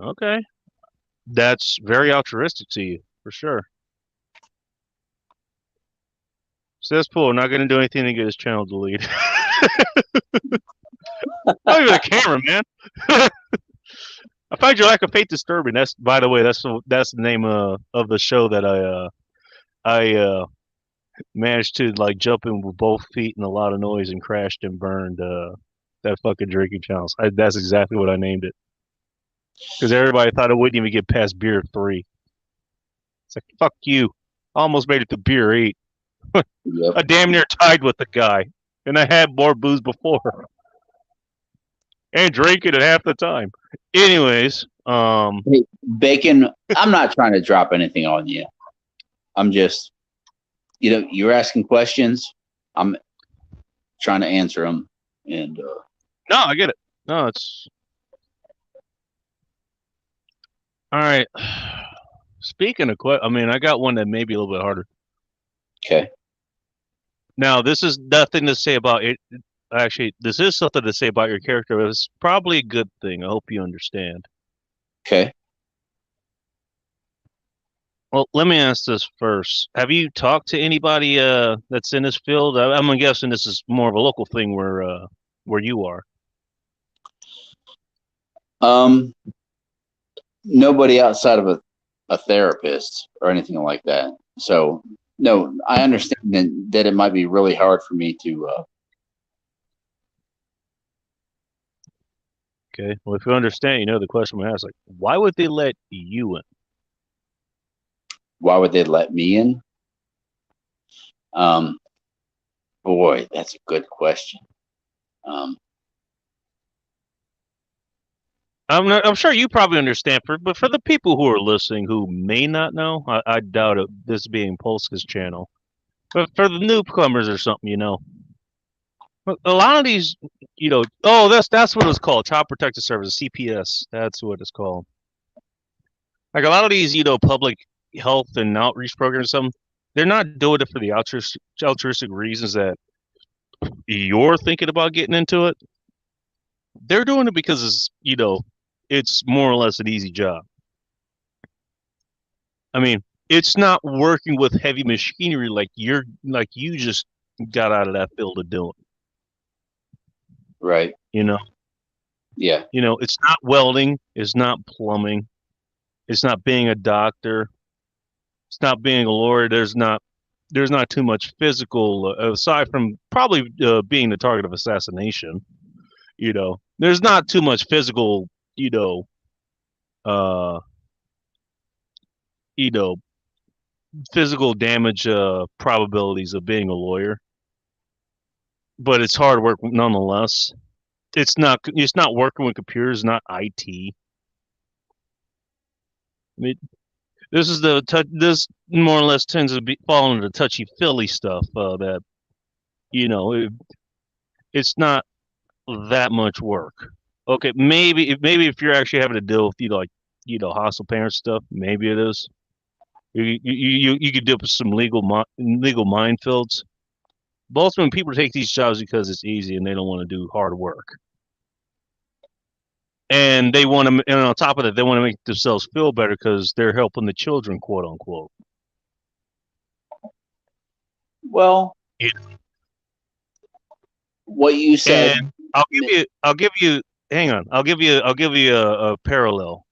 okay, that's very altruistic to you, for sure. Cesspool, we're not going to do anything to get his channel deleted. Not even the camera, man. I find your lack of faith disturbing. That's, by the way, that's the name of the show that I managed to like jump in with both feet and a lot of noise and crashed and burned that fucking drinking channel. That's exactly what I named it because everybody thought it wouldn't even get past beer 3. It's like fuck you. Almost made it to beer 8. Yep. I damn near tied with the guy, and I had more booze before and drink it at half the time. Anyways, Hey, Bacon, I'm not trying to drop anything on you. I'm just, you're asking questions. I'm trying to answer them. And no, I get it. No, it's all right. Speaking of I mean, I got one that may be a little bit harder. okay. Now, this is nothing to say about it. Actually, this is something to say about your character. But it's probably a good thing. I hope you understand. Okay. Well, let me ask this first. Have you talked to anybody that's in this field? I'm guessing this is more of a local thing where you are. Nobody outside of a therapist or anything like that. So no, I understand that it might be really hard for me to. Okay. Well, if you understand, you know the question we ask, like, why would they let you in? Why would they let me in? Um, Boy, that's a good question. Um, I'm sure you probably understand, but for the people who are listening who may not know, I doubt it. This being Polska's channel, but for the newcomers or something, a lot of these, oh, that's what it's called, Child Protective Service, CPS. That's what it's called. Like a lot of these, public health and outreach programs, some they're not doing it for the altruistic reasons that you're thinking about getting into it. They're doing it because it's more or less an easy job. I mean, it's not working with heavy machinery like you just got out of that field of doing. right. You know, Yeah. it's not welding, it's not plumbing, it's not being a doctor, it's not being a lawyer. There's not too much physical aside from probably being the target of assassination. There's not too much physical. Uh, you know, physical damage probabilities of being a lawyer, but it's hard work nonetheless. It's not working with computers, not IT. I mean, this more or less tends to be fall into the touchy feely stuff that you know it, it's not that much work. Okay, maybe if you're actually having to deal with like hostile parent stuff, maybe it is. You could deal with some legal minefields. Both when people take these jobs because it's easy and they don't want to do hard work, and they want to, and on top of that, they want to make themselves feel better because they're helping the children, quote unquote. Well, Yeah. what you said. And I'll give you. Hang on, I'll give you a parallel.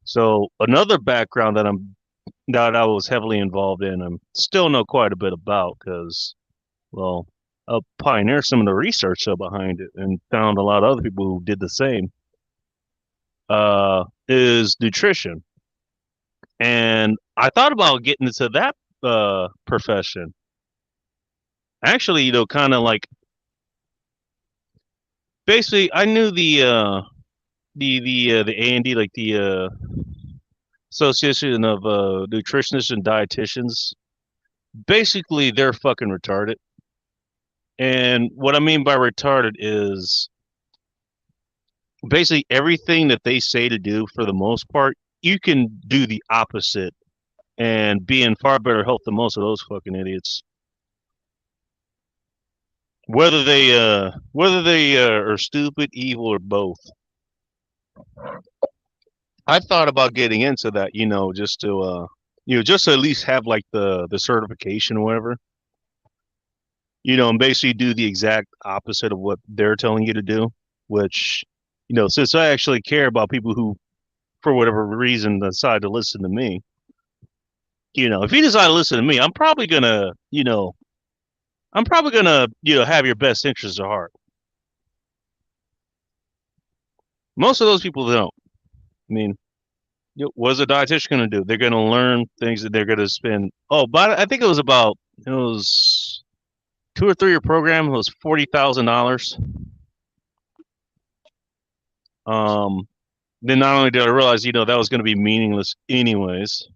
So another background that I was heavily involved in, I'm still know quite a bit about because, well, I pioneered some of the research behind it and found a lot of other people who did the same. Is nutrition, and I thought about getting into that profession. Actually, kind of like basically, I knew the A&D, like the Association of Nutritionists and Dietitians. Basically, they're fucking retarded. And what I mean by retarded is basically everything that they say to do for the most part, you can do the opposite and be in far better health than most of those fucking idiots. Whether they are stupid, evil, or both. I thought about getting into that, just to at least have like the certification or whatever, and basically do the exact opposite of what they're telling you to do, which, since I actually care about people who, for whatever reason, decide to listen to me, if you decide to listen to me, I'm probably gonna have your best interests at heart. Most of those people don't. I mean, what's a dietitian going to do? They're going to learn things that they're going to spend. Oh, but I think it was 2 or 3 year program. It was $40,000. Um, then not only did I realize, that was going to be meaningless anyways,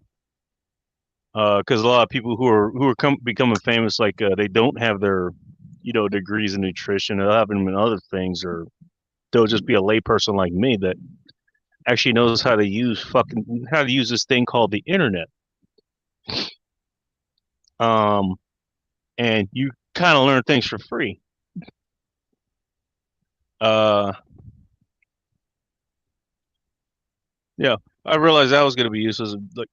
because a lot of people who are becoming famous, like they don't have their, degrees in nutrition. They'll have them in other things, or they'll just be a layperson like me that actually knows how to use this thing called the internet. Um, and you kind of learn things for free. Uh, yeah, I realized that was going to be useless. Like,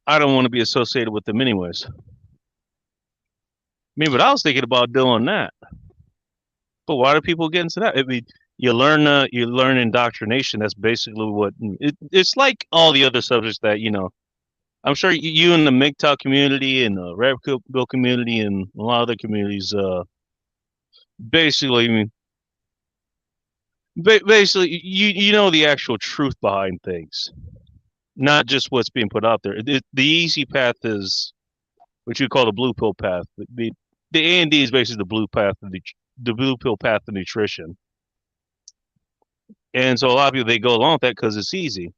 I don't want to be associated with them anyways. I mean, but I was thinking about doing that. But why do people get into that? I mean, you learn indoctrination. That's basically what it's like. All the other subjects that I'm sure you in the MGTOW community and the Red Bill community and a lot of other communities, basically, I mean, basically, you know the actual truth behind things, not just what's being put out there. The easy path is what you call the blue pill path. The A&D is basically the blue path of the blue pill path of nutrition. And so a lot of people, they go along with that because it's easy.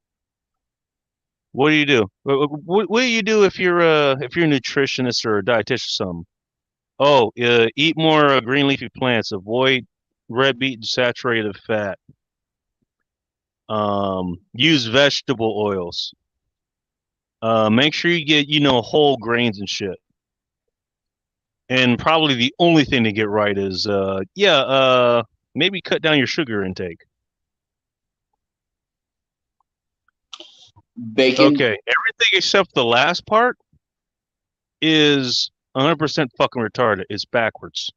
What do you do? What do you do if you're a nutritionist or a dietitian or something? Oh, eat more green leafy plants. Avoid red meat and saturated fat. Use vegetable oils. Make sure you get whole grains and shit. And probably the only thing to get right is maybe cut down your sugar intake. Bacon. Okay, everything except the last part is 100% fucking retarded. It's backwards.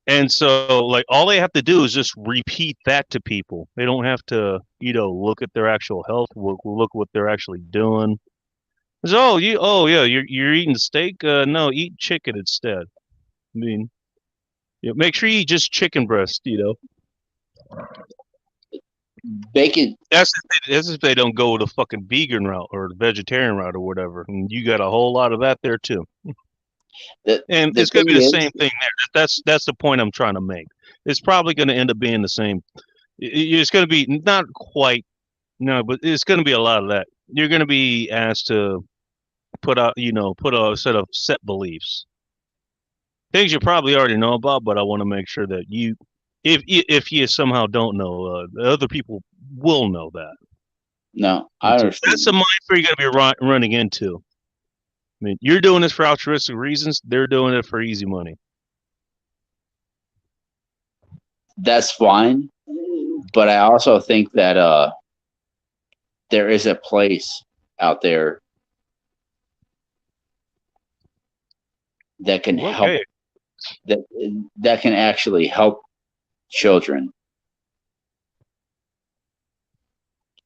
And so, like, all they have to do is just repeat that to people. They don't have to, look at their actual health, look what they're actually doing. So, yeah, you're eating steak. No, eat chicken instead. I mean, make sure you eat just chicken breast. Bacon. That's if they don't go the fucking vegan route or the vegetarian route or whatever. And you got a whole lot of that there too. And it's going to be the same thing there. That's the point I'm trying to make. It's probably going to end up being the same. It's going to be not quite, no, but it's going to be a lot of that. You're going to be asked to put out a set of set beliefs, things you probably already know about, but I want to make sure that if you somehow don't know, other people will know that. No, I understand. That's the mind frame you're going to be running into. I mean, you're doing this for altruistic reasons. They're doing it for easy money. That's fine, but I also think that there is a place out there that can help. That can actually help children.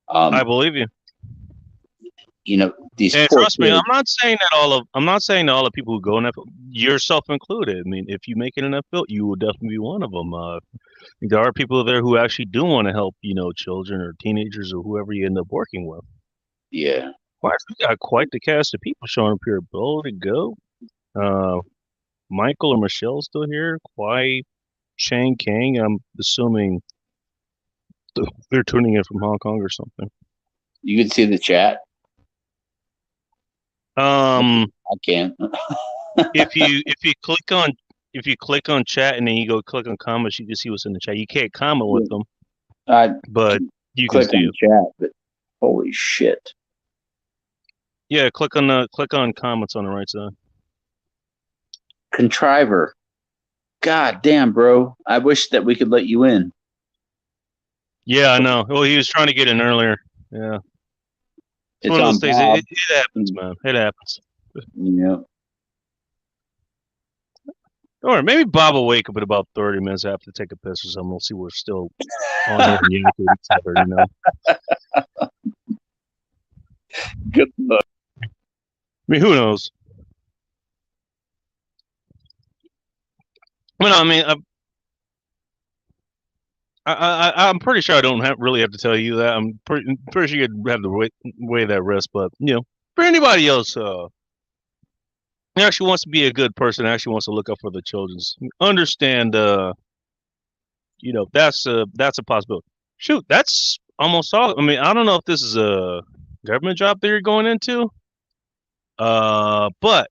I believe you. These. And trust me, I'm not saying that all the people who go in that field, yourself included. I mean, if you make it in that field, you will definitely be one of them. There are people there who actually do want to help, children or teenagers or whoever you end up working with. Yeah. We got quite the cast of people showing up here. Bo to go. Michael or Michelle still here. Kwai, Chang Kang. I'm assuming they're tuning in from Hong Kong or something. You can see the chat. I can't. if you click on chat and then you go click on comments, you can see what's in the chat. You can't comment with them, but you can see on chat. But holy shit! Yeah, click on comments on the right side. Contriver. God damn, bro! I wish that we could let you in. Yeah, I know. Well, he was trying to get in earlier. Yeah. It's one of those things. It happens, man. It happens. Yeah. Or maybe Bob will wake up in about 30 minutes after to take a piss or something. We'll see we're still on here and each other, Good luck. I mean, who knows? Well, I mean, I'm pretty sure I don't really have to tell you that. I'm pretty sure you'd have to weigh that risk. But for anybody else, who actually wants to be a good person, actually wants to look out for the children's, understand, that's a possibility. Shoot, that's almost all. I mean, I don't know if this is a government job that you're going into, but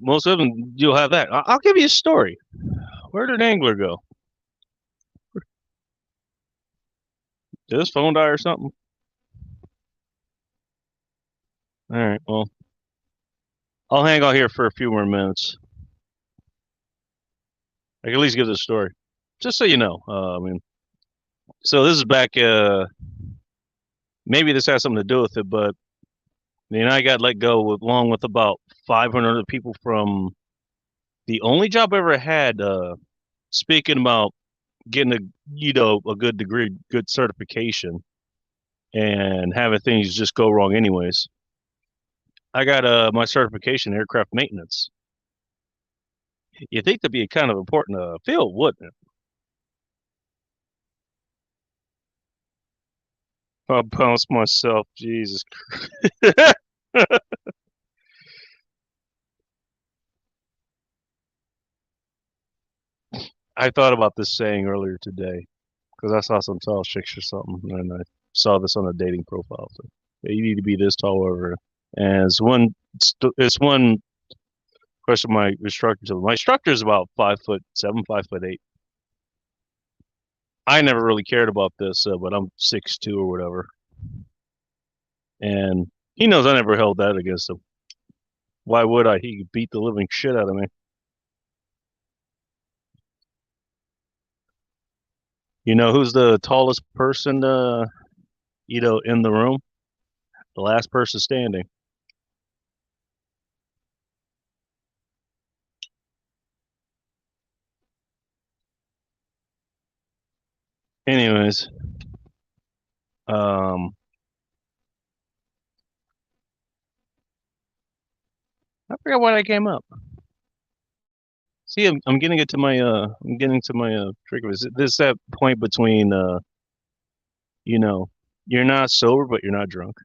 most of them you'll have that. I'll give you a story. Where did Angler go? Did his phone die or something? All right, well, I'll hang out here for a few more minutes. I can at least give this story, just so you know. I mean, So this is back. Maybe this has something to do with it, but I got let go along with about 500 other people from the only job I ever had. Speaking about getting a good degree, good certification, and having things just go wrong anyways. I got my certification in aircraft maintenance. You think that'd be a kind of important field, wouldn't it? I'll bounce myself, Jesus Christ. I thought about this saying earlier today because I saw some tall chicks or something, and I saw this on a dating profile. So, yeah, you need to be this tall over. And it's one question my instructor told me. My instructor is about 5'7", 5'8". I never really cared about this, but I'm 6'2" or whatever, and he knows I never held that against him. Why would I? He beat the living shit out of me. You know who's the tallest person, in the room? The last person standing. Anyways, I forgot why I came up. See, I'm getting it to my I'm getting to my trigger. This that point between you're not sober but you're not drunk.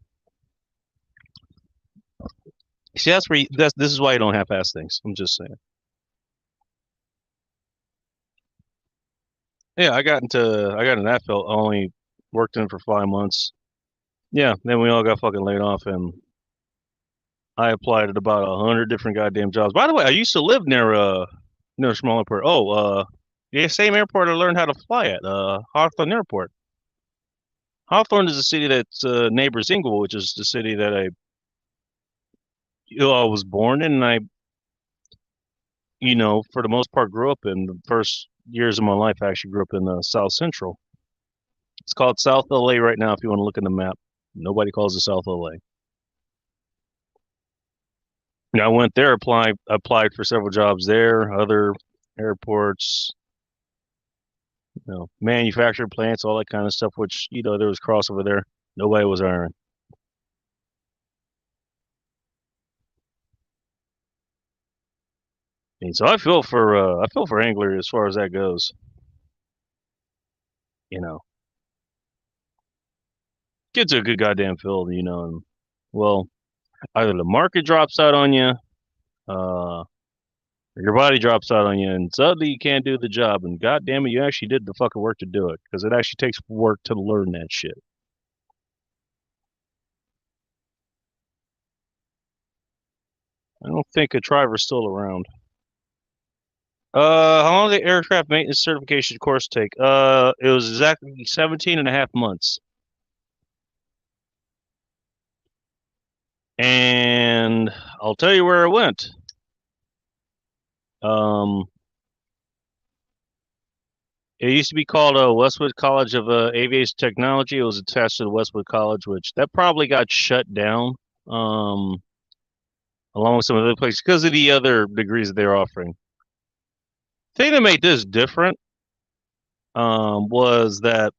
See, this is why you don't half-ass things. I'm just saying. Yeah, I got in that field. I only worked in it for 5 months. Yeah, then we all got fucking laid off, and I applied at about 100 different goddamn jobs. By the way, I used to live near a small airport. Oh, yeah, same airport I learned how to fly at, Hawthorne Airport. Hawthorne is a city that's neighbors Inglewood, which is the city that I was born in, and I, for the most part, grew up in. The first years of my life, I actually grew up in South Central. It's called South LA right now. If you want to look in the map, nobody calls it South LA. I went there, applied for several jobs there, other airports, manufacturing plants, all that kind of stuff. Which there was crossover there. Nobody was hiring. And so I feel for Angler as far as that goes. Get to a good goddamn field, and well, either the market drops out on you, or your body drops out on you, and suddenly you can't do the job. And goddamn it, you actually did the fucking work to do it, because it actually takes work to learn that shit. I don't think a driver's still around. How long did the aircraft maintenance certification course take? It was exactly 17 and a half months. And I'll tell you where it went. It used to be called Westwood College of Aviation Technology. It was attached to the Westwood College, which that probably got shut down, along with some other places because of the other degrees that they're offering. The thing that made this different was that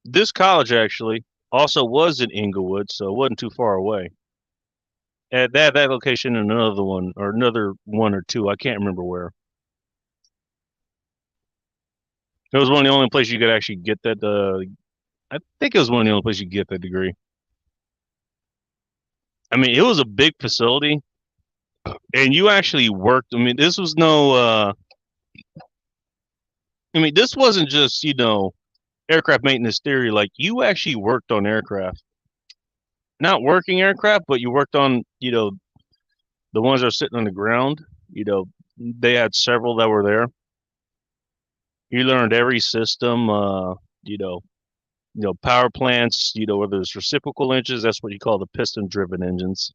this college actually also was in Inglewood, so it wasn't too far away. At that location and another one or two, I can't remember where. It was one of the only places you could actually get that. I think it was one of the only places you could get that degree. I mean, it was a big facility, and you actually worked. I mean, this was no. This wasn't just aircraft maintenance theory. Like you actually worked on aircraft, not working aircraft, but you worked on the ones that are sitting on the ground. They had several that were there. You learned every system. Power plants. Whether there's reciprocal engines, that's what you call the piston-driven engines.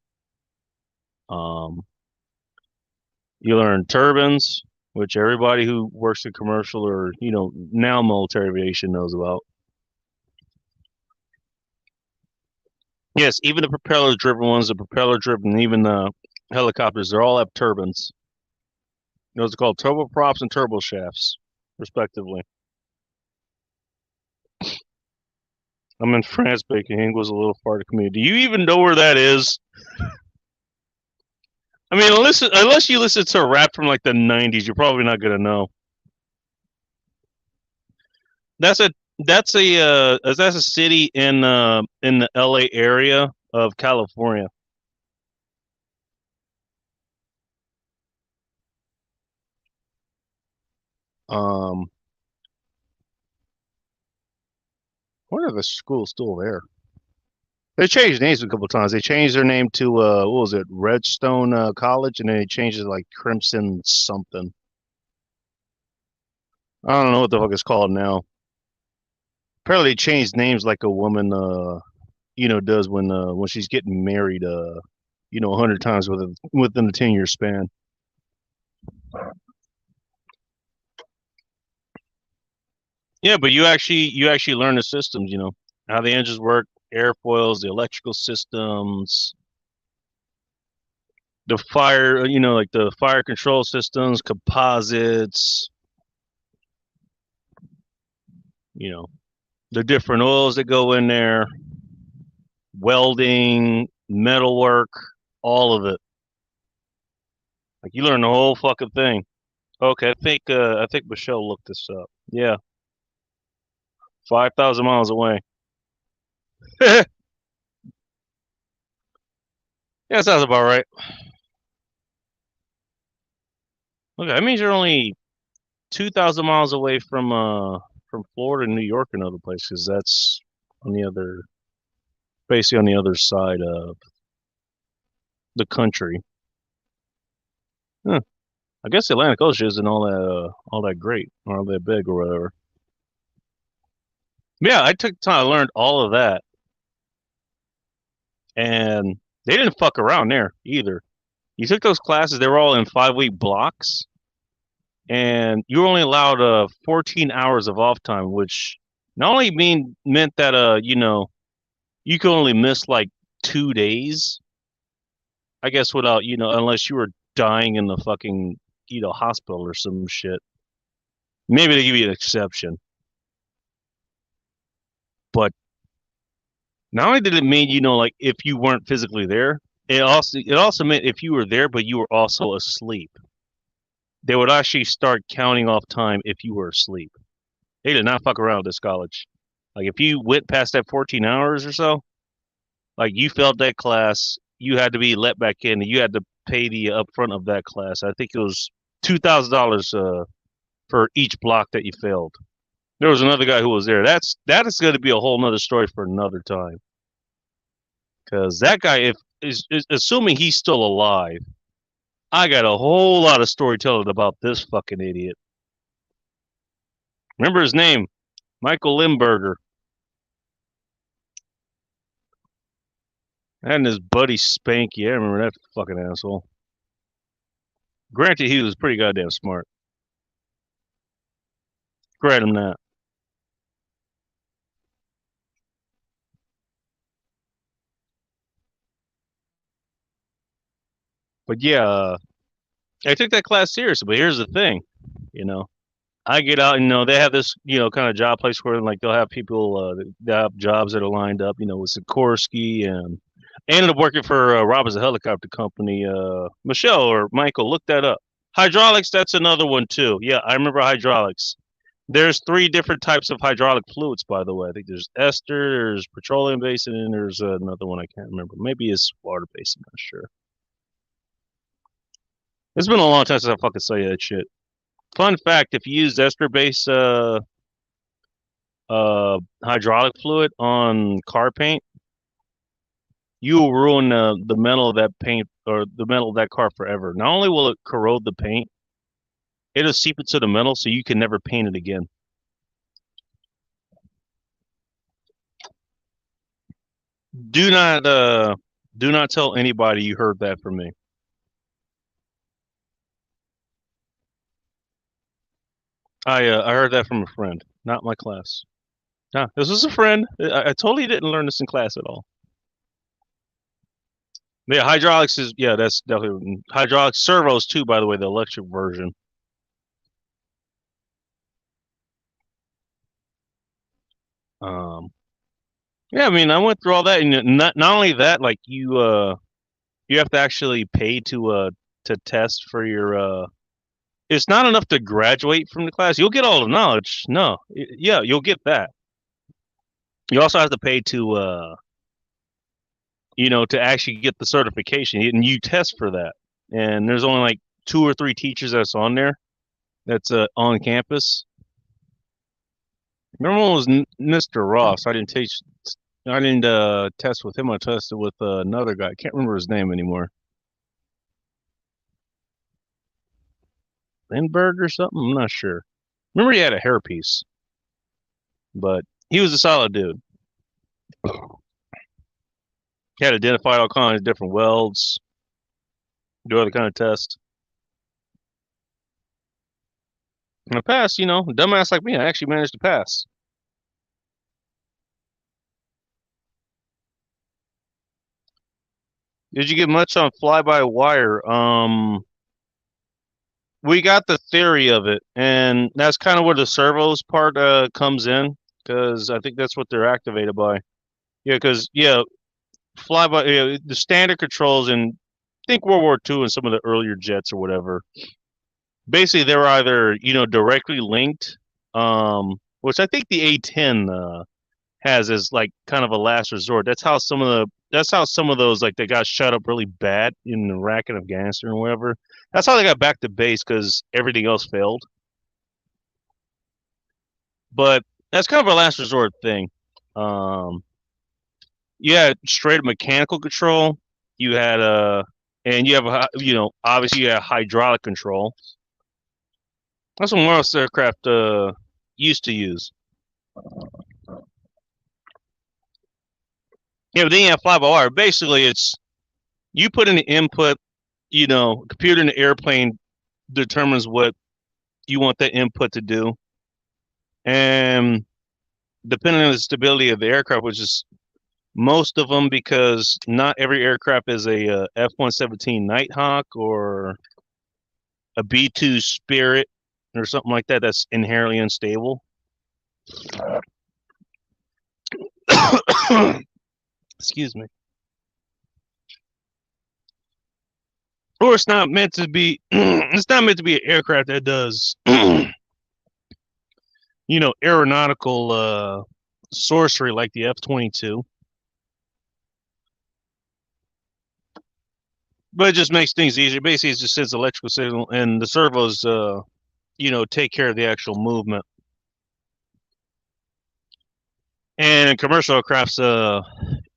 You learn turbines. which everybody who works in commercial or now military aviation knows about. Yes, even the propeller-driven ones, the propeller-driven, even the helicopters, they all have turbines. Those are called turboprops and turboshafts, respectively. I'm in France, Baking was a little far to commute. Do you even know where that is? I mean, unless you listen to rap from like the '90s, you're probably not gonna know. That's a that's a city in the LA area of California. Wonder if the school's still there. They changed names a couple times. They changed their name to what was it, Redstone College, and then they changed it like Crimson something. I don't know what the fuck it's called now. Apparently, they changed names like a woman, does when she's getting married, 100 times within a 10-year span. Yeah, but you actually learn the systems, how the engines work, airfoils, the electrical systems, the fire, like the fire control systems, composites, the different oils that go in there, welding, metalwork, all of it. Like you learn the whole fucking thing. Okay, I think Michelle looked this up. Yeah, 5,000 miles away. Yeah, sounds about right. Okay, that means you're only 2,000 miles away from Florida and New York and other places. That's basically on the other side of the country. Huh. I guess the Atlantic Ocean isn't all that great or all that big or whatever. Yeah, I took time. I learned all of that, and they didn't fuck around there either. You took those classes; they were all in 5-week blocks, and you were only allowed 14 hours of off time, which not only meant that you could only miss like 2 days, I guess, without unless you were dying in the fucking hospital or some shit. Maybe they give you an exception, but not only did it mean like if you weren't physically there, it also meant if you were there but you were also asleep, they would actually start counting off time if you were asleep. They did not fuck around with this college. Like if you went past that 14 hours or so, like you failed that class, you had to be let back in, and you had to pay the upfront of that class. I think it was $2,000 for each block that you failed. There was another guy who was there. That is going to be a whole nother story for another time. Because that guy, if is assuming he's still alive, I got a whole lot of storytelling about this fucking idiot. Remember his name, Michael Limburger. And his buddy Spanky. I remember that fucking asshole. Granted, he was pretty goddamn smart. Grant him that. But yeah, I took that class seriously. But here's the thing, you know, I get out and they have this kind of job place where like they'll have people that have jobs that are lined up, with Sikorsky, and I ended up working for Robert's Helicopter Company. Michelle or Michael, look that up. Hydraulics, that's another one too. Yeah, I remember hydraulics. There's 3 different types of hydraulic fluids, by the way. I think there's ester, there's petroleum based, and then there's another one I can't remember. Maybe it's water based. I'm not sure. It's been a long time since I fucking saw you that shit. Fun fact: if you use ester based hydraulic fluid on car paint, you will ruin the metal of that paint or the metal of that car forever. Not only will it corrode the paint, it'll seep into the metal, so you can never paint it again. Do not tell anybody you heard that from me. I heard that from a friend, not my class. Nah, this was a friend. I totally didn't learn this in class at all. Yeah, hydraulics is that's definitely hydraulics servos too. By the way, the electric version. Yeah, I mean, I went through all that, and not only that, like you have to actually pay to test for your It's not enough to graduate from the class. You'll get all the knowledge. No, yeah, you'll get that. You also have to pay to actually get the certification, and you test for that. And there's only like 2 or 3 teachers that's on there. That's on campus. Remember one was Mr. Ross. I didn't teach. I didn't test with him. I tested with another guy. I can't remember his name anymore. Lindbergh or something. I'm not sure. Remember he had a hairpiece, but he was a solid dude. He had identified all kinds of different welds, do other kind of tests. And I passed, dumbass like me, I actually managed to pass. Did you get much on fly-by-wire? We got the theory of it, and that's kind of where the servos part comes in, because I think that's what they're activated by. Yeah, because fly-by the standard controls in think World War II and some of the earlier jets or whatever. Basically, they're either directly linked, which I think the A-10 has as like kind of a last resort. That's how some of those like they got shut up really bad in Iraq and Afghanistan or whatever. That's how they got back to base because everything else failed. But that's kind of a last resort thing. You had straight mechanical control. You had and you have obviously you had hydraulic control. That's what most aircraft used to use. Yeah, but then you have fly-by-wire. Basically, it's you put in the input. Computer in the airplane determines what you want that input to do, and depending on the stability of the aircraft, which is most of them, because not every aircraft is a F-117 Nighthawk or a B-2 Spirit or something like that. That's inherently unstable. Excuse me. Or it's not meant to be. It's not meant to be an aircraft that does, aeronautical sorcery like the F-22. But it just makes things easier. Basically, it just sends electrical signal, and the servos, take care of the actual movement. And in commercial aircrafts,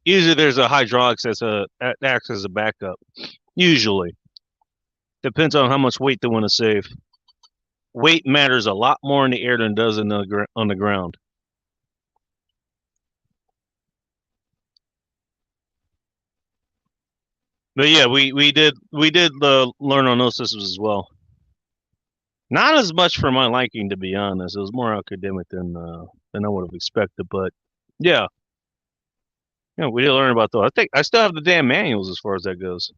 usually there's a hydraulics that acts as a backup. Usually, depends on how much weight they want to save. Weight matters a lot more in the air than it does on the ground. But yeah, we did learn on those systems as well. Not as much for my liking, to be honest. It was more academic than I would have expected. But yeah, we did learn about those. I think I still have the damn manuals as far as that goes.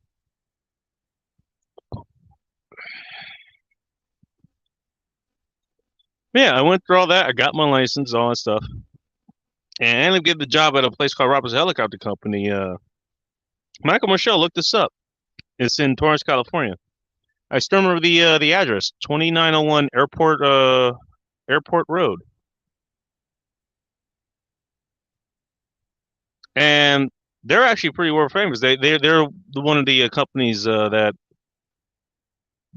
Yeah, I went through all that. I got my license, all that stuff, and I ended up getting the job at a place called Roberts Helicopter Company. Michael Michelle, look this up. It's in Torrance, California. I still remember the address, 2901 Airport Road. And they're actually pretty world famous. They're one of the companies that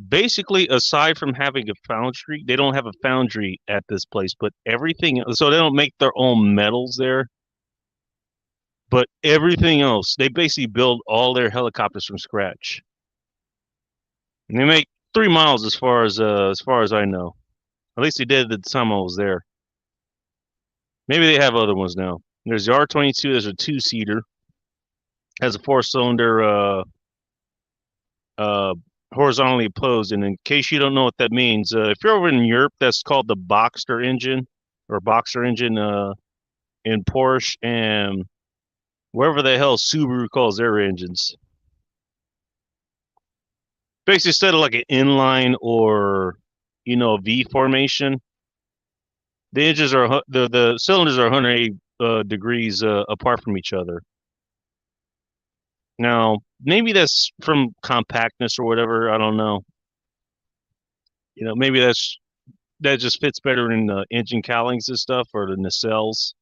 basically, aside from having a foundry, they don't have a foundry at this place, but everything. So they don't make their own metals there, but everything else, they basically build all their helicopters from scratch. And they make 3 miles as far as I know. At least they did at the time I was there. Maybe they have other ones now. There's the R-22. There's a 2-seater. Has a 4-cylinder horizontally opposed. And in case you don't know what that means, if you're over in Europe, that's called the Boxster engine or Boxer engine in Porsche and wherever the hell Subaru calls their engines. Basically, instead of like an inline or V formation, the engines are the cylinders are 180 degrees apart from each other. Now, maybe that's from compactness or whatever. I don't know. Maybe that just fits better in the engine cowlings and stuff or the nacelles.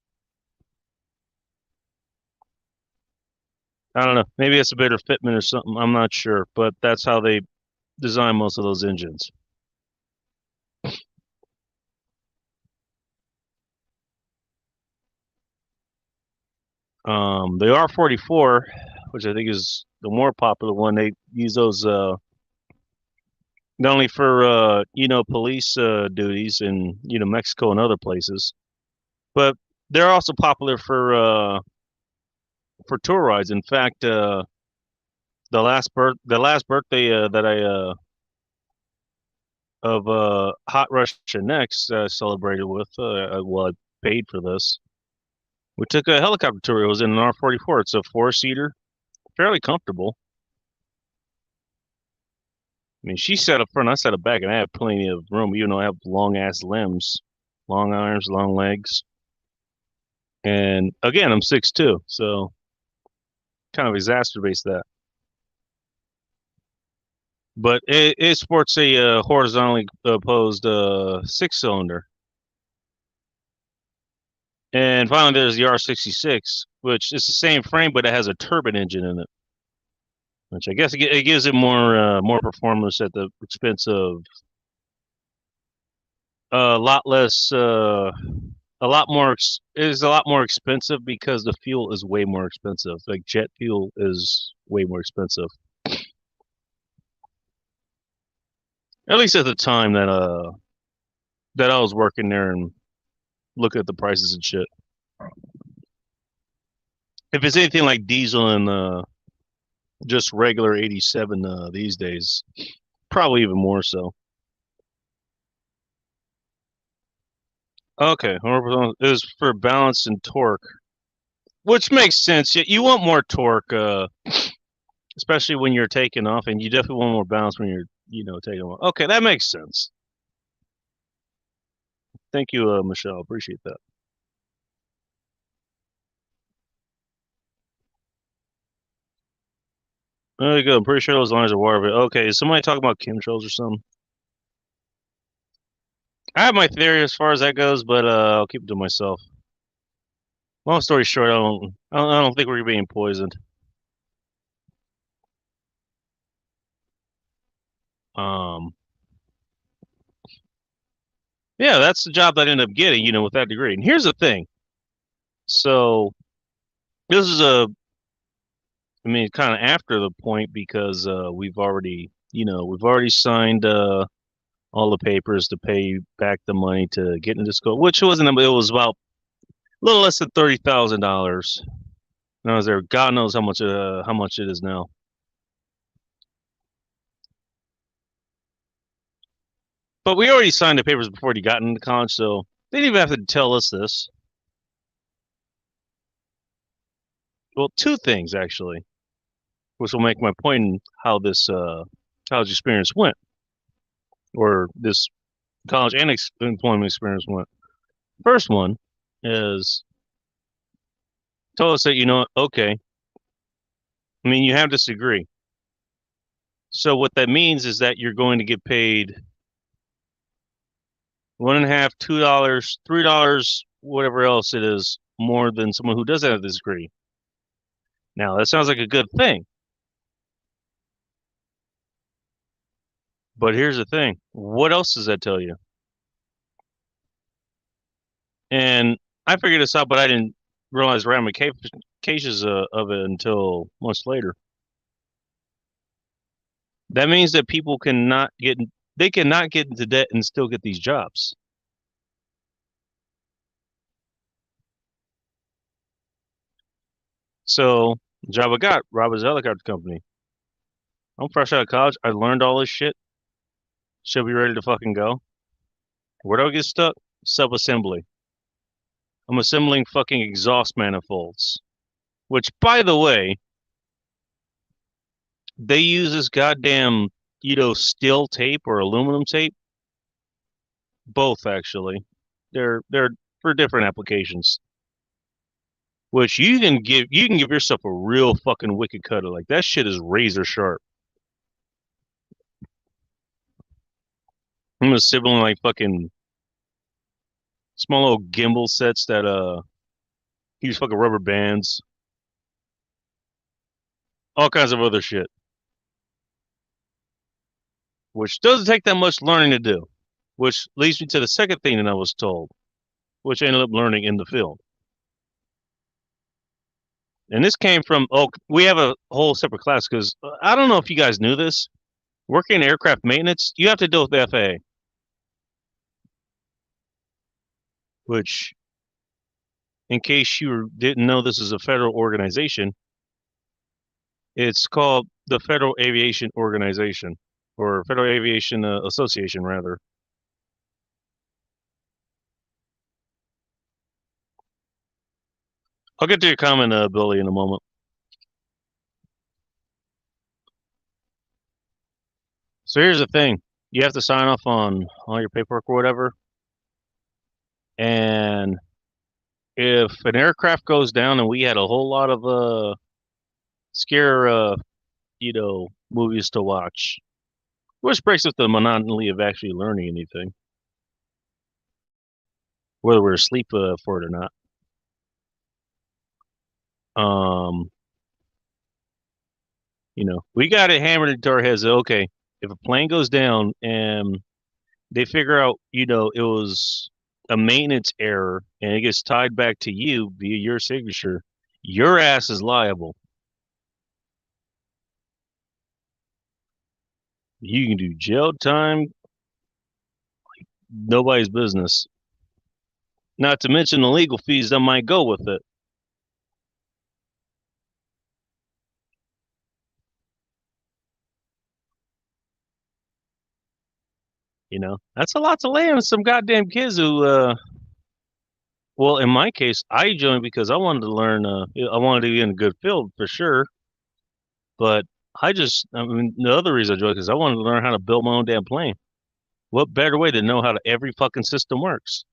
I don't know. Maybe it's a better fitment or something. I'm not sure, but that's how they design most of those engines. The R44, which I think is the more popular one, they use those not only for police duties in Mexico and other places, but they're also popular for tour rides. In fact, the last birthday that I of Hot Russian Next celebrated with, I paid for this. We took a helicopter tour. It was in an R44. It's a 4-seater, fairly comfortable. I mean, she sat up front, I sat up back, and I have plenty of room. Even though I have long ass limbs, long arms, long legs, and again, I'm 6'2", so kind of exacerbates that. But it sports a horizontally opposed 6-cylinder. And finally, there's the R66, which is the same frame, but it has a turbine engine in it, which I guess it gives it more performance at the expense of a lot less, a lot more. It is a lot more expensive because the fuel is way more expensive. Like jet fuel is way more expensive. At least at the time that I was working there and looking at the prices and shit. If it's anything like diesel and just regular 87 these days, probably even more so. Okay, it was for balance and torque, which makes sense. You want more torque, especially when you're taking off, and you definitely want more balance when you're taking off. Okay, that makes sense. Thank you, Michelle. Appreciate that. There you go. I'm pretty sure those lines are water. But okay, is somebody talking about chemtrails or something? I have my theory as far as that goes, but I'll keep it to myself. Long story short, I don't think we're being poisoned. Um, yeah, that's the job that I ended up getting, with that degree. And here's the thing. So this is I mean, kind of after the point because we've already signed all the papers to pay back the money to get into school, which wasn't. It was about a little less than $30,000. And I was there. God knows how much it is now. But we already signed the papers before he got into college, so they didn't even have to tell us this. Well, two things actually, which will make my point in how this college experience went, or this college and employment experience went. First one is told us that, okay, I mean, you have this degree. So what that means is that you're going to get paid $1.50, $2, $3, whatever else it is, more than someone who doesn't have this degree. Now that sounds like a good thing. But here's the thing. What else does that tell you? And I figured this out, but I didn't realize ramifications of it until months later. That means that people cannot get into debt and still get these jobs. So the job I got, Robert's helicopter company. I'm fresh out of college. I learned all this shit. Should be ready to fucking go. Where do I get stuck? Sub-assembly. I'm assembling fucking exhaust manifolds. Which, by the way, they use this goddamn, steel tape or aluminum tape. Both, actually. They're for different applications. Which you can give yourself a real fucking wicked cutter. Like, that shit is razor sharp. I'm assembling like fucking small little gimbal sets that use fucking rubber bands. All kinds of other shit. Which doesn't take that much learning to do. Which leads me to the second thing that I was told, which I ended up learning in the field. And this came from, we have a whole separate class because I don't know if you guys knew this. Working in aircraft maintenance, you have to deal with the FAA. Which, in case you didn't know, this is a federal organization. It's called the Federal Aviation Organization, or Federal Aviation Association, rather. I'll get to your comment, Billy, in a moment. So here's the thing. You have to sign off on all your paperwork or whatever. And if an aircraft goes down and we had a whole lot of scare movies to watch, which breaks up the monotony of actually learning anything, whether we're asleep for it or not. We got it hammered into our heads that, okay, if a plane goes down and they figure out, it was a maintenance error and it gets tied back to you via your signature, your ass is liable. You can do jail time, like nobody's business. Not to mention the legal fees that might go with it. That's a lot to lay on some goddamn kids who, well, in my case, I joined because I wanted to learn, I wanted to be in a good field for sure. But the other reason I joined is because I wanted to learn how to build my own damn plane. What better way to know how every fucking system works?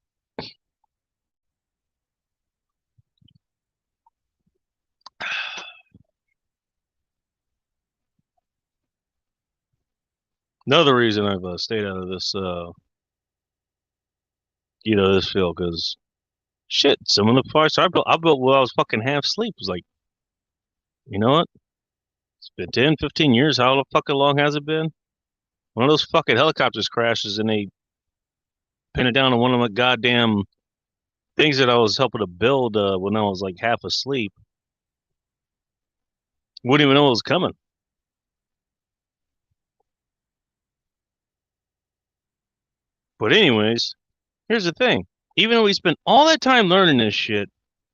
Another reason I've stayed out of this, this field, because shit, some of the parts I built while I was fucking half asleep. It was like, you know what? It's been 10, 15 years. How fucking long has it been? One of those fucking helicopters crashes and they pin it down on one of my goddamn things that I was helping to build when I was like half asleep. Wouldn't even know it was coming. But anyways, here's the thing. Even though we spent all that time learning this shit,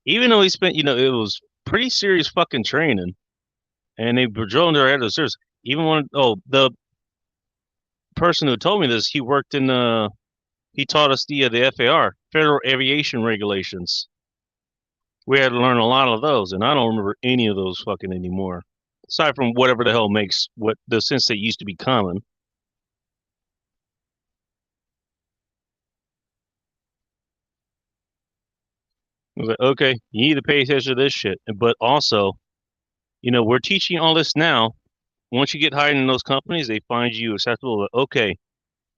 even though we spent, it was pretty serious fucking training, and they were drilling their head of the service. Even when, the person who told me this, he worked in he taught us the FAR, Federal Aviation Regulations. We had to learn a lot of those, and I don't remember any of those fucking anymore. Aside from whatever the hell makes what the sense that used to be common. I was like, okay, you need to pay attention to this shit. But also, we're teaching all this now. Once you get hired in those companies, they find you acceptable. Okay,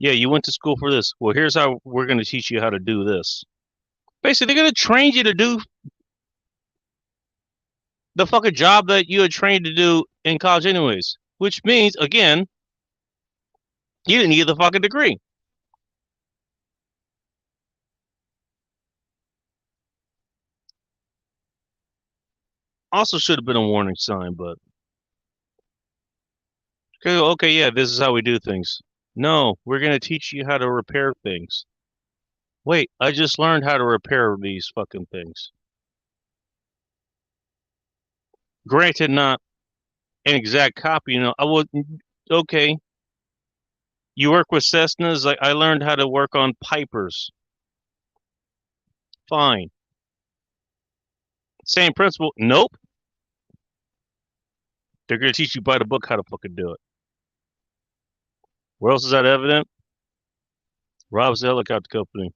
yeah, you went to school for this. Well, here's how we're going to teach you how to do this. Basically, they're going to train you to do the fucking job that you had trained to do in college anyways. Which means, again, you didn't need the fucking degree. Also should have been a warning sign, but okay, yeah, this is how we do things. No, we're going to teach you how to repair things. Wait, I just learned how to repair these fucking things. Granted, not an exact copy. I okay, you work with Cessnas. I learned how to work on Pipers. Fine. Same principle. Nope. They're gonna teach you by the book how to fucking do it. Where else is that evident? Rob's the helicopter company.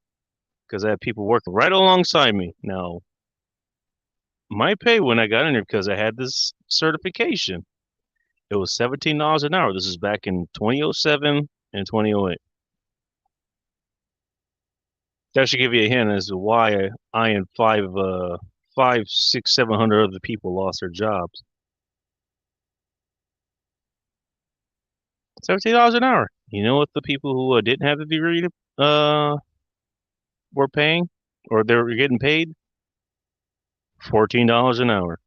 Because I had people working right alongside me. Now, my pay when I got in there because I had this certification, it was $17 an hour. This is back in 2007 and 2008. That should give you a hint as to why I and five, six, 700 other people lost their jobs. $17 an hour. You know what the people who didn't have the degree were paying, or they were getting paid? $14 an hour.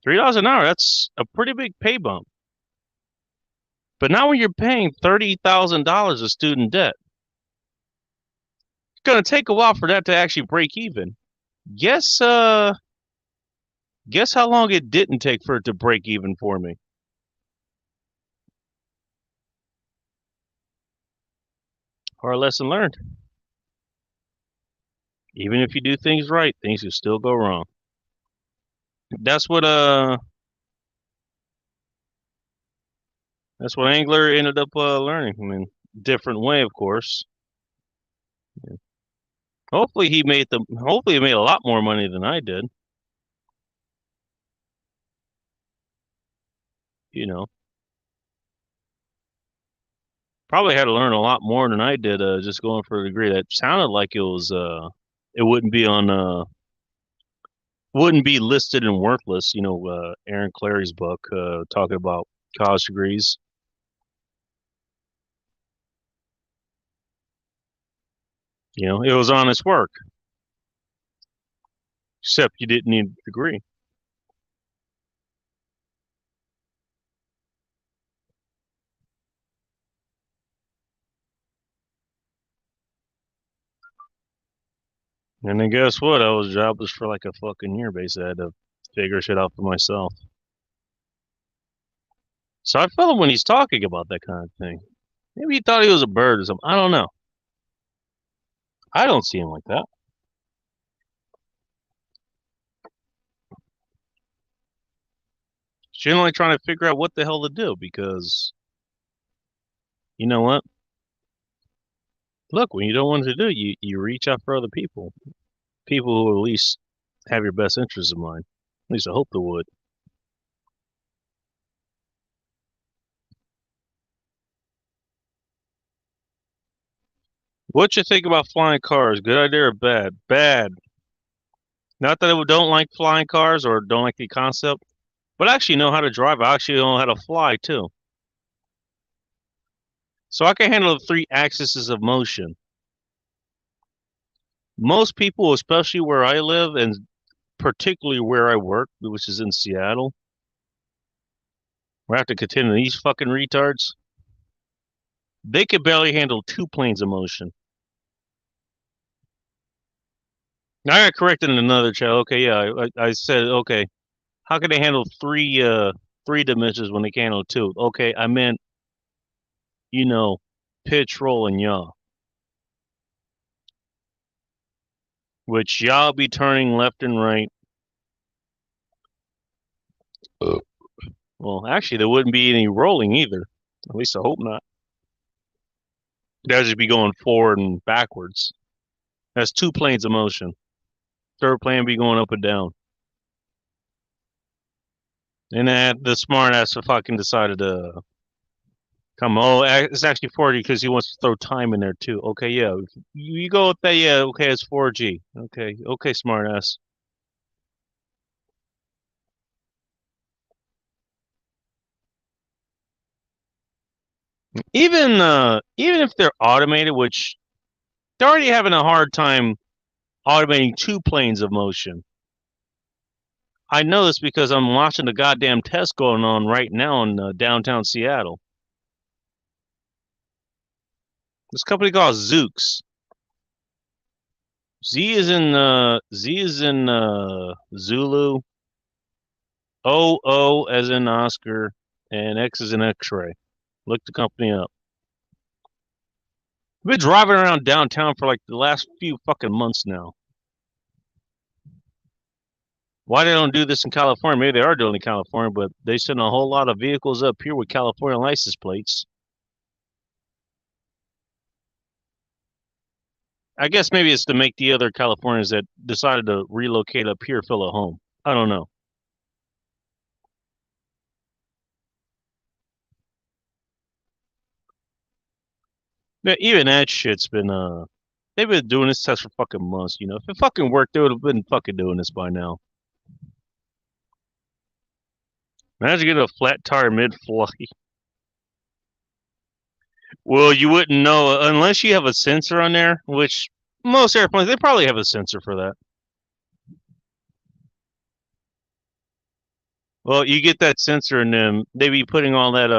$3 an hour. That's a pretty big pay bump. But now when you're paying $30,000 of student debt, it's gonna take a while for that to actually break even. Guess guess how long it didn't take for it to break even for me. Hard lesson learned. Even if you do things right, things can still go wrong. That's what Angler ended up learning. I mean, different way, of course. Yeah. Hopefully he made a lot more money than I did. You know. Probably had to learn a lot more than I did just going for a degree. That sounded like it was it wouldn't be listed in worthless, Aaron Clary's book talking about college degrees. It was honest work. Except you didn't need a degree. And then guess what? I was jobless for like a fucking year, basically. I had to figure shit out for myself. So I feel him when he's talking about that kind of thing. Maybe he thought he was a bird or something. I don't know. I don't see him like that. Generally trying to figure out what the hell to do because you know what? Look, when you don't want to do, you reach out for other people. People who at least have your best interests in mind. At least I hope they would. What you think about flying cars? Good idea or bad? Bad. Not that I don't like flying cars or don't like the concept, but I actually know how to drive. I actually know how to fly too. So I can handle the three axes of motion. Most people, especially where I live and particularly where I work, which is in Seattle, where I have to contend with these fucking retards, they could barely handle 2 planes of motion. Now I got corrected in another chat. Okay, yeah, I said, okay, how can they handle three dimensions when they can handle 2? Okay, I meant, pitch, roll, and yaw. Which yaw be turning left and right. Well, actually, there wouldn't be any rolling either. At least I hope not. That'd just be going forward and backwards. That's 2 planes of motion. Third plane be going up and down. And then the smart ass fucking decided to come. Oh, it's actually 4G because he wants to throw time in there too. Okay, yeah. You go with that, yeah, okay, it's 4G. Okay, smart ass. Even if they're automated, which they're already having a hard time automating 2 planes of motion. I know this because I'm watching the goddamn test going on right now in downtown Seattle. This company called Zooks. Z is in Zulu. O as in Oscar, and X is an X-ray. Look the company up. I've been driving around downtown for like the last few fucking months now. Why they don't do this in California? Maybe they are doing it in California, but they send a whole lot of vehicles up here with California license plates. I guess maybe it's to make the other Californians that decided to relocate up here feel at home. I don't know. Yeah, even that shit's been they've been doing this test for fucking months, you know. If it fucking worked, they would have been fucking doing this by now. Imagine getting a flat tire mid-flight. Well, you wouldn't know unless you have a sensor on there, which most airplanes, they probably have a sensor for that. Well, you get that sensor and then they be putting all that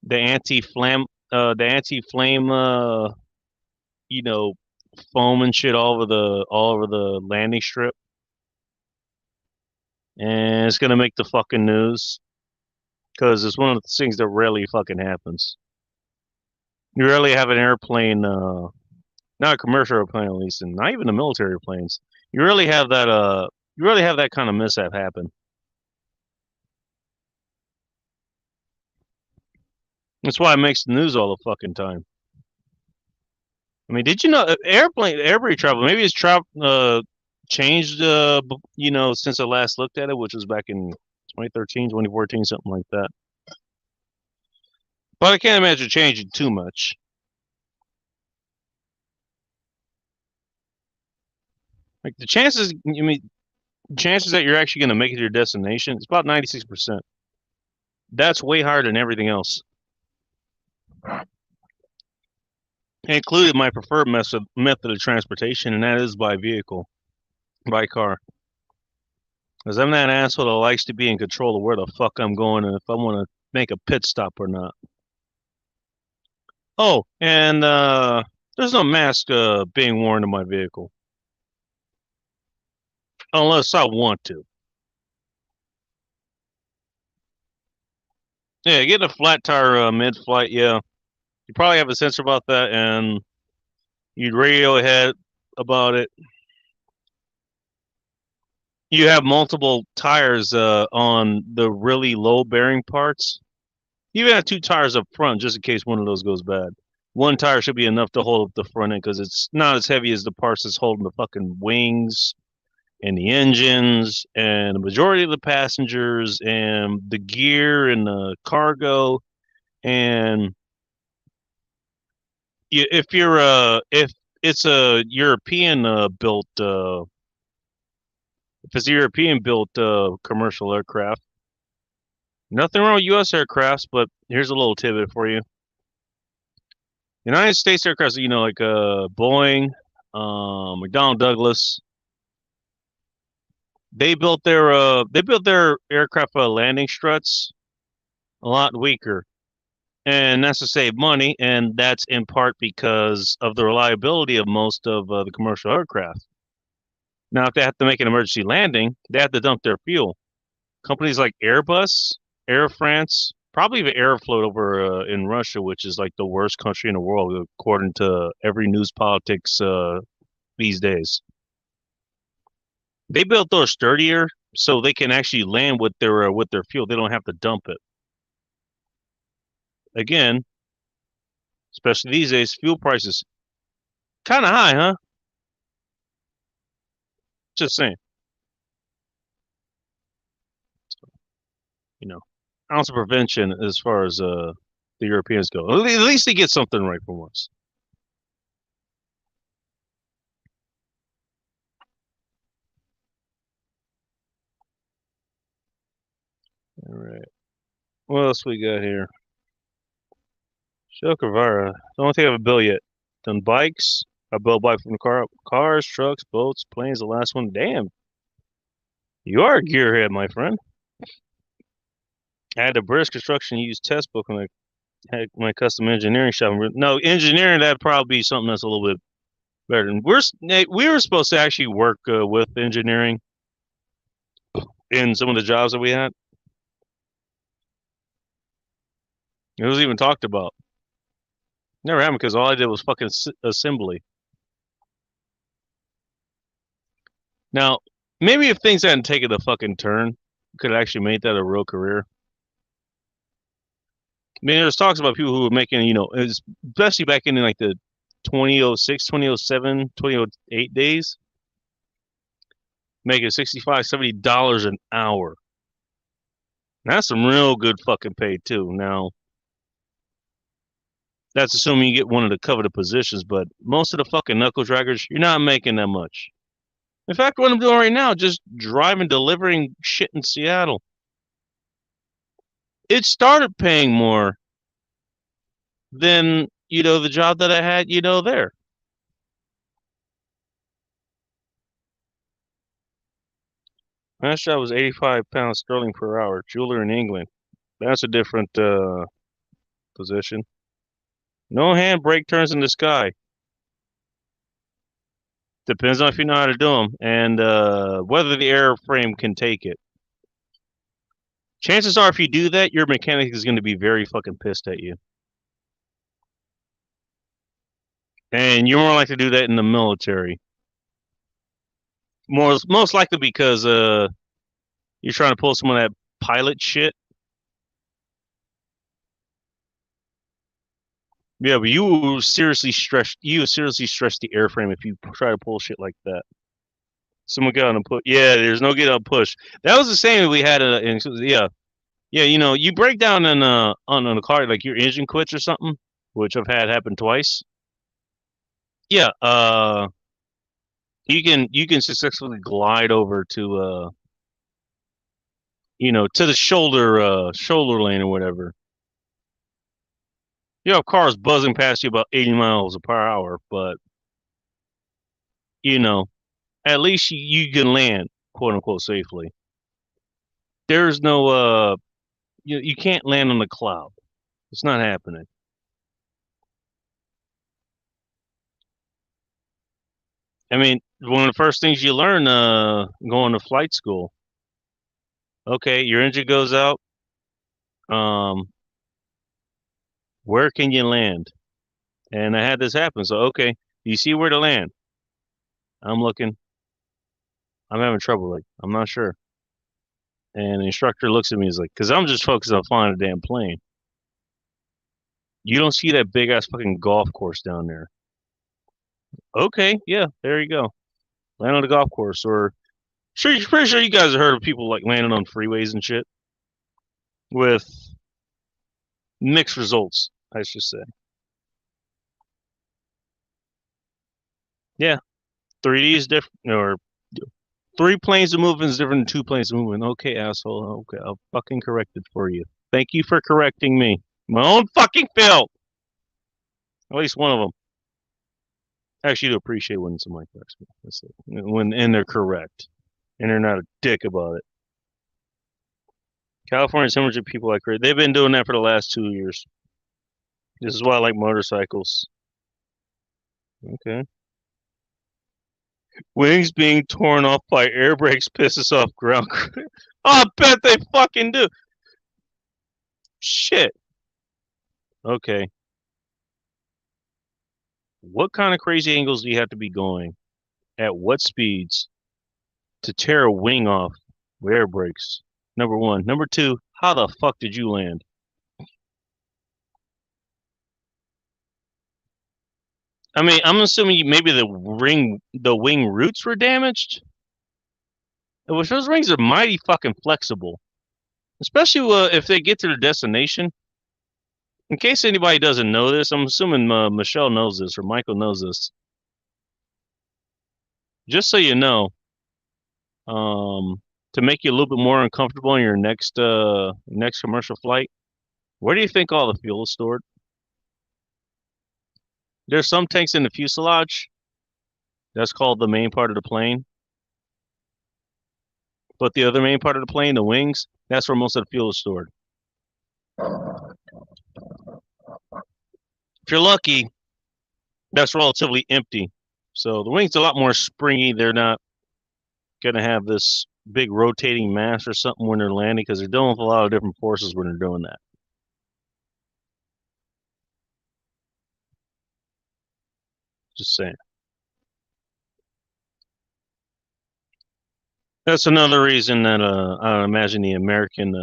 the anti-flame you know, foam and shit all over the landing strip. And it's gonna make the fucking news. Because it's one of the things that rarely fucking happens. You rarely have an airplane, not a commercial airplane at least, and not even the military planes. You really have that kind of mishap happen. That's why it makes the news all the fucking time. I mean, did you know airplane travel? Maybe it's changed, you know, since I last looked at it, which was back in 2013, 2014, something like that. But I can't imagine changing too much. Like the chances, chances that you're actually going to make it to your destination, it's about 96%. That's way higher than everything else. It included my preferred method of transportation, and that is by vehicle, by car. Because I'm that asshole that likes to be in control of where the fuck I'm going and if I want to make a pit stop or not. Oh, and there's no mask being worn in my vehicle. Unless I want to. Yeah, getting a flat tire mid-flight, yeah. You probably have a sensor about that, and you'd radio ahead about it. You have multiple tires on the really low bearing parts. You even have two tires up front just in case one of those goes bad. One tire should be enough to hold up the front end because it's not as heavy as the parts that's holding the fucking wings and the engines and the majority of the passengers and the gear and the cargo. And if it's a European built if it's a European built commercial aircraft, nothing wrong with U.S. aircrafts, but here's a little tidbit for you. United States aircrafts, you know, like Boeing, McDonnell Douglas, they built their aircraft landing struts a lot weaker, and that's to save money, and that's in part because of the reliability of most of the commercial aircraft. Now, if they have to make an emergency landing, they have to dump their fuel. Companies like Airbus, Air France, probably even Aeroflot over in Russia, which is like the worst country in the world according to every news politics these days. They built those sturdier so they can actually land with their fuel. They don't have to dump it. Again, especially these days, fuel prices kind of high, huh? Just saying. You know, ounce of prevention as far as the Europeans go. At least they get something right from us. All right. What else we got here? Show Guevara. Don't think I have a bill yet. Done bikes. I bill bike from the car. Cars, trucks, boats, planes. The last one. Damn. You are a gearhead, my friend. I had the British construction use test book when I had my custom engineering shop. No, engineering, that'd probably be something that's a little bit better. And we were supposed to actually work with engineering in some of the jobs that we had. It was even talked about. Never happened because all I did was fucking assembly. Now, maybe if things hadn't taken a fucking turn, could have actually made that a real career. I mean, there's talks about people who were making, especially back in like the 2006, 2007, 2008 days, making $65, $70 an hour. That's some real good fucking pay too. Now, that's assuming you get one of the coveted positions, but most of the fucking knuckle draggers, you're not making that much. In fact, what I'm doing right now, just driving, delivering shit in Seattle. It started paying more than, the job that I had, there. Last job was 85 pounds sterling per hour, jeweler in England. That's a different position. No handbrake turns in the sky. Depends on if you know how to do them and whether the airframe can take it. Chances are, if you do that, your mechanic is going to be very fucking pissed at you. And you're more likely to do that in the military. Most likely because you're trying to pull some of that pilot shit. Yeah, but you will seriously stress the airframe if you try to pull shit like that. Someone get on a push. Yeah, there's no get on push. That was the same we had yeah. Yeah, you break down on a car, like your engine quits or something, which I've had happen twice. Yeah, you can successfully glide over to to the shoulder lane or whatever. You have cars buzzing past you about 80 miles per hour, but at least you can land, quote unquote, safely. There's no you can't land on the cloud. It's not happening. I mean, one of the first things you learn going to flight school. Okay, your engine goes out. Where can you land? And I had this happen. So, okay, you see where to land? I'm looking. I'm having trouble. Like, I'm not sure. And the instructor looks at me. He's like, because I'm just focused on flying a damn plane. You don't see that big ass fucking golf course down there. Okay, yeah, there you go. Land on the golf course, or pretty sure you guys have heard of people like landing on freeways and shit with mixed results, I should say. Yeah, 3D is different, or 3 planes of movement is different than 2 planes of movement. Okay, asshole. Okay, I'll fucking correct it for you. Thank you for correcting me. My own fucking fault. At least one of them. I actually do appreciate when somebody corrects me. That's it. And they're correct, and they're not a dick about it. California's hemorrhaging people like crazy. They've been doing that for the last 2 years. This is why I like motorcycles. Okay. Wings being torn off by air brakes pisses off ground crew. Oh, I bet they fucking do. Shit. Okay. What kind of crazy angles do you have to be going? At what speeds to tear a wing off with air brakes? Number one. Number two, how the fuck did you land? I mean, I'm assuming maybe the wing roots were damaged. Which those rings are mighty fucking flexible, especially if they get to their destination. In case anybody doesn't know this, I'm assuming Michelle knows this or Michael knows this. Just so you know, to make you a little bit more uncomfortable on your next commercial flight, where do you think all the fuel is stored? There's some tanks in the fuselage. That's called the main part of the plane. But the other main part of the plane, the wings, that's where most of the fuel is stored. If you're lucky, that's relatively empty. So the wings are a lot more springy. They're not going to have this big rotating mass or something when they're landing because they're dealing with a lot of different forces when they're doing that. Just saying. That's another reason that I imagine the American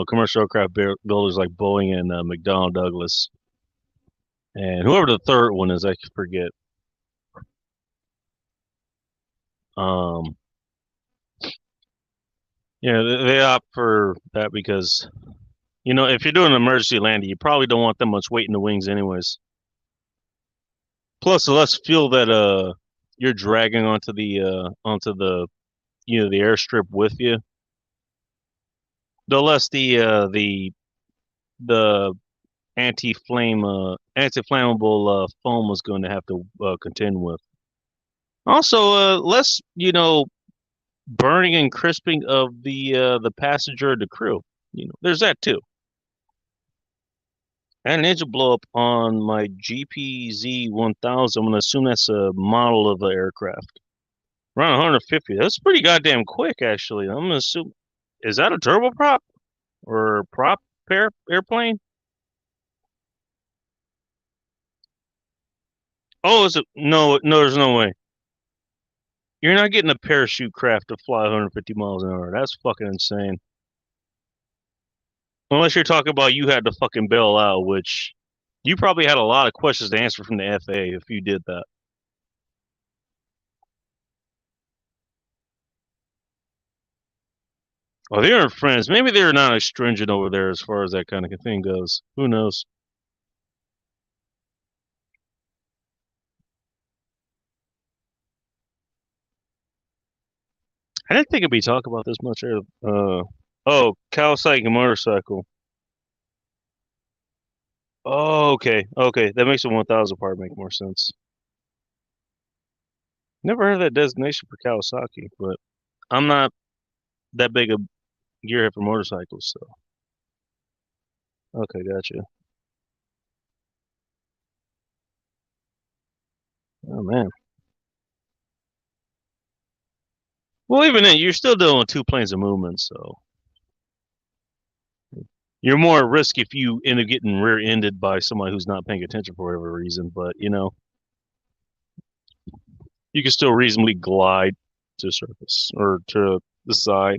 commercial aircraft builders like Boeing and McDonnell Douglas and whoever the third one is, I forget. Um, yeah, they opt for that because if you're doing an emergency landing, you probably don't want that much weight in the wings, anyways. Plus, the less fuel that you're dragging onto the the airstrip with you, the less the anti-flammable foam was going to have to contend with. Also, less burning and crisping of the passenger or the crew. There's that too. I had an engine blow up on my GPZ 1000. I'm gonna assume that's a model of the aircraft. Around 150. That's pretty goddamn quick, actually. I'm gonna assume, is that a turboprop or prop airplane? Oh, is it? No, no, there's no way. You're not getting a parachute craft to fly 150 miles an hour. That's fucking insane. Unless you're talking about you had to fucking bail out, which you probably had a lot of questions to answer from the FAA if you did that. Oh, they aren't friends. Maybe they're not as stringent over there as far as that kind of thing goes. Who knows? I didn't think it'd be talk about this much. Oh, Kawasaki motorcycle. Oh, okay. That makes the 1000 part make more sense. Never heard of that designation for Kawasaki, but I'm not that big a gearhead for motorcycles, so. Okay, gotcha. Oh man. Well, even then, you're still dealing with two planes of movement, so you're more at risk if you end up getting rear-ended by somebody who's not paying attention for whatever reason. But you can still reasonably glide to the surface or to the side.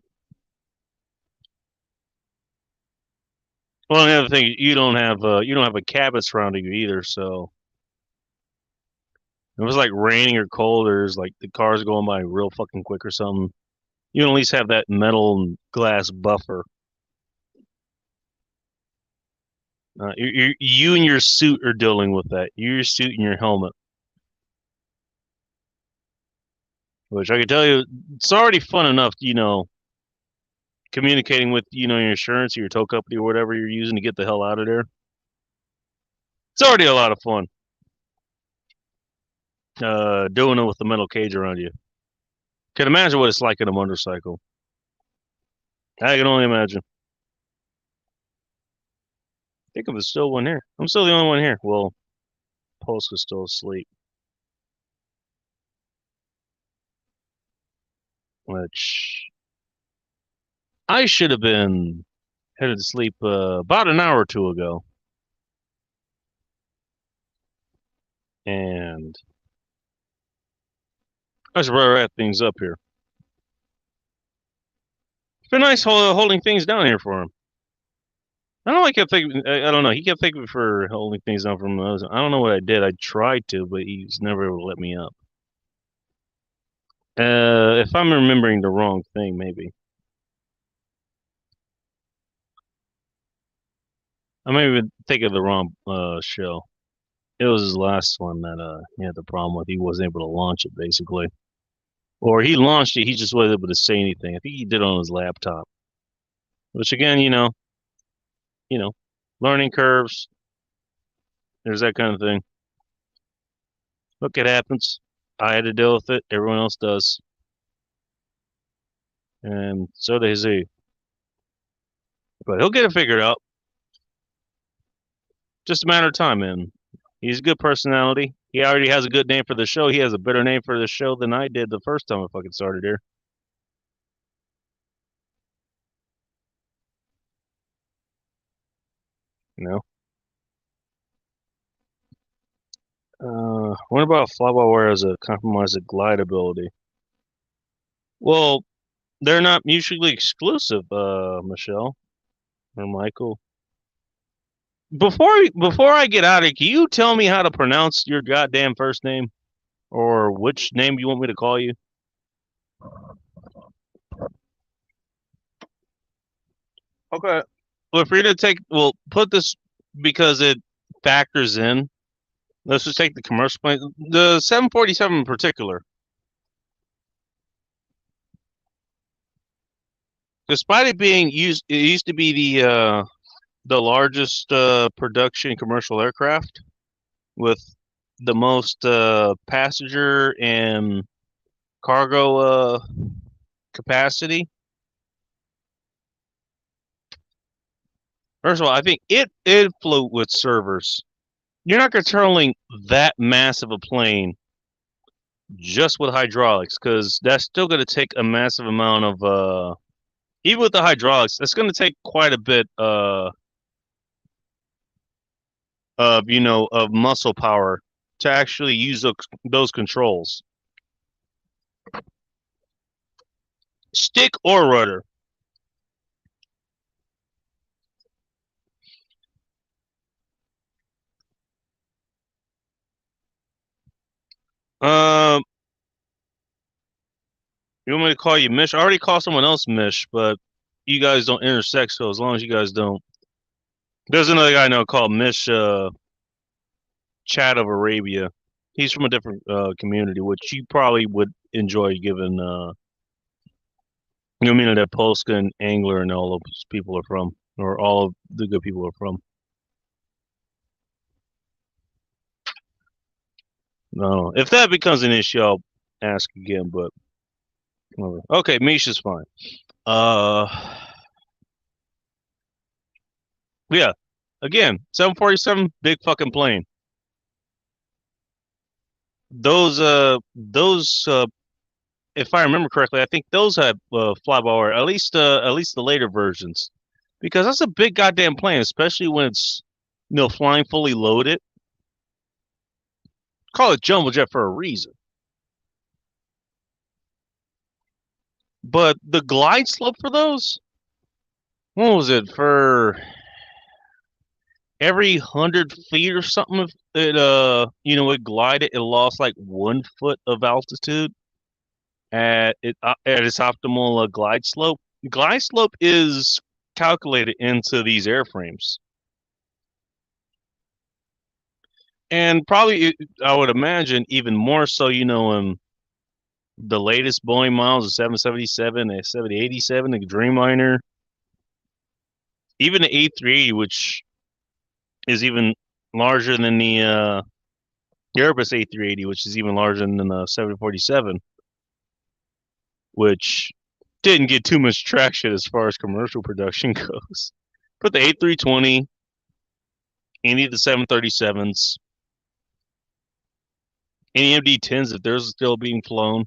Well, the other thing, you don't have a cabin surrounding you either, so if it was like raining or cold, or there's like the cars going by real fucking quick or something, you can at least have that metal and glass buffer. You and your suit are dealing with that. Your suit and your helmet. Which I can tell you, it's already fun enough, communicating with, your insurance or your tow company or whatever you're using to get the hell out of there. It's already a lot of fun. Doing it with the metal cage around you. Can imagine what it's like in a motorcycle. I can only imagine. I think there's still one here. I'm still the only one here. Well, Polska's still asleep. Which I should have been headed to sleep about an hour or two ago. And I should probably wrap things up here. It's been nice holding things down here for him. I don't know. I don't know. He kept thinking for holding things down for him. I don't know what I did. I tried to, but he's never able to let me up. If I'm remembering the wrong thing, maybe. I may even think of the wrong show. It was his last one that he had the problem with. He wasn't able to launch it, basically. Or he launched it, he just wasn't able to say anything. I think he did it on his laptop. Which again, learning curves. There's that kind of thing. Look, it happens. I had to deal with it. Everyone else does. And so does he. But he'll get it figured out. Just a matter of time, man. He's a good personality. He already has a good name for the show. He has a better name for the show than I did the first time I fucking started here. You know? What about fly-by-wire as a compromised glide ability? Well, they're not mutually exclusive, Michelle or Michael. Before I get out of here, can you tell me how to pronounce your goddamn first name, or which name you want me to call you? Okay. Well, if you're gonna put this because it factors in. Let's just take the commercial plane, the 747 in particular. Despite it being used, it used to be the largest production commercial aircraft with the most passenger and cargo capacity. First of all, I think it flew with servers. You're not controlling that massive a plane just with hydraulics, because that's still going to take a massive amount of even with the hydraulics, that's going to take quite a bit of muscle power to actually use those controls, stick or rudder. Um, you want me to call you Mish? I already called someone else Mish, but you guys don't intersect, so as long as you guys don't. There's another guy I know called Mish Chad of Arabia. He's from a different community, which you probably would enjoy given that Polska and Angler and all those people are from, or all of the good people are from. No, if that becomes an issue, I'll ask again. But okay, Misha's fine. Yeah. Again, 747, big fucking plane. Those if I remember correctly, I think those have fly-by-wire, at least the later versions, because that's a big goddamn plane, especially when it's flying fully loaded. Call it jumbo jet for a reason. But the glide slope for those, what was it, for every 100 feet or something? If it glided, it lost like 1 foot of altitude at its optimal glide slope. Glide slope is calculated into these airframes, and probably I would imagine even more so. The latest Boeing models, the 777, the 787, the Dreamliner, even the A380, which is even larger than the Airbus A380, which is even larger than the 747, which didn't get too much traction as far as commercial production goes. But the A320, any of the 737s, any MD-10s, if they're still being flown,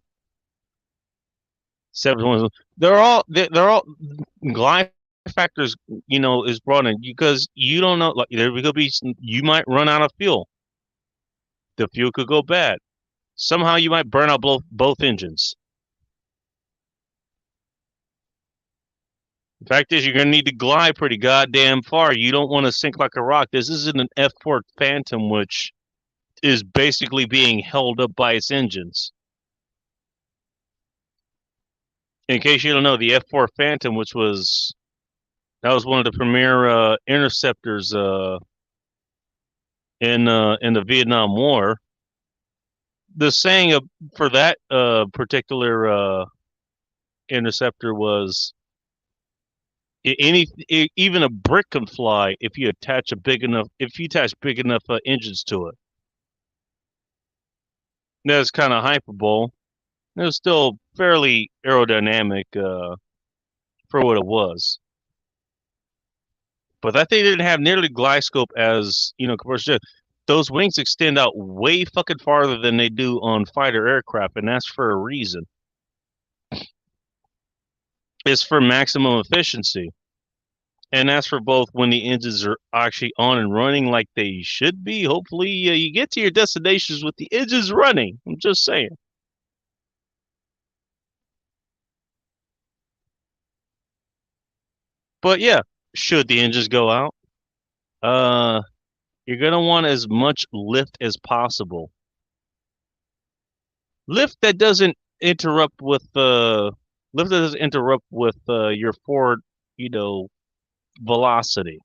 720s, they're all glide factors, is brought in because you don't know, like you might run out of fuel. The fuel could go bad. Somehow you might burn out both engines. The fact is, you're going to need to glide pretty goddamn far. You don't want to sink like a rock. This isn't an F4 Phantom, which is basically being held up by its engines. In case you don't know, the F4 Phantom, that was one of the premier interceptors in the Vietnam War. The saying for that particular interceptor was, even a brick can fly if you attach big enough engines to it. That's kind of hyperbole. It was still fairly aerodynamic for what it was. But that thing didn't have nearly glide scope as, commercial jet. Those wings extend out way fucking farther than they do on fighter aircraft, and that's for a reason. It's for maximum efficiency. And as for both when the engines are actually on and running like they should be, hopefully you get to your destinations with the engines running. I'm just saying. But yeah, should the engines go out, you're gonna want as much lift as possible. Lift that doesn't interrupt with your forward, you know, velocity.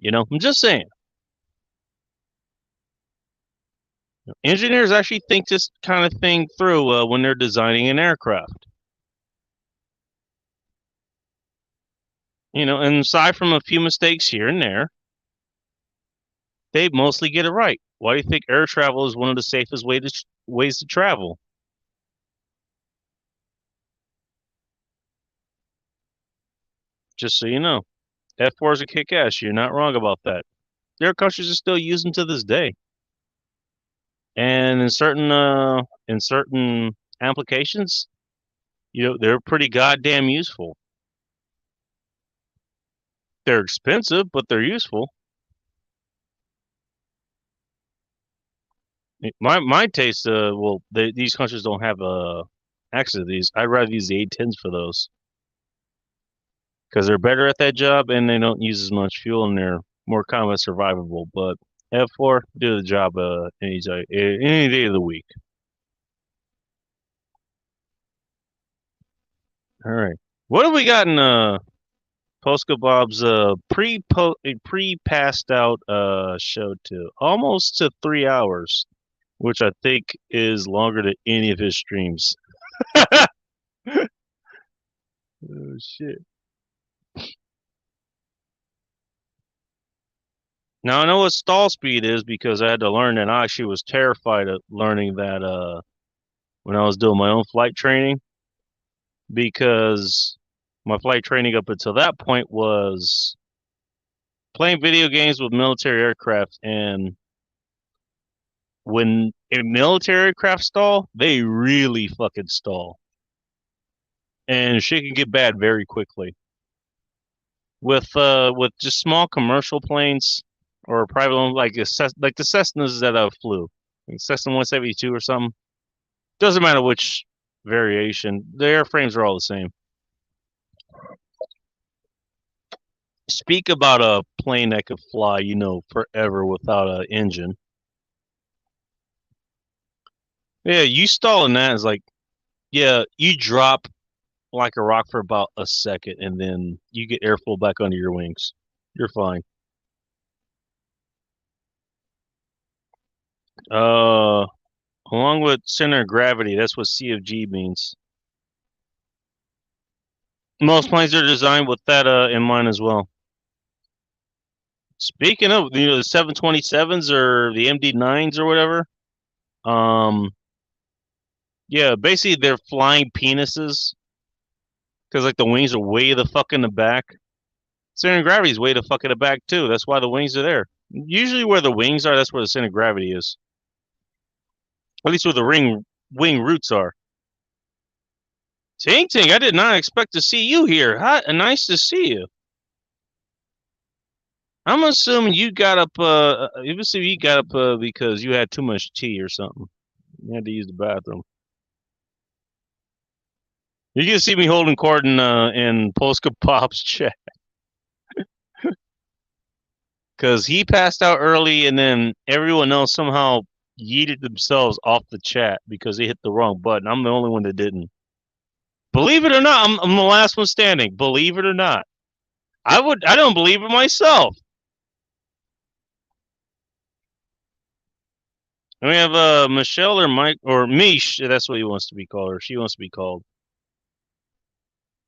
I'm just saying. Engineers actually think this kind of thing through when they're designing an aircraft. And aside from a few mistakes here and there, they mostly get it right. Why do you think air travel is one of the safest ways to travel? Just so you know, F4s are kick-ass. You're not wrong about that. There are countries that still use them to this day, and in certain applications, they're pretty goddamn useful. They're expensive, but they're useful. My taste, these countries don't have access to these. I'd rather use the A10s for those because they're better at that job and they don't use as much fuel and they're more combat survivable. But F4 do the job any day of the week. All right, what have we got in Polska Bob's pre-passed out show to almost to 3 hours, which I think is longer than any of his streams. Oh shit. Now I know what stall speed is because I had to learn that. I actually was terrified of learning that when I was doing my own flight training, because my flight training up until that point was playing video games with military aircraft, and when a military aircraft stall, they really fucking stall. And shit can get bad very quickly. With just small commercial planes or private ones like the Cessnas that I flew, like Cessna 172 or something. Doesn't matter which variation, the airframes are all the same. Speak about a plane that could fly, forever without an engine. Yeah, you stalling that is like, yeah, you drop like a rock for about a second and then you get airflow back under your wings. You're fine. Along with center of gravity, that's what CFG means. Most planes are designed with that in mind as well. Speaking of, the 727s or the MD9s or whatever, yeah, basically they're flying penises because like the wings are way the fuck in the back. Center of gravity is way the fuck in the back too. That's why the wings are there. Usually where the wings are, that's where the center of gravity is. At least where the wing roots are. Ting Ting, I did not expect to see you here. Hi, nice to see you. I'm assuming you got up. Because you had too much tea or something. You had to use the bathroom. You can see me holding court in Polska Pop's chat. Because he passed out early and then everyone else somehow yeeted themselves off the chat because they hit the wrong button. I'm the only one that didn't. Believe it or not, I'm the last one standing. Believe it or not. I don't believe it myself. And we have Michelle or Mike or Mish, that's what he wants to be called, or she wants to be called.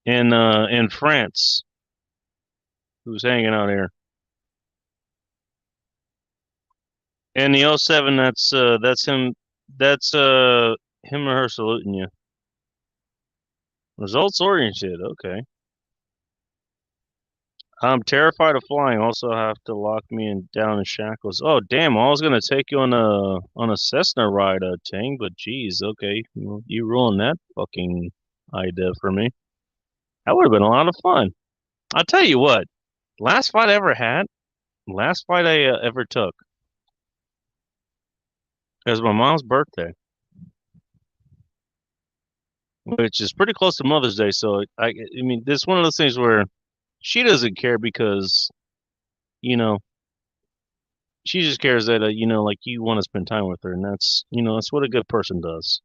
In France. Who's hanging out here. And the 07, that's him. That's him or her saluting you. Results oriented. Okay. I'm terrified of flying. Also have to lock me down in shackles. Oh damn! I was gonna take you on a Cessna ride, Tang, but geez, okay, well, you ruined that fucking idea for me. That would have been a lot of fun. I'll tell you what. Last fight I ever had, last fight I ever took, it was my mom's birthday, which is pretty close to Mother's Day. So I mean, this is one of those things where she doesn't care because, you know, she just cares that like you want to spend time with her, and that's what a good person does.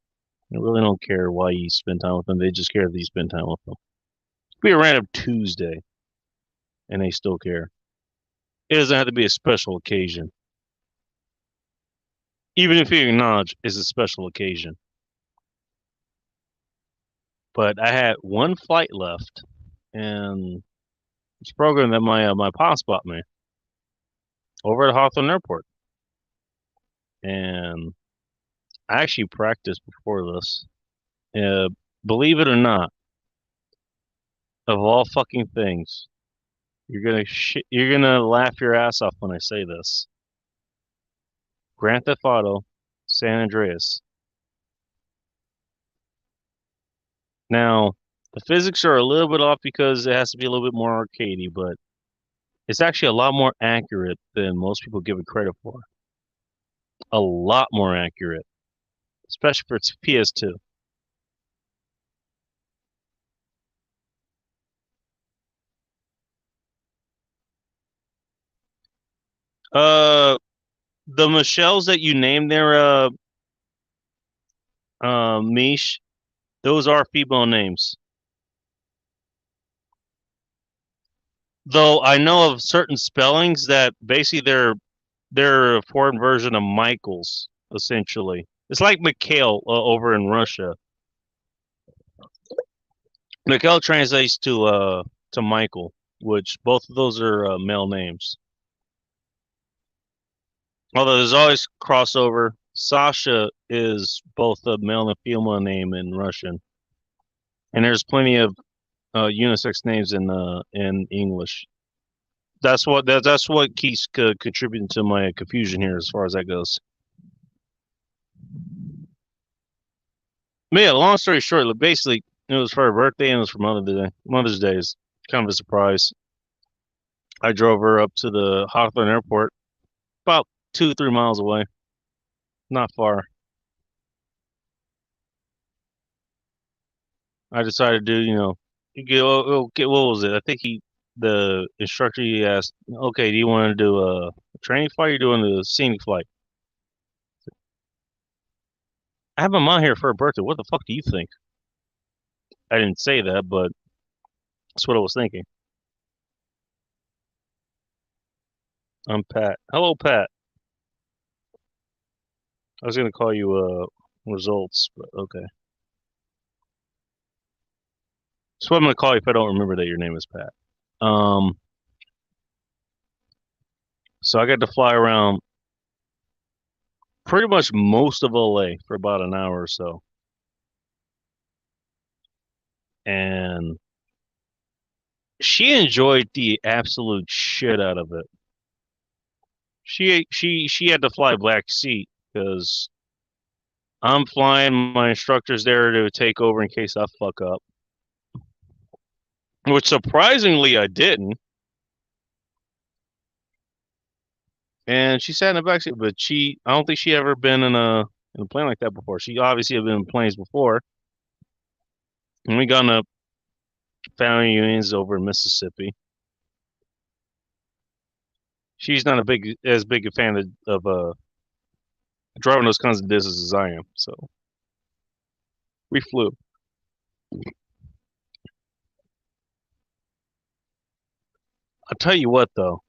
They really don't care why you spend time with them. They just care that you spend time with them. It could be a random Tuesday, and they still care. It doesn't have to be a special occasion, even if you acknowledge it's a special occasion. But I had one flight left, and it's a program that my pops bought me over at Hawthorne Airport, and I actually practiced before this. Uh, Believe it or not, of all fucking things, you're gonna laugh your ass off when I say this. Grand Theft Auto, San Andreas. Now, the physics are a little bit off because it has to be a little bit more arcadey, but it's actually a lot more accurate than most people give it credit for. A lot more accurate, especially for its PS2. Uh, the Michelles that you named there, Mish, those are female names. Though I know of certain spellings that basically they're a foreign version of Michael's, essentially. It's like Mikhail over in Russia. Mikhail translates to Michael, which both of those are male names. Although there's always crossover. Sasha is both a male and female name in Russian, and there's plenty of unisex names in English. That's what keeps contributing to my confusion here as far as that goes. But yeah, long story short, basically it was for her birthday and it was for Mother's Day. Mother's Day is kind of a surprise. I drove her up to the Hawthorne Airport, about 2-3 miles away, not far. I decided to, what was it? I think the instructor, he asked, okay, do you want to do a training flight or you doing the scenic flight? I have my mom here for her birthday. What the fuck do you think? I didn't say that, but that's what I was thinking. I'm Pat. Hello, Pat. I was gonna call you results, but okay. So I'm gonna call you if I don't remember that your name is Pat. Um, so I got to fly around pretty much most of LA for about an hour or so. And she enjoyed the absolute shit out of it. She had to fly black seat because I'm flying, my instructor's there to take over in case I fuck up. Which surprisingly I didn't. And she sat in the back seat, but I don't think she ever been in a plane like that before. She obviously had been in planes before. And we got in a family reunions over in Mississippi. She's not as big a fan of driving those kinds of distances as I am. So we flew. I'll tell you what though.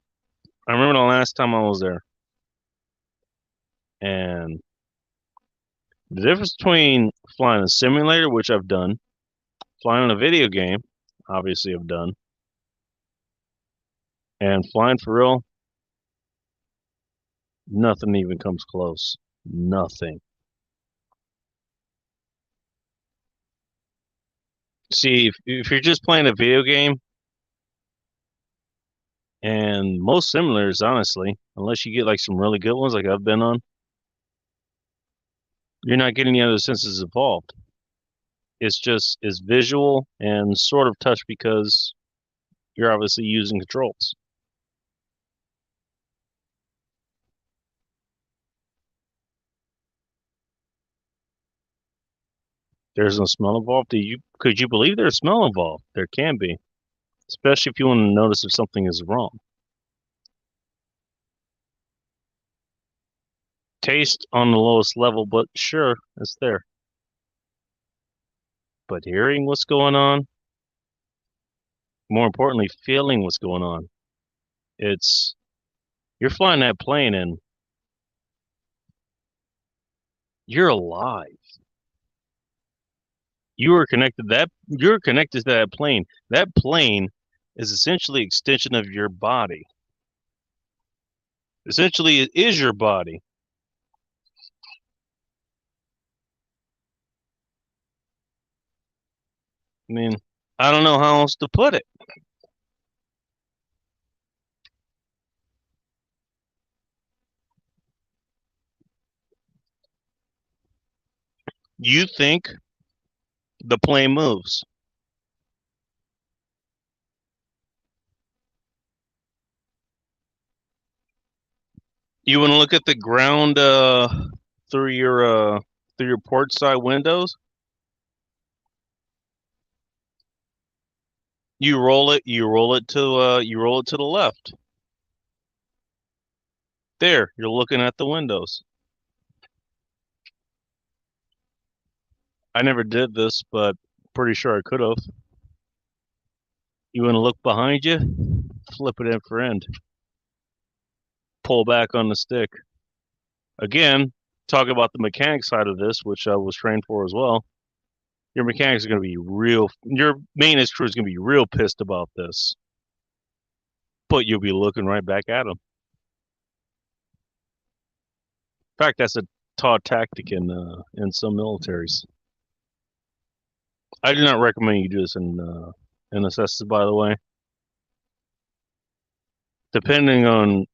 I remember the last time I was there. And the difference between flying a simulator, which I've done, flying on a video game, obviously I've done, and flying for real, nothing even comes close. Nothing. See, if you're just playing a video game, and most simulators, honestly, unless you get like some really good ones like I've been on, you're not getting the other senses involved. It's visual and sort of touch because you're obviously using controls. There's no smell involved. Could you believe there's smell involved? There can be, especially if you want to notice if something is wrong. Taste on the lowest level, but sure, it's there. But hearing what's going on, more importantly, feeling what's going on. You're flying that plane and you're alive. You're connected to that plane. That plane is essentially an extension of your body. Essentially, it is your body. I mean, I don't know how else to put it. You think the plane moves. You want to look at the ground through your port side windows? You roll it to the left. There, you're looking at the windows. I never did this, but pretty sure I could have. You want to look behind you? Flip it end for end. Pull back on the stick. Again, talk about the mechanic side of this, which I was trained for as well. Your mechanics are going to be your maintenance crew is going to be real pissed about this. But you'll be looking right back at them. In fact, that's a taught tactic in some militaries. I do not recommend you do this in necessity, by the way. Depending on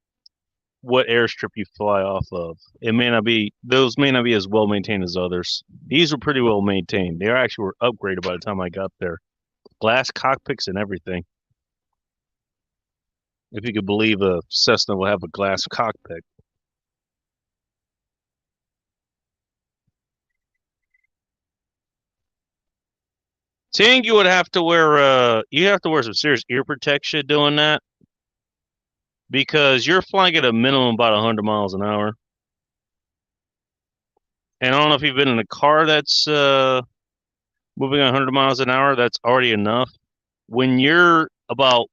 what airstrip you fly off of, those may not be as well maintained as others. These were pretty well maintained. They actually were upgraded by the time I got there. Glass cockpits and everything. If you could believe a Cessna will have a glass cockpit. Seeing you would have to wear some serious ear protection doing that because you're flying at a minimum about 100 miles an hour. And I don't know if you've been in a car that's moving 100 miles an hour. That's already enough. When you're about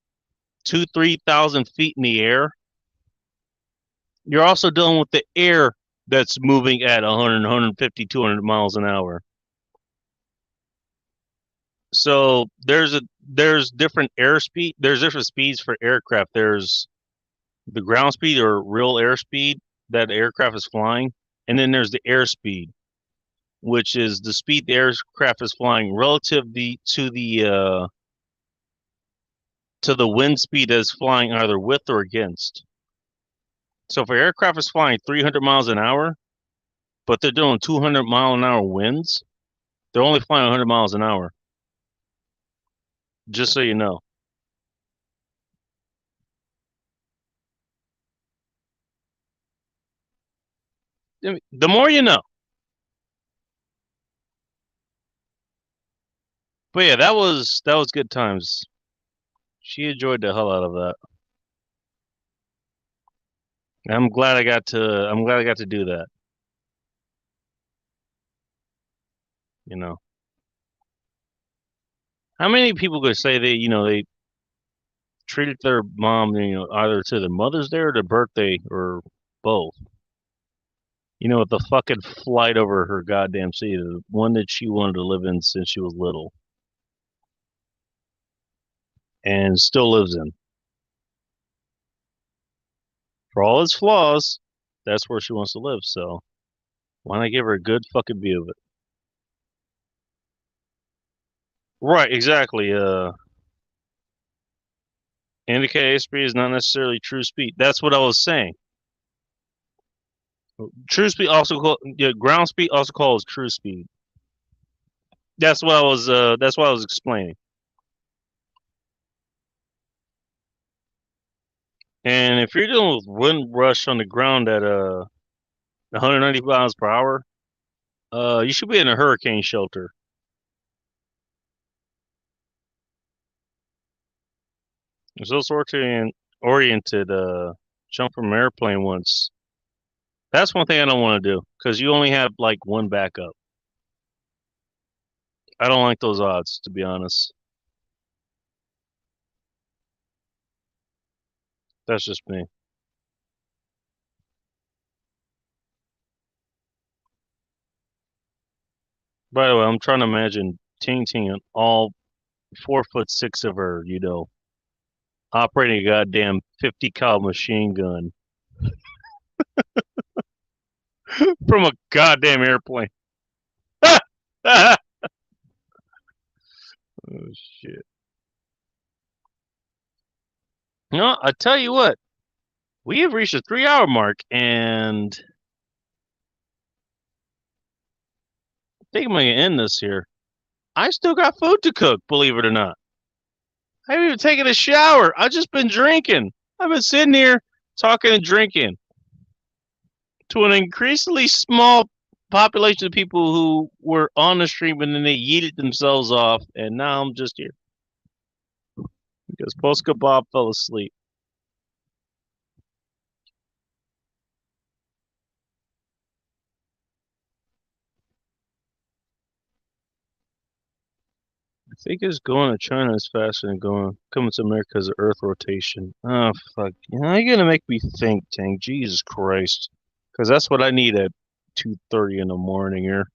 3,000 feet in the air, you're also dealing with the air that's moving at 100, 150, 200 miles an hour. So there's different airspeed. There's different speeds for aircraft. There's the ground speed or real airspeed that the aircraft is flying, and then there's the airspeed, which is the speed the aircraft is flying relative to the wind speed that's flying either with or against. So if an aircraft is flying 300 miles an hour, but they're doing 200 mile an hour winds, they're only flying 100 miles an hour. Just so you know. The more you know. But yeah, that was good times. She enjoyed the hell out of that. I'm glad I got to do that. You know. How many people could say they treated their mom, either to the Mother's Day or their birthday or both? With the fucking flight over her goddamn city, the one that she wanted to live in since she was little. And still lives in. For all its flaws, that's where she wants to live, so why not give her a good fucking view of it? Right, exactly. Indicated airspeed is not necessarily true speed. That's what I was saying. True speed ground speed also calls true speed. That's what I was explaining. And if you're dealing with wind rush on the ground at 190 miles per hour, you should be in a hurricane shelter. There's those oriented jump from an airplane once. That's one thing I don't want to do because you only have like one backup. I don't like those odds, to be honest. That's just me. By the way, I'm trying to imagine Ting Ting and all 4'6" of her, operating a goddamn 50 cal machine gun from a goddamn airplane. Oh shit! No, I tell you what, we have reached the 3-hour mark, and I think I'm gonna end this here. I still got food to cook, believe it or not. I haven't even taken a shower. I've just been drinking. I've been sitting here talking and drinking to an increasingly small population of people who were on the stream and then they yeeted themselves off, and now I'm just here because Polska Bob fell asleep. I think it's going to China is faster than coming to America because of Earth rotation. Oh fuck! You're gonna make me think, Tank. Jesus Christ! Because that's what I need at 2:30 in the morning here.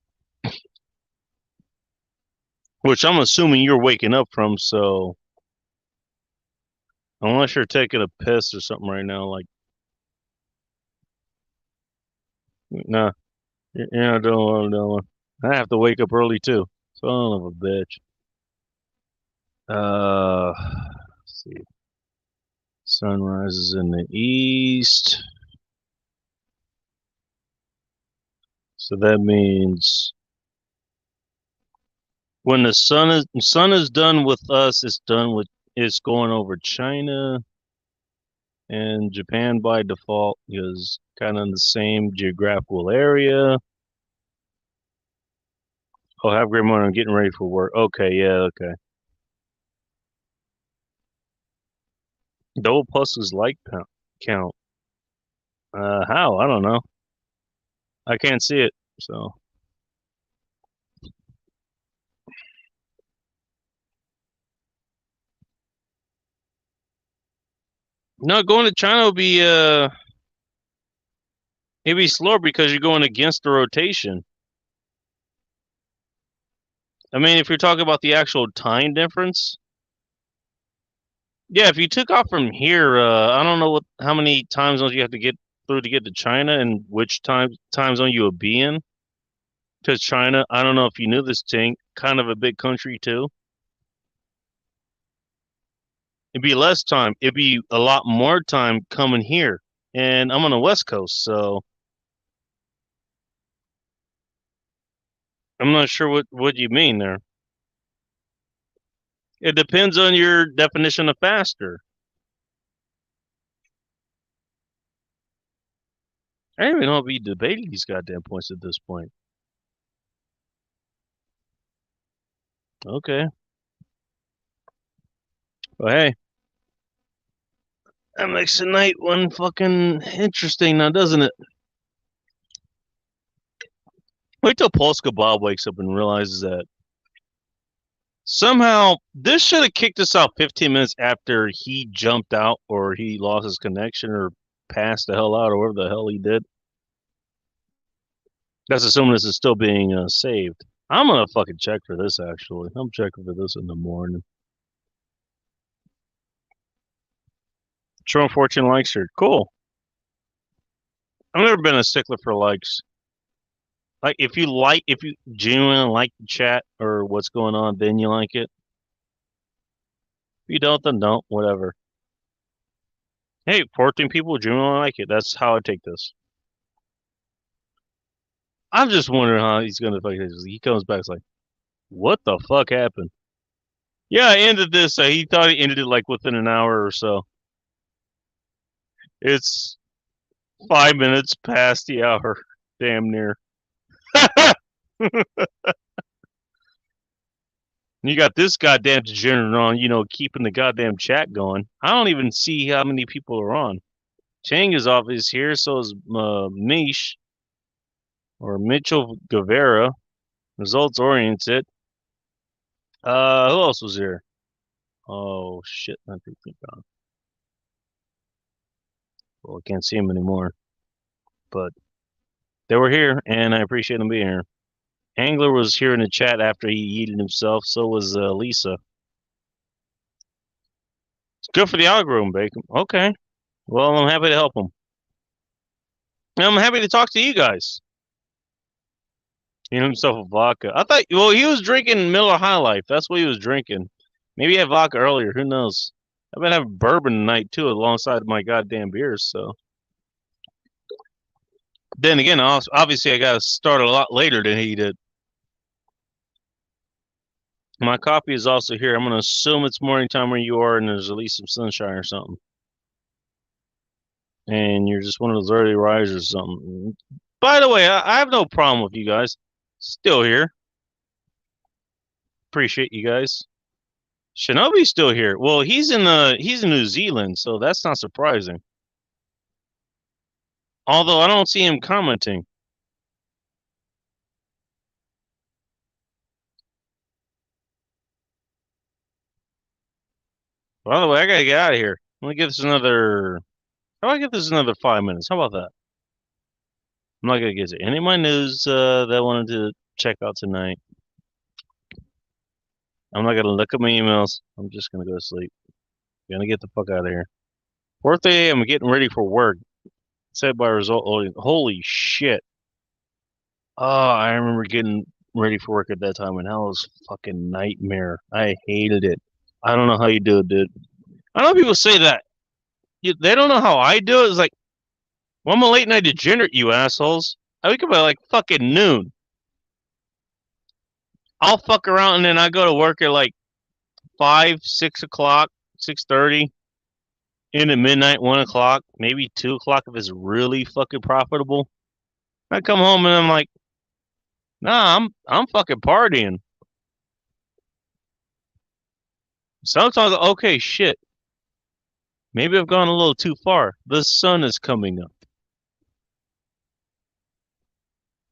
Which I'm assuming you're waking up from, so unless you're taking a piss or something right now, like, nah, you're not doing what I'm doing. I have to wake up early too. Son of a bitch. Let's see. Sun rises in the east. So that means when the sun is done with us, it's going over China and Japan by default is kind of in the same geographical area. Oh, have a great morning. I'm getting ready for work. Okay, yeah, okay. Double plus is like count. How? I don't know. I can't see it, so. No, going to China will be it'd be slower because you're going against the rotation. I mean, if you're talking about the actual time difference, yeah, if you took off from here, I don't know how many time zones you have to get through to get to China and which time zone you would be in. Because China, I don't know if you knew this thing, kind of a big country too. It'd be less time. It'd be a lot more time coming here. And I'm on the West Coast, so I'm not sure what you mean there. It depends on your definition of faster. I don't even know if we debated these goddamn points at this point. Okay. Well, hey. That makes the night one fucking interesting now, doesn't it? Wait till Polska Bob wakes up and realizes that somehow this should have kicked us out 15 minutes after he jumped out or he lost his connection or passed the hell out or whatever the hell he did. That's assuming this is still being saved. I'm gonna fucking check for this actually. I'm checking for this in the morning. True 14 likes here. Cool. I've never been a stickler for likes. Like if you genuinely like the chat or what's going on, then you like it. If you don't, then don't. Whatever. Hey, 14 people genuinely like it. That's how I take this. I'm just wondering how he's gonna fuck this. He comes back, it's like, What the fuck happened? Yeah, I ended this. He thought he ended it like within an hour or so. It's 5 minutes past the hour. Damn near. You got this goddamn degenerate on, keeping the goddamn chat going. I don't even see how many people are on. Chang is obvious here, so is Mish or Mitchell Guevara. Results oriented. Who else was here? Oh shit, I think they're gone. Well, I can't see them anymore. But they were here, and I appreciate them being here. Angler was here in the chat after he yeeted himself. So was Lisa. It's good for the algorithm, Bacon. Okay. Well, I'm happy to help him. And I'm happy to talk to you guys. He named himself a vodka. I thought, well, he was drinking Miller High Life. That's what he was drinking. Maybe he had vodka earlier. Who knows? I've been having bourbon tonight, too, alongside my goddamn beers, so. Then again, obviously, I got to start a lot later than he did. My coffee is also here. I'm going to assume it's morning time where you are and there's at least some sunshine or something. And you're just one of those early risers or something. By the way, I have no problem with you guys. Still here. Appreciate you guys. Shinobi's still here. Well, he's in New Zealand, so that's not surprising. Although I don't see him commenting. By the way, I gotta get out of here. Let me give this another. How about I give this another 5 minutes? How about that? I'm not gonna get to any of my news that I wanted to check out tonight. I'm not gonna look at my emails. I'm just gonna go to sleep. Gonna get the fuck out of here. 4:30 a.m. I'm getting ready for work. Said by result. Holy shit! Oh, I remember getting ready for work at that time, and that was fucking nightmare. I hated it. I don't know how you do it, dude. I know people say that. They don't know how I do it. It's like, well, I'm a late night degenerate, you assholes. I wake up at like fucking noon. I'll fuck around and then I go to work at like 5, 6 o'clock, 6:30, into midnight, 1 o'clock, maybe 2 o'clock if it's really fucking profitable. I come home and I'm like, nah, I'm fucking partying. Sometimes, okay, shit. Maybe I've gone a little too far. The sun is coming up.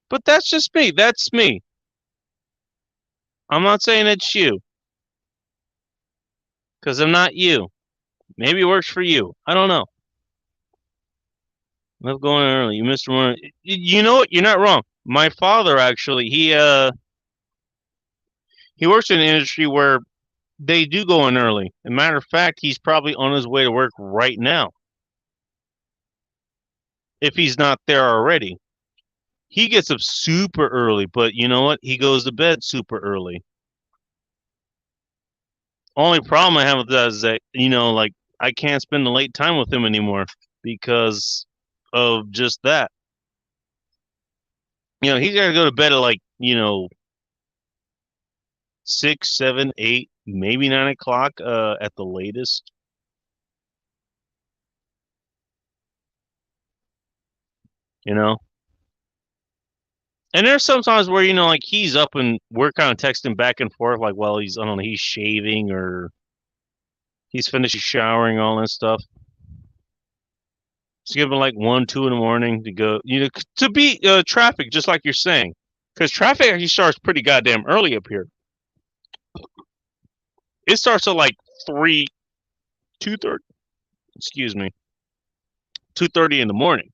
But that's just me. That's me. I'm not saying it's you. Because I'm not you. Maybe it works for you. I don't know. I'm going early. You missed one. You know what? You're not wrong. My father actually, he works in an industry where they do go in early. As a matter of fact, he's probably on his way to work right now. If he's not there already. He gets up super early, but you know what? He goes to bed super early. Only problem I have with that is that, like, I can't spend the late time with him anymore because of just that. He's got to go to bed at like, 6, 7, 8, maybe 9 o'clock at the latest. And there's sometimes where, like he's up and we're kind of texting back and forth, like while he's, I don't know, he's shaving or he's finished showering, all that stuff. It's given like 1, 2 in the morning to go, to beat traffic, just like you're saying. Because traffic actually starts pretty goddamn early up here. It starts at like 2:30, excuse me, 2:30 in the morning.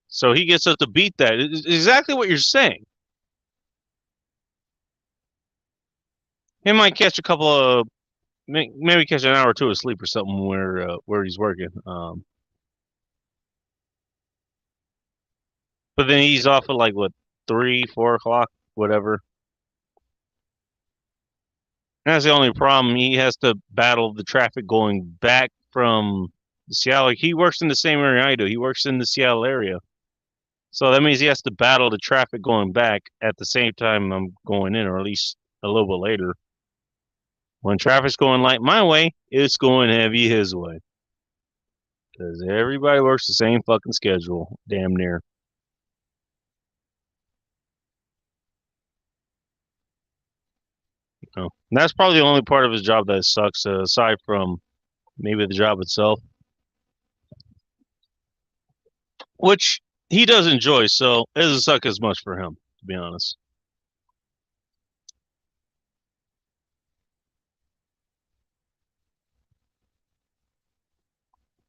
So he gets up to beat that. It's exactly what you're saying. He might catch a couple of, maybe catch an hour or two of sleep or something where he's working. But then he's off at like what, 3, 4 o'clock, whatever. That's the only problem. He has to battle the traffic going back from Seattle, like, he works in the same area I do. He works in the Seattle area. So that means he has to battle the traffic going back at the same time I'm going in, or at least a little bit later. When traffic's going light my way, it's going heavy his way. Because everybody works the same fucking schedule, damn near. You know? And that's probably the only part of his job that sucks, aside from maybe the job itself, which he does enjoy, so it doesn't suck as much for him, to be honest.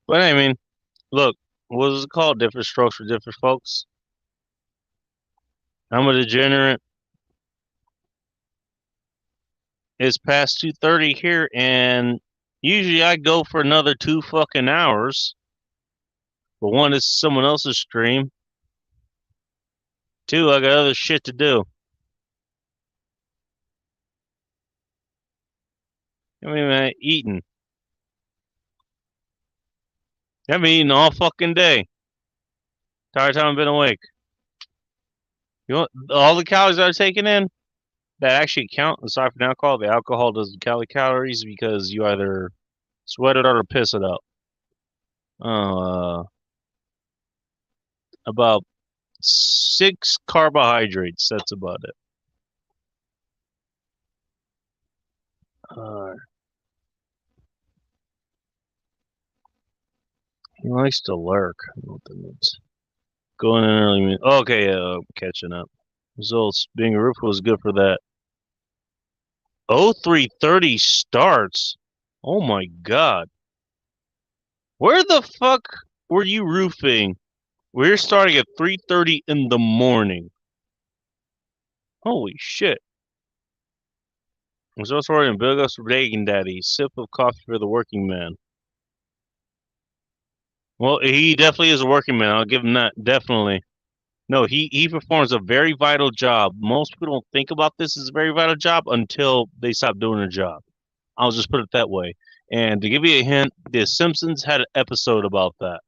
But I mean, look, what is it called? Different strokes for different folks. I'm a degenerate. It's past 2:30 here, and usually I go for another 2 fucking hours. But one, is someone else's stream. Two, I got other shit to do. I mean, man, eating. I've been eating all fucking day. Entire time I've been awake. You know, all the calories I've taken in that actually count, aside from alcohol, the alcohol doesn't count the calories because you either sweat it out or piss it out. About 6 carbohydrates. That's about it. He likes to lurk. I don't know what that means. Going in early. Okay, catching up. Results. Being a roofer was good for that. 0330 starts. Oh my god. Where the fuck were you roofing? We're starting at 3:30 in the morning. Holy shit. Results for in Bilgos Reagan Daddy. Sip of coffee for the working man. Well, he definitely is a working man. I'll give him that. Definitely. No, he performs a very vital job. Most people don't think about this as a very vital job until they stop doing their job. I'll just put it that way. And to give you a hint, The Simpsons had an episode about that.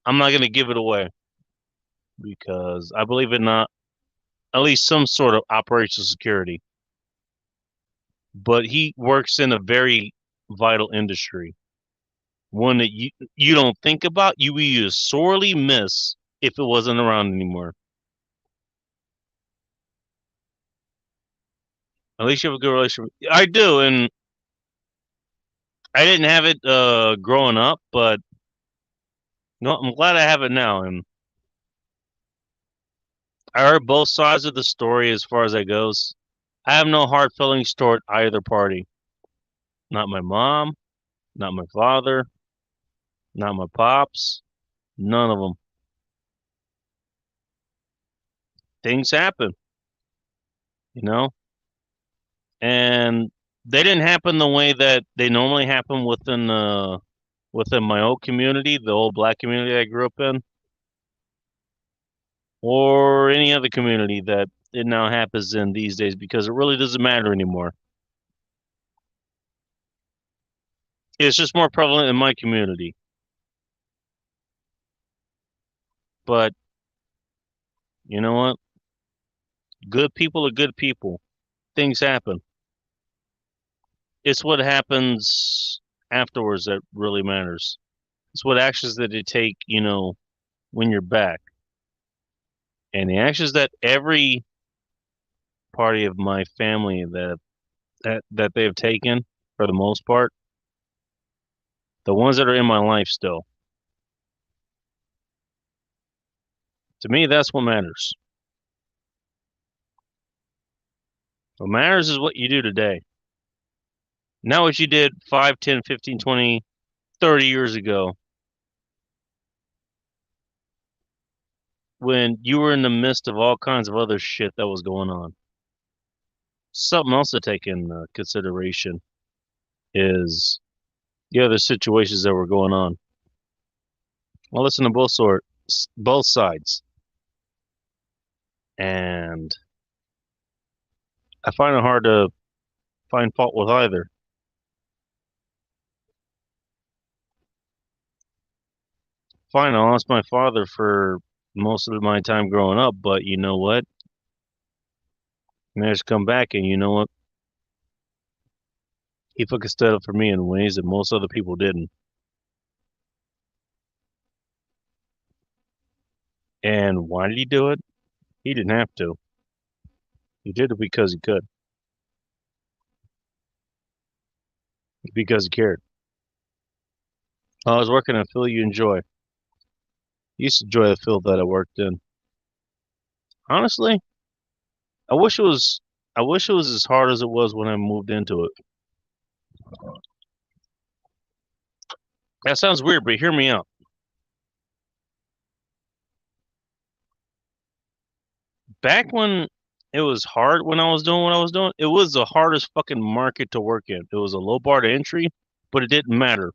I'm not going to give it away because I believe it not, at least some sort of operational security. But he works in a very vital industry. One that you don't think about, you would sorely miss if it wasn't around anymore. At least you have a good relationship. I do, and I didn't have it growing up, but no, I'm glad I have it now. And I heard both sides of the story as far as that goes. I have no hard feelings toward either party. Not my mom, not my father, not my pops, none of them. Things happen, you know, and they didn't happen the way that they normally happen within my old community, the old black community I grew up in, or any other community that it now happens in these days, because it really doesn't matter anymore. It's just more prevalent in my community. But you know what? Good people are good people. Things happen. It's what happens afterwards that really matters. It's what actions that they take, when you're back. And the actions that every party of my family that they have taken, for the most part, the ones that are in my life still. To me, that's what matters. What matters is what you do today. Not what you did 5, 10, 15, 20, 30 years ago, when you were in the midst of all kinds of other shit that was going on. Something else to take in consideration is the other situations that were going on. Well, listen to both sides, and I find it hard to find fault with either. Fine, I lost my father for most of my time growing up, but you know what? I managed to come back, and you know what? He fucking stood up for me in ways that most other people didn't. And why did he do it? He didn't have to. He did it because he could. Because he cared. I was working in a field you enjoy. You used to enjoy the field that I worked in. Honestly, I wish it was I wish it was as hard as it was when I moved into it. That sounds weird, but hear me out. Back when it was hard when I was doing what I was doing, it was the hardest fucking market to work in. It was a low bar to entry, but it didn't matter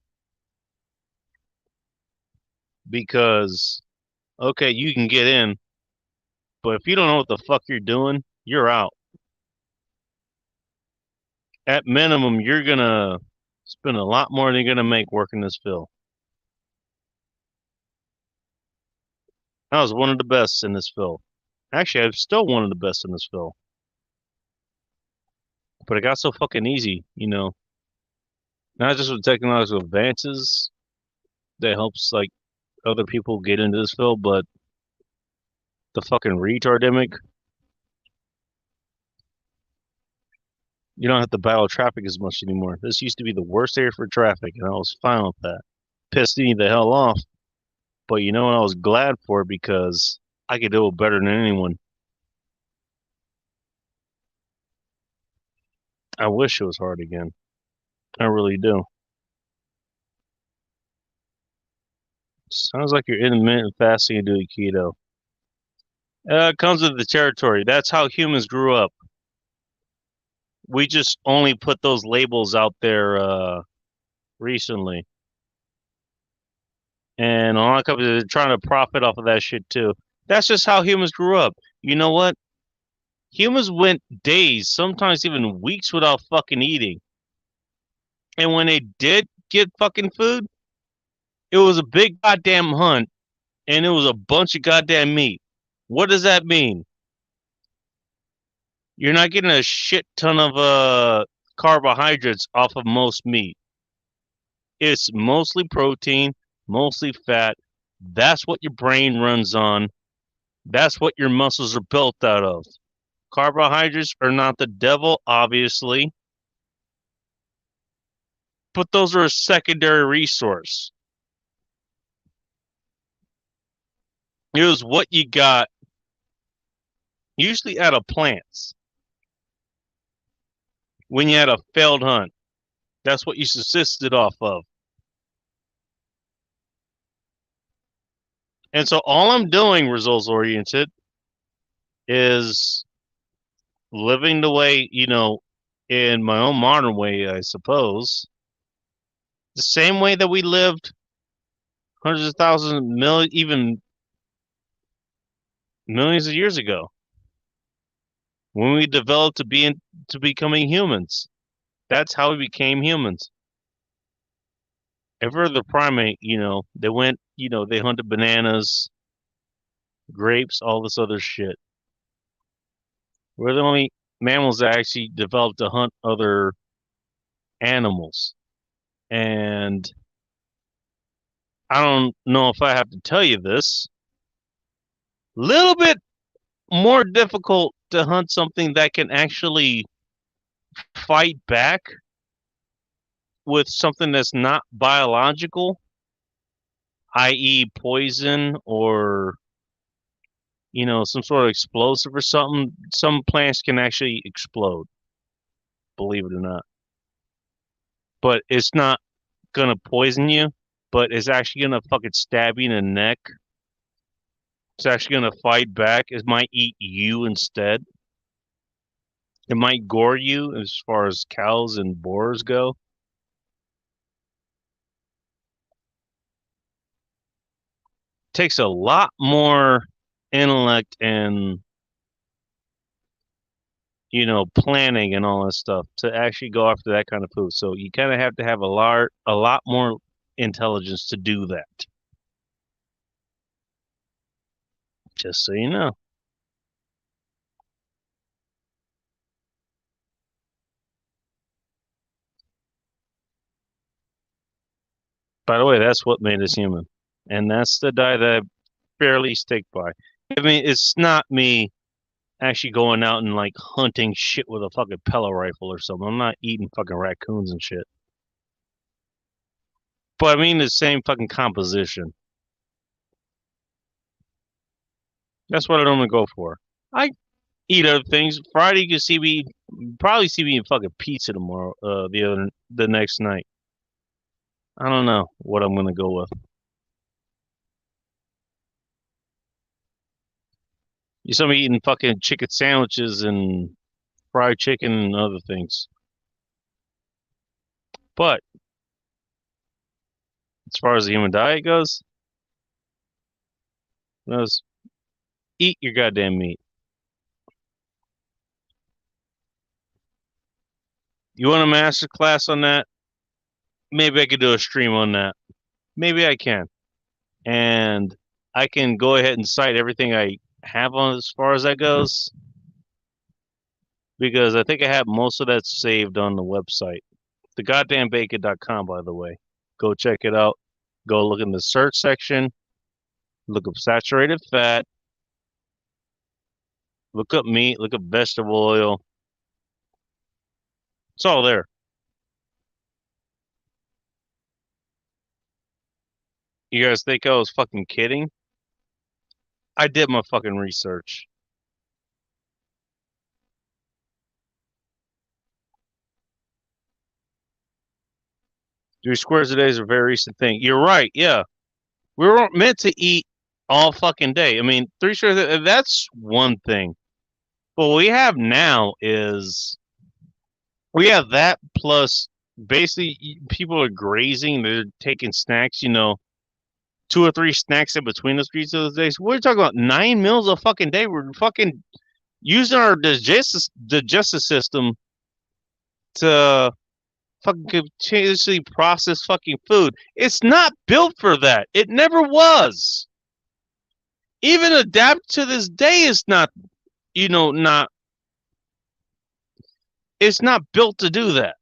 because okay, you can get in, but if you don't know what the fuck you're doing, you're out. At minimum, you're gonna spend a lot more than you're gonna make working this field. I was one of the best in this field. Actually, I'm still one of the best in this field. But it got so fucking easy, you know. Not just with technological advances that helps like other people get into this field, but the fucking retardemic. You don't have to battle traffic as much anymore. This used to be the worst area for traffic, and I was fine with that. Pissed me the hell off. But you know what? I was glad for it because I could do it better than anyone. I wish it was hard again. I really do. Sounds like you're intermittent fasting and doing keto. It comes with the territory. That's how humans grew up. We just only put those labels out there recently. And a lot of companies are trying to profit off of that shit too. That's just how humans grew up. You know what? Humans went days, sometimes even weeks without fucking eating. And when they did get fucking food, it was a big goddamn hunt and it was a bunch of goddamn meat. What does that mean? You're not getting a shit ton of carbohydrates off of most meat. It's mostly protein, mostly fat. That's what your brain runs on. That's what your muscles are built out of. Carbohydrates are not the devil, obviously, but those are a secondary resource. It was what you got, usually out of plants. When you had a failed hunt, that's what you subsisted off of. And so all I'm doing, results oriented, is living the way, you know, in my own modern way, I suppose. The same way that we lived hundreds of thousands, million, even millions of years ago, when we developed to becoming humans. That's how we became humans. Every other primate, you know, they went, you know, they hunted bananas, grapes, all this other shit. We're the only mammals that actually developed to hunt other animals. And I don't know if I have to tell you this. Little bit more difficult to hunt something that can actually fight back with something that's not biological, i.e., poison or you know some sort of explosive or something. Some plants can actually explode, believe it or not. But it's not gonna poison you, but it's actually gonna fucking stab you in the neck. It's actually gonna fight back. It might eat you instead. It might gore you as far as cows and boars go. Takes a lot more intellect and you know planning and all that stuff to actually go after that kind of food. So you kind of have to have a lot more intelligence to do that. Just so you know. By the way, that's what made us human. And that's the diet that I barely stick by. I mean, it's not me actually going out and like hunting shit with a fucking pellet rifle or something. I'm not eating fucking raccoons and shit. But I mean the same fucking composition. That's what I normally go for. I eat other things. Friday you can see me probably see me eating fucking pizza tomorrow, the next night. I don't know what I'm gonna go with. You saw me eating fucking chicken sandwiches and fried chicken and other things. But as far as the human diet goes, eat your goddamn meat. You want a master class on that? Maybe I could do a stream on that. Maybe I can. And I can go ahead and cite everything I have on as far as that goes. Because I think I have most of that saved on the website. thegoddamnbacon.com, by the way. Go check it out. Go look in the search section. Look up saturated fat. Look up meat. Look up vegetable oil. It's all there. You guys think I was fucking kidding? I did my fucking research. 3 squares a day is a very recent thing. You're right, yeah. We weren't meant to eat all fucking day. I mean, 3 squares, that's one thing. But what we have now is we have that plus basically people are grazing, they're taking snacks, 2 or 3 snacks in between the streets of those days. We're talking about 9 meals a fucking day. We're fucking using our digestive system to fucking continuously process fucking food. It's not built for that. It never was. Even adapt to this day is not, it's not built to do that.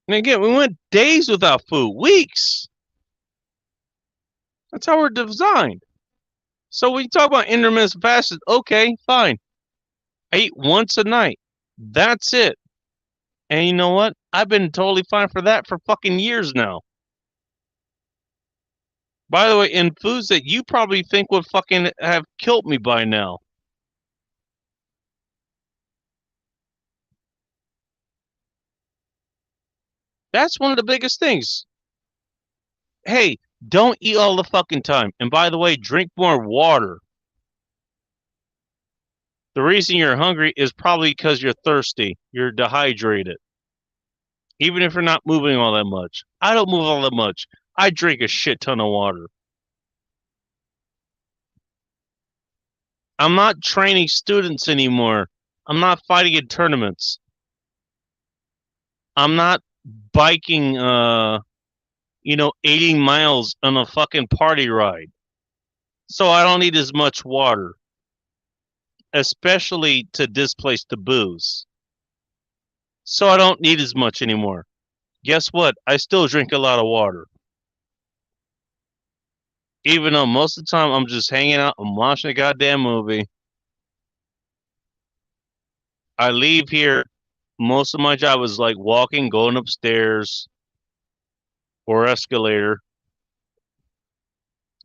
And again, we went days without food, weeks. That's how we're designed. So when you talk about intermittent fasting, okay, fine. I eat once a night. That's it. And you know what? I've been totally fine for that for fucking years now. By the way, in foods that you probably think would fucking have killed me by now. That's one of the biggest things. Hey, don't eat all the fucking time. And by the way, drink more water. The reason you're hungry is probably because you're thirsty. You're dehydrated. Even if you're not moving all that much. I don't move all that much. I drink a shit ton of water. I'm not training students anymore. I'm not fighting in tournaments. I'm not biking, 80 miles on a fucking party ride. So I don't need as much water. Especially to displace the booze. So I don't need as much anymore. Guess what? I still drink a lot of water. Even though most of the time I'm just hanging out, I'm watching a goddamn movie. I leave here, most of my job is like walking, going upstairs or escalator.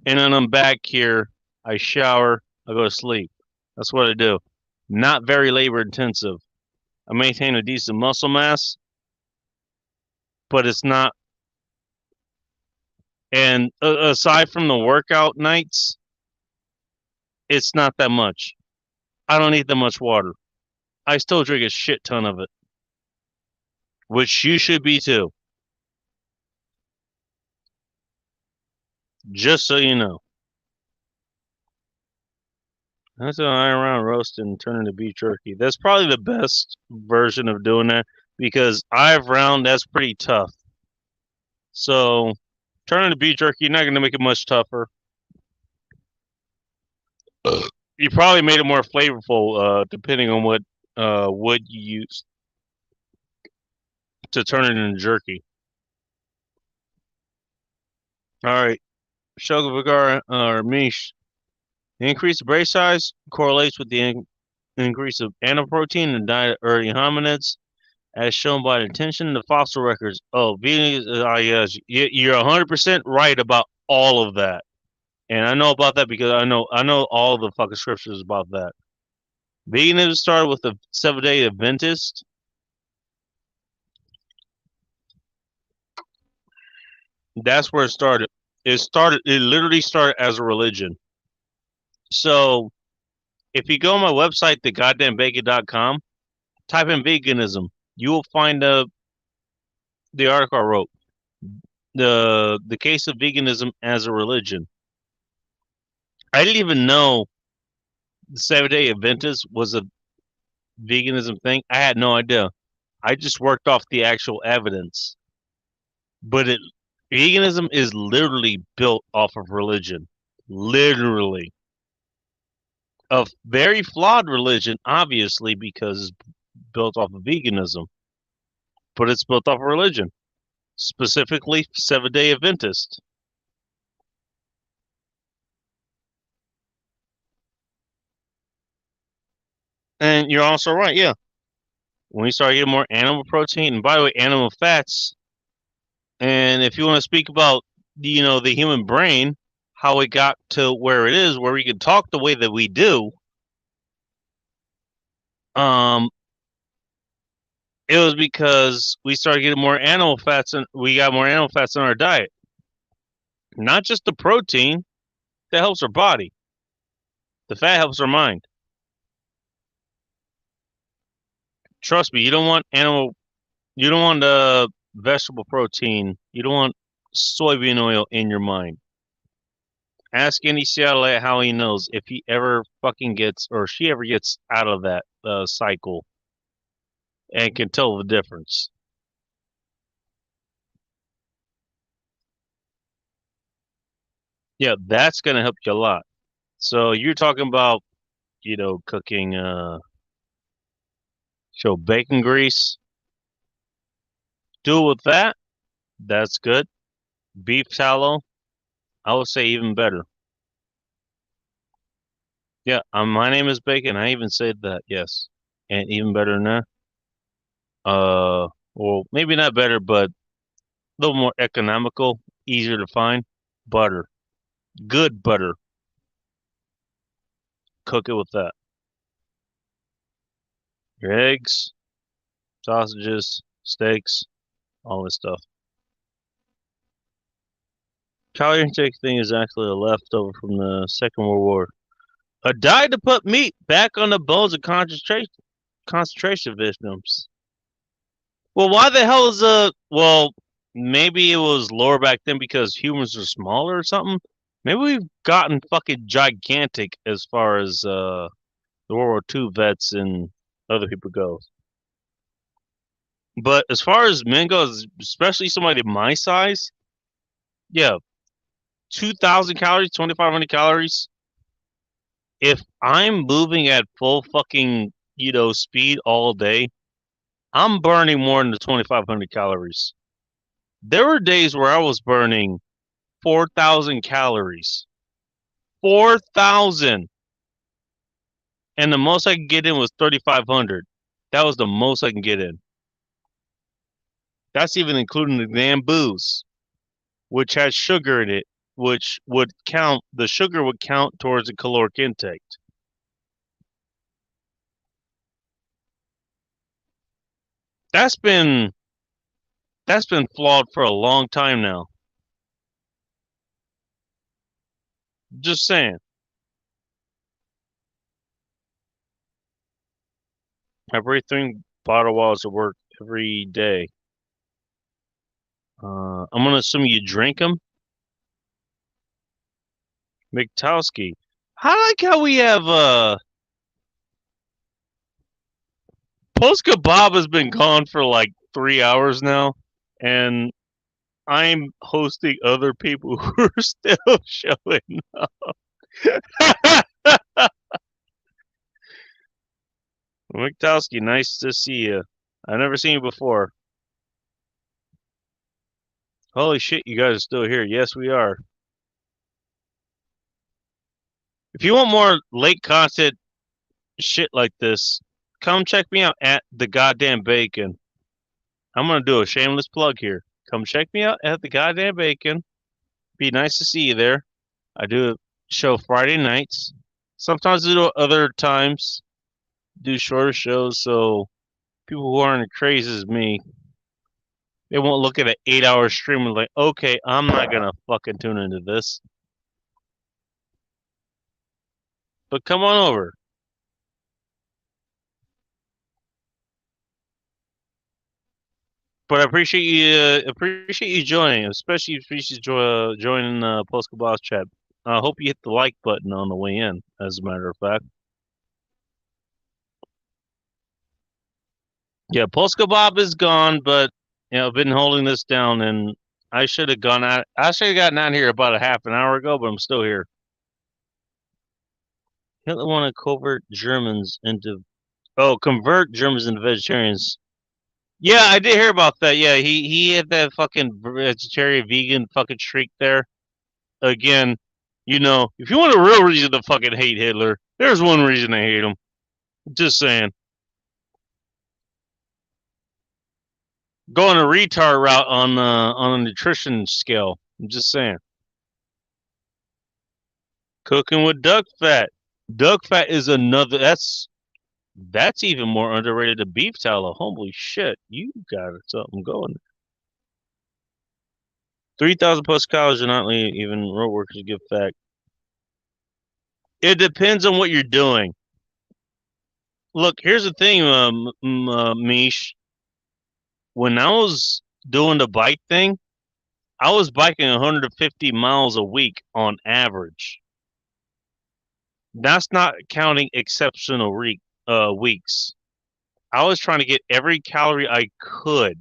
And then I'm back here, I shower, I go to sleep. That's what I do. Not very labor intensive. I maintain a decent muscle mass, but it's not. And aside from the workout nights, it's not that much. I don't need that much water. I still drink a shit ton of it, which you should be too. Just so you know. That's an iron around roast and turn into beef jerky. That's probably the best version of doing that because I've round that's pretty tough. So Turning to beef jerky, you're not going to make it much tougher. You probably made it more flavorful, depending on what wood you use to turn it into jerky. All right, Shogun Vigara or Mish. The increase of brain size correlates with the increase of animal protein in the diet of early hominids, as shown by the attention to fossil records. Oh, yes, you're 100% right about all of that, and I know about that because I know all the fucking scriptures about that. Veganism started with the Seventh-day Adventist. That's where it started. It literally started as a religion. So if you go on my website, thegoddamnbacon.com, type in veganism, you will find the article I wrote. The case of veganism as a religion. I didn't even know the Seventh-day Adventist was a veganism thing. I had no idea. I just worked off the actual evidence. But veganism is literally built off of religion. Literally. A very flawed religion, obviously, because it's built off of veganism. But it's built off of religion. Specifically, Seventh-day Adventist. And you're also right, yeah. When you start getting more animal protein, and by the way, animal fats, and if you want to speak about, the human brain, how it got to where it is, where we can talk the way that we do, it was because we started getting more animal fats, and we got more animal fats in our diet. Not just the protein that helps our body. The fat helps our mind. Trust me, you don't want vegetable protein. You don't want soybean oil in your mind. Ask any Seattleite how he knows if he ever fucking gets, or she ever gets out of that cycle and can tell the difference. Yeah, that's going to help you a lot. So you're talking about, cooking, bacon grease. Do it with that. That's good. Beef tallow, I would say even better. Yeah, my name is Bacon. I even said that, yes. And even better than that. Well, maybe not better, but a little more economical, easier to find. Butter. Good butter. Cook it with that. Your eggs, sausages, steaks, all this stuff. Calorie intake thing is actually a leftover from the Second World War. A diet to put meat back on the bones of concentration victims. Well, why the hell is well, maybe it was lower back then because humans are smaller or something. Maybe we've gotten fucking gigantic as far as the World War II vets and other people go. But as far as men goes, especially somebody my size, yeah, 2,000 calories, 2,500 calories. If I'm moving at full fucking, speed all day, I'm burning more than the 2,500 calories. There were days where I was burning 4,000 calories. 4,000! And the most I could get in was 3,500. That was the most I can get in. That's even including the damn booze, which has sugar in it, which the sugar would count towards the caloric intake. That's been flawed for a long time now. Just saying. I breathe 3 bottle walls at work every day. I'm gonna assume you drink them. McTowski. I like how we have Polska Bob has been gone for like 3 hours now, and I'm hosting other people who are still showing up. Miktowski, nice to see you. I've never seen you before. Holy shit, you guys are still here. Yes, we are. If you want more late content shit like this, come check me out at the goddamn bacon. I'm gonna do a shameless plug here. Come check me out at the goddamn bacon. Be nice to see you there. I do a show Friday nights. Sometimes I do other times. Do shorter shows so people who aren't as crazy as me, they won't look at an 8-hour stream and like, okay, I'm not gonna fucking tune into this. But come on over. But I appreciate you joining, especially if you joining Polska Boss Chat. I hope you hit the like button on the way in, as a matter of fact. Yeah, Polska Bob is gone, but I've been holding this down, and I should have gone out. I should have gotten out here about a half an hour ago, but I'm still here. Hitler want to convert Germans into vegetarians. Yeah, I did hear about that. Yeah, he had that fucking vegetarian vegan fucking streak there. Again, if you want a real reason to fucking hate Hitler, there's one reason to hate him. Just saying. Going a retard route on a nutrition scale. I'm just saying. Cooking with duck fat. Duck fat is another. That's even more underrated than beef tallow. Holy shit, you got something going. 3,000 plus calories are not even road workers give fat. It depends on what you're doing. Look, here's the thing, Mish. When I was doing the bike thing, I was biking 150 miles a week on average. That's not counting exceptional weeks. I was trying to get every calorie I could,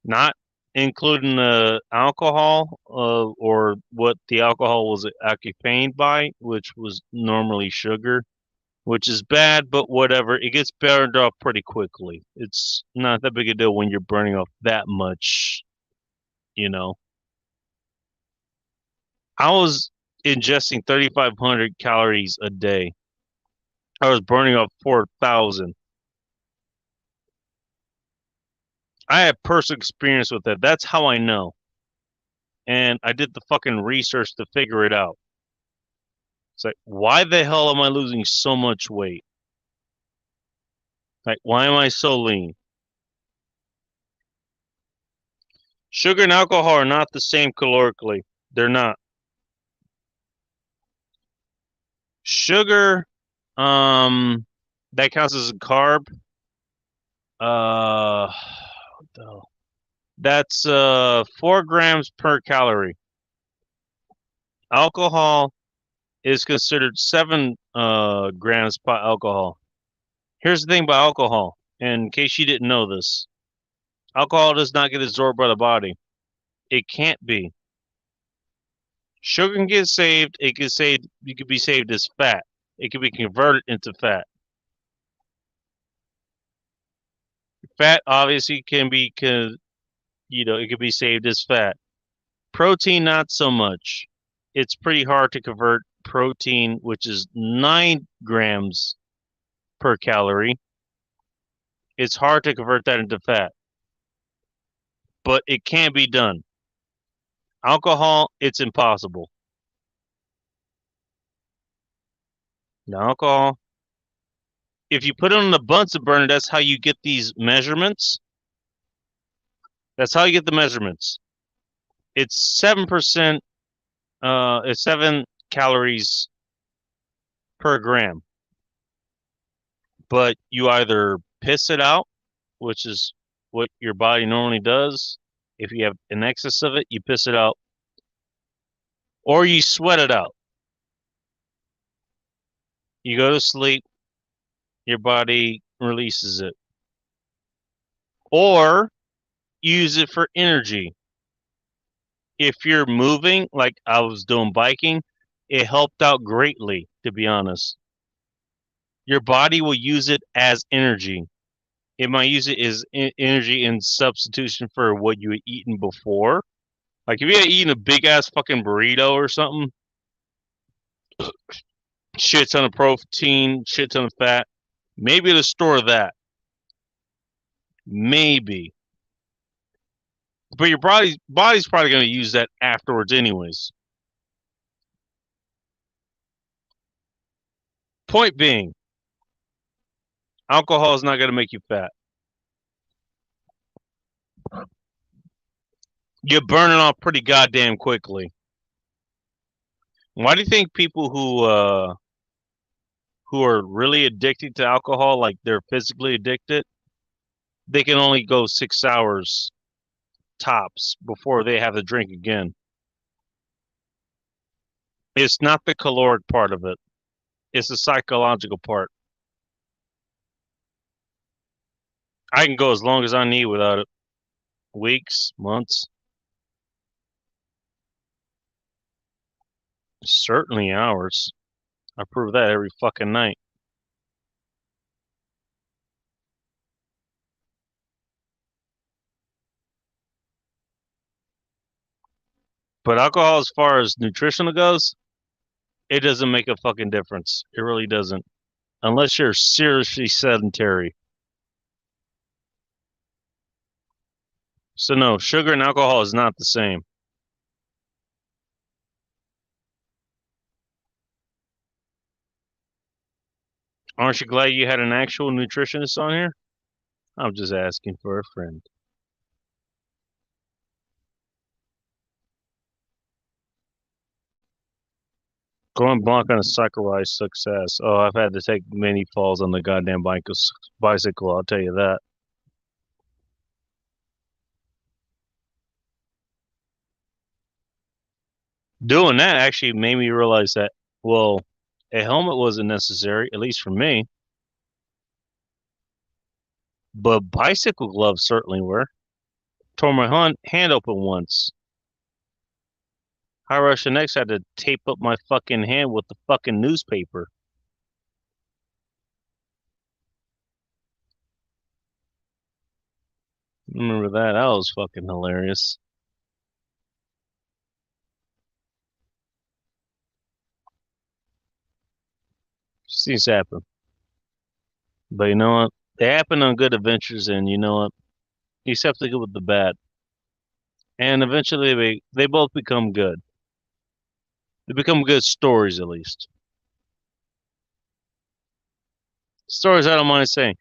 not including the alcohol or what the alcohol was occupied by, which was normally sugar, which is bad, but whatever. It gets burned off pretty quickly. It's not that big a deal when you're burning off that much, I was ingesting 3,500 calories a day. I was burning off 4,000. I have personal experience with that. That's how I know. And I did the fucking research to figure it out. It's like, why the hell am I losing so much weight? Like, why am I so lean? Sugar and alcohol are not the same calorically. They're not. Sugar, that counts as a carb. What the hell? That's 4 grams per calorie. Alcohol is considered 7 grams by alcohol. Here's the thing about alcohol, in case you didn't know this. Alcohol does not get absorbed by the body. It can't be. Sugar can get saved. It could be saved as fat. It can be converted into fat. Fat obviously can be, it could be saved as fat. Protein, not so much. It's pretty hard to convert protein, which is 9 grams per calorie. It's hard to convert that into fat, but it can be done. Alcohol, it's impossible. Now, alcohol, if you put it on the Bunsen burner, that's how you get these measurements. That's how you get the measurements. It's 7%. It's 7 calories per gram. But you either piss it out, which is what your body normally does. If you have an excess of it, you piss it out, or you sweat it out. You go to sleep, your body releases it. Or use it for energy. If you're moving, like I was doing biking, it helped out greatly, to be honest. Your body will use it as energy. It might use it as energy in substitution for what you had eaten before. Like if you had eaten a big ass fucking burrito or something, shit ton of protein, shit ton of fat, maybe to store that. Maybe. But your body's probably going to use that afterwards anyways. Point being, alcohol is not going to make you fat. You burn it off pretty goddamn quickly. Why do you think people who are really addicted to alcohol, like they're physically addicted, they can only go 6 hours tops before they have to drink again? It's not the caloric part of it. It's the psychological part. I can go as long as I need without it. Weeks, months. Certainly hours. I prove that every fucking night. But alcohol, as far as nutritional goes, it doesn't make a fucking difference. It really doesn't. Unless you're seriously sedentary. So no, sugar and alcohol is not the same. Aren't you glad you had an actual nutritionist on here? I'm just asking for a friend. Going blanc on a sacrifice success. Oh, I've had to take many falls on the goddamn bicycle, I'll tell you that. Doing that actually made me realize that, well, a helmet wasn't necessary, at least for me. But bicycle gloves certainly were. Tore my hand open once. High Russian X had to tape up my fucking hand with the fucking newspaper. Remember that? That was fucking hilarious. Things happen. But you know what? They happen on good adventures, and you know what? You just have to go with the bad. And eventually they both become good. They become good stories, at least. Stories I don't mind saying.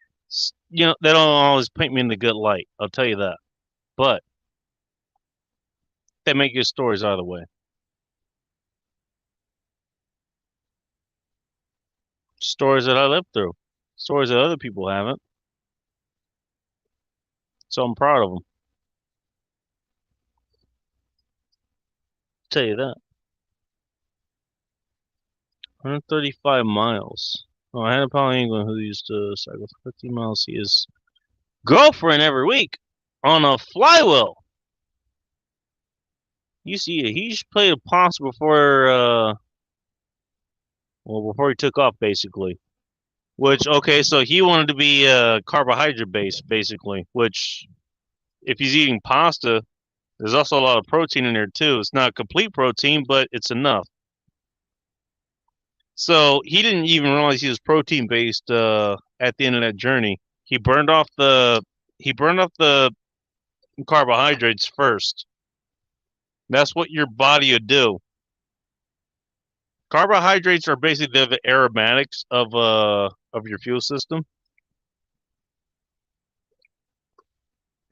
You know, they don't always paint me in the good light. I'll tell you that. But they make good stories either way. Stories that I lived through. Stories that other people haven't. So I'm proud of them. Tell you that. 135 miles. Oh, I had a pal in England who used to cycle 50 miles. See his girlfriend every week on a flywheel. You see, he played a posse before, before he took off, basically. Which, okay, so he wanted to be carbohydrate based, basically. Which, if he's eating pasta, there's also a lot of protein in there too. It's not complete protein, but it's enough. So he didn't even realize he was protein based at the end of that journey. He burned off the carbohydrates first. That's what your body would do. Carbohydrates are basically the aromatics of your fuel system.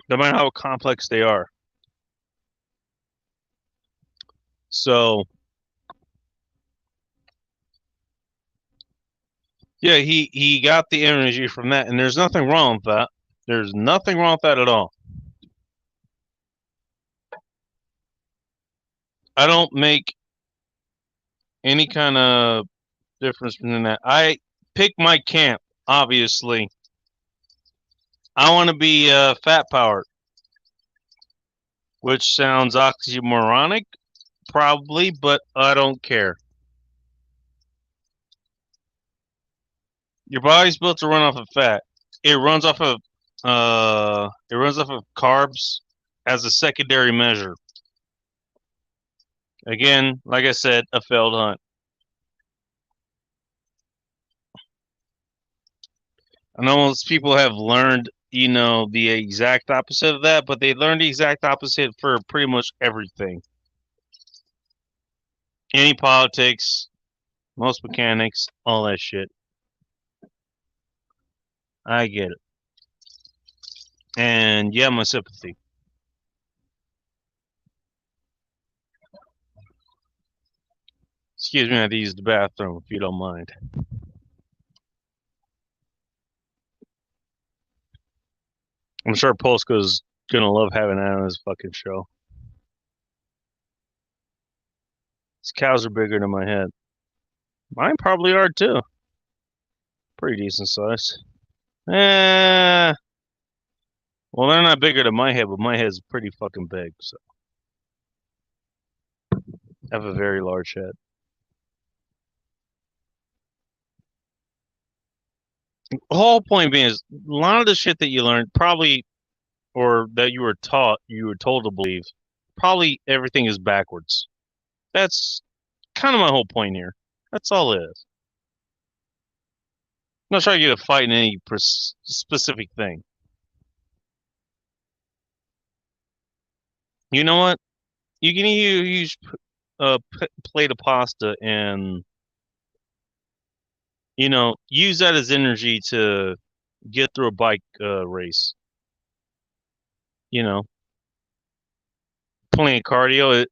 No matter how complex they are. So yeah, he got the energy from that, and there's nothing wrong with that. There's nothing wrong with that at all. I don't make any kind of difference between that. I pick my camp, obviously. I want to be fat powered. which sounds oxymoronic, probably, but I don't care. Your body's built to run off of fat. It runs off of carbs as a secondary measure. Again, like I said, a failed hunt. I know most people have learned, the exact opposite of that, but they learned the exact opposite for pretty much everything. Any politics, most mechanics, all that shit. I get it. And yeah, my sympathy. Excuse me, I had to use the bathroom if you don't mind. I'm sure Polska's gonna love having that on his fucking show. These cows are bigger than my head. Mine probably are too. Pretty decent size. Well, they're not bigger than my head, but my head's pretty fucking big, so. I have a very large head. The whole point being is a lot of the shit that you learned probably, or that you were told to believe, probably everything is backwards. That's kind of my whole point here. That's all it is. I'm not trying to get a fight in any specific thing. You know what? You can use a plate of pasta and, use that as energy to get through a bike race. Plenty of cardio.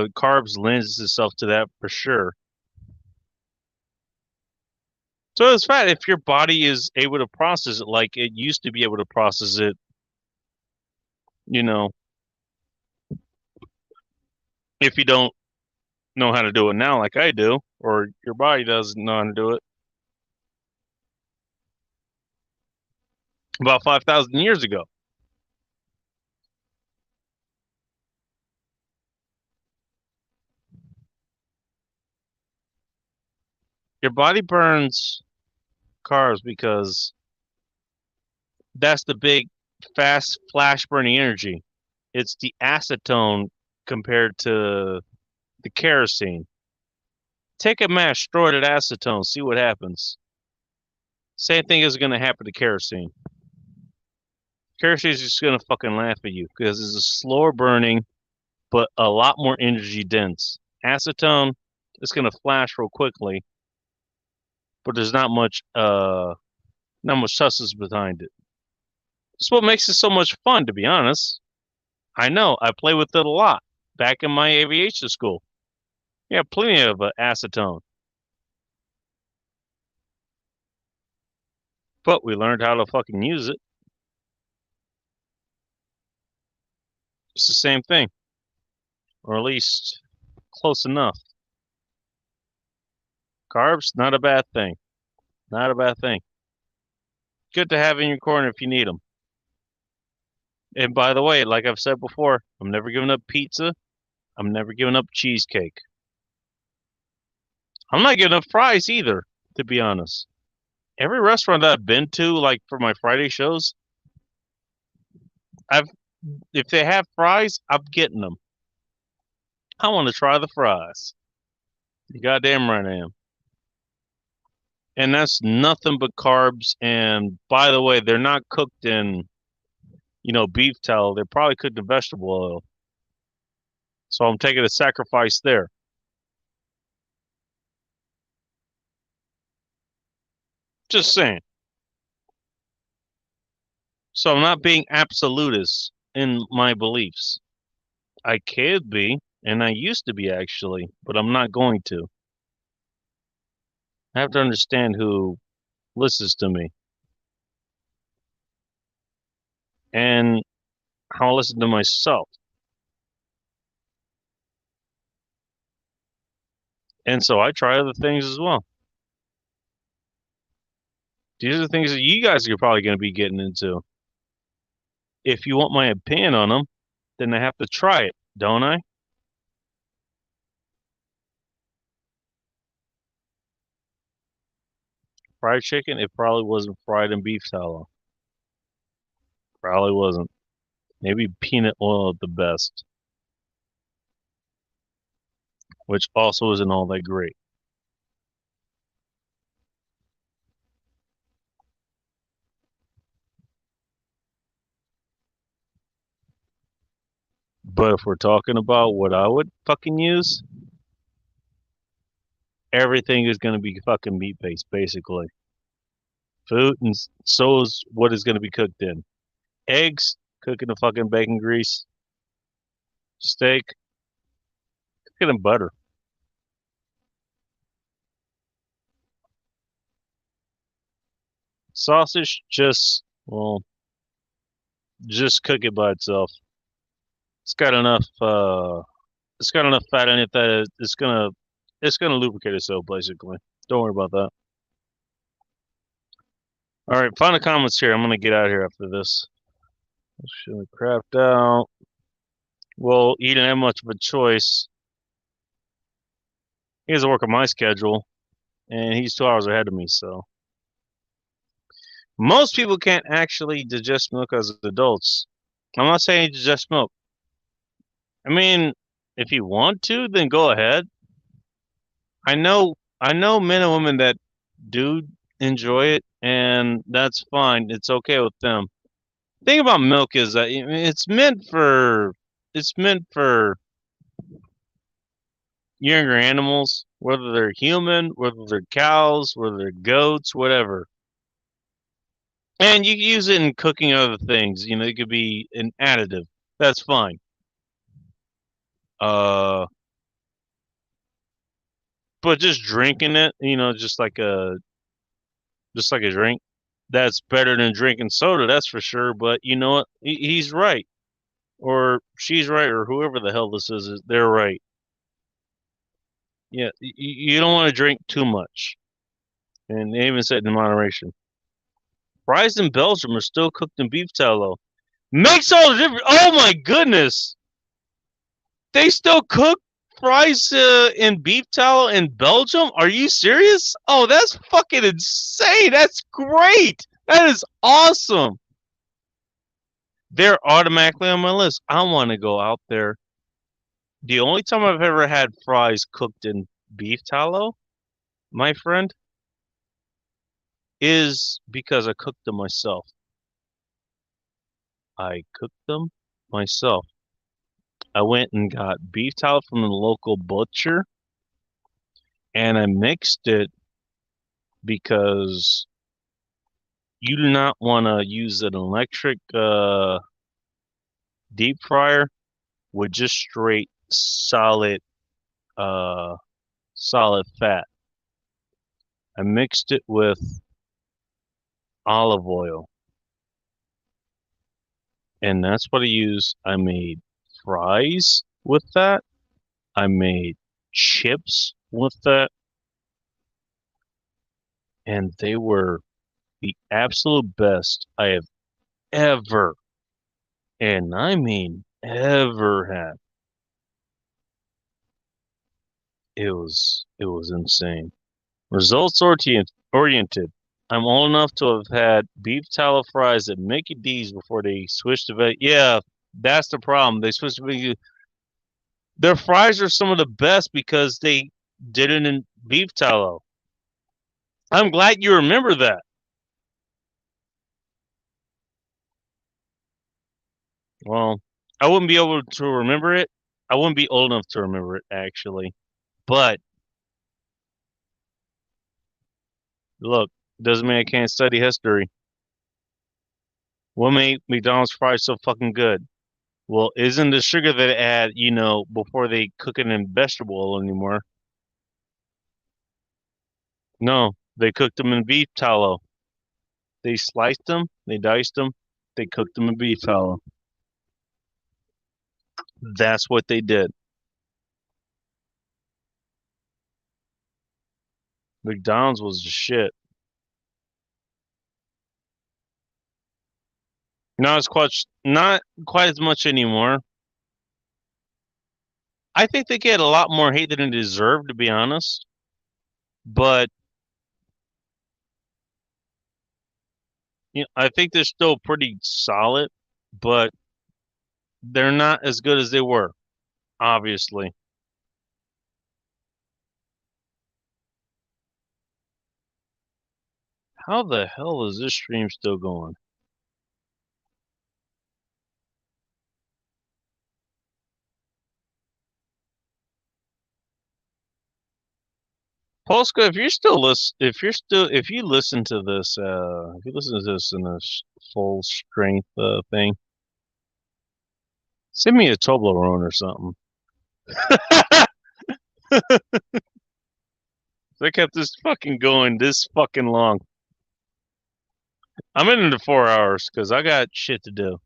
Carbs lends itself to that for sure. So it's fat. If your body is able to process it like it used to be able to process it, if you don't know how to do it now like I do, or your body doesn't know how to do it, about 5,000 years ago. Your body burns carbs because that's the big, fast, flash burning energy. It's the acetone compared to the kerosene. Take a match, throw it at acetone, see what happens. Same thing is going to happen to kerosene. Kerosene is just going to fucking laugh at you because it's a slower burning, but a lot more energy dense. Acetone is going to flash real quickly, but there's not much substance behind it. That's what makes it so much fun, to be honest. I know, I play with it a lot back in my aviation school. Yeah, plenty of acetone. But we learned how to fucking use it. It's the same thing. Or at least close enough. Carbs, not a bad thing. Not a bad thing. Good to have in your corner if you need them. And by the way, like I've said before, I'm never giving up pizza. I'm never giving up cheesecake. I'm not giving up fries either, to be honest. Every restaurant that I've been to, like for my Friday shows, if they have fries, I'm getting them. I want to try the fries. You goddamn right I am. And that's nothing but carbs. And by the way, they're not cooked in, beef tallow. They're probably cooked in vegetable oil. So I'm taking a sacrifice there. Just saying. So I'm not being absolutist in my beliefs. I could be, and I used to be actually, but I'm not going to. I have to understand who listens to me. And how I listen to myself. And so I try other things as well. These are the things that you guys are probably going to be getting into. If you want my opinion on them, then I have to try it, don't I? Fried chicken, it probably wasn't fried in beef tallow. Probably wasn't. Maybe peanut oil at the best, which also isn't all that great. But if we're talking about what I would fucking use, everything is going to be fucking meat based, basically. Food, and so is what is going to be cooked in. Eggs, cook in the fucking bacon grease. Steak, cook it in butter. Sausage, just cook it by itself. It's got enough fat in it that it's gonna lubricate itself basically. Don't worry about that. All right, final comments here. I'm gonna get out of here after this. Should have crapped out. Well, he didn't have much of a choice. He has to work on my schedule, and he's 2 hours ahead of me. So most people can't actually digest milk as adults. I'm not saying digest milk. I mean, if you want to, then go ahead. I know men and women that do enjoy it, and that's fine. It's okay with them. The thing about milk is that it's meant for younger animals, whether they're human, whether they're cows, whether they're goats, whatever. And you can use it in cooking other things. You know, it could be an additive. That's fine. Uh, but just drinking it, just like a drink, that's better than drinking soda, that's for sure. But you know what? He's right, or she's right, or whoever the hell this is, they're right. Yeah, you don't want to drink too much, and they even said in moderation. Fries in Belgium are still cooked in beef tallow. Makes all the difference. Oh my goodness, they still cook fries in beef tallow in Belgium? Are you serious? Oh, that's fucking insane. That's great. That is awesome. They're automatically on my list. I want to go out there. The only time I've ever had fries cooked in beef tallow, my friend, is because I cooked them myself. I cooked them myself. I went and got beef tallow from the local butcher, and I mixed it because you do not want to use an electric deep fryer with just straight uh, solid fat. I mixed it with olive oil, and that's what I used. I made fries with that. I made chips with that, and they were the absolute best I have ever, and I mean ever had. It was insane. Results oriented. I'm old enough to have had beef tallow fries at Mickey D's before they switched to veg. Yeah, that's the problem. They switched to veg. Their fries are some of the best because they did it in beef tallow. I'm glad you remember that. Well, I wouldn't be able to remember it. I wouldn't be old enough to remember it actually. But look, doesn't mean I can't study history. What made McDonald's fries so fucking good? Well, isn't the sugar that they add, before they cook it in vegetable oil anymore? No, they cooked them in beef tallow. They sliced them, they diced them, they cooked them in beef tallow. That's what they did. McDonald's was the shit. Not quite as much anymore. I think they get a lot more hate than they deserve, to be honest. But I think they're still pretty solid, but they're not as good as they were, obviously. How the hell is this stream still going? Polska, if you listen to this, if you listen to this in a full strength thing, send me a Toblerone or something. They kept this fucking going this fucking long. I'm in it 4 hours because I got shit to do.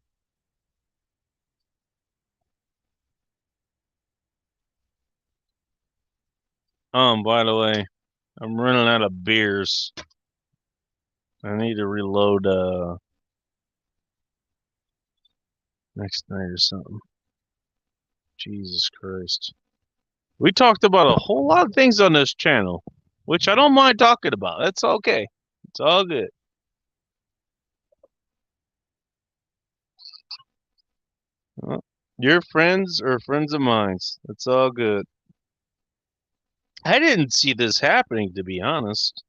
By the way, I'm running out of beers. I need to reload next night or something. Jesus Christ. We talked about a whole lot of things on this channel, which I don't mind talking about. That's okay. It's all good. Well, your friends are friends of mine. It's all good. I didn't see this happening, to be honest.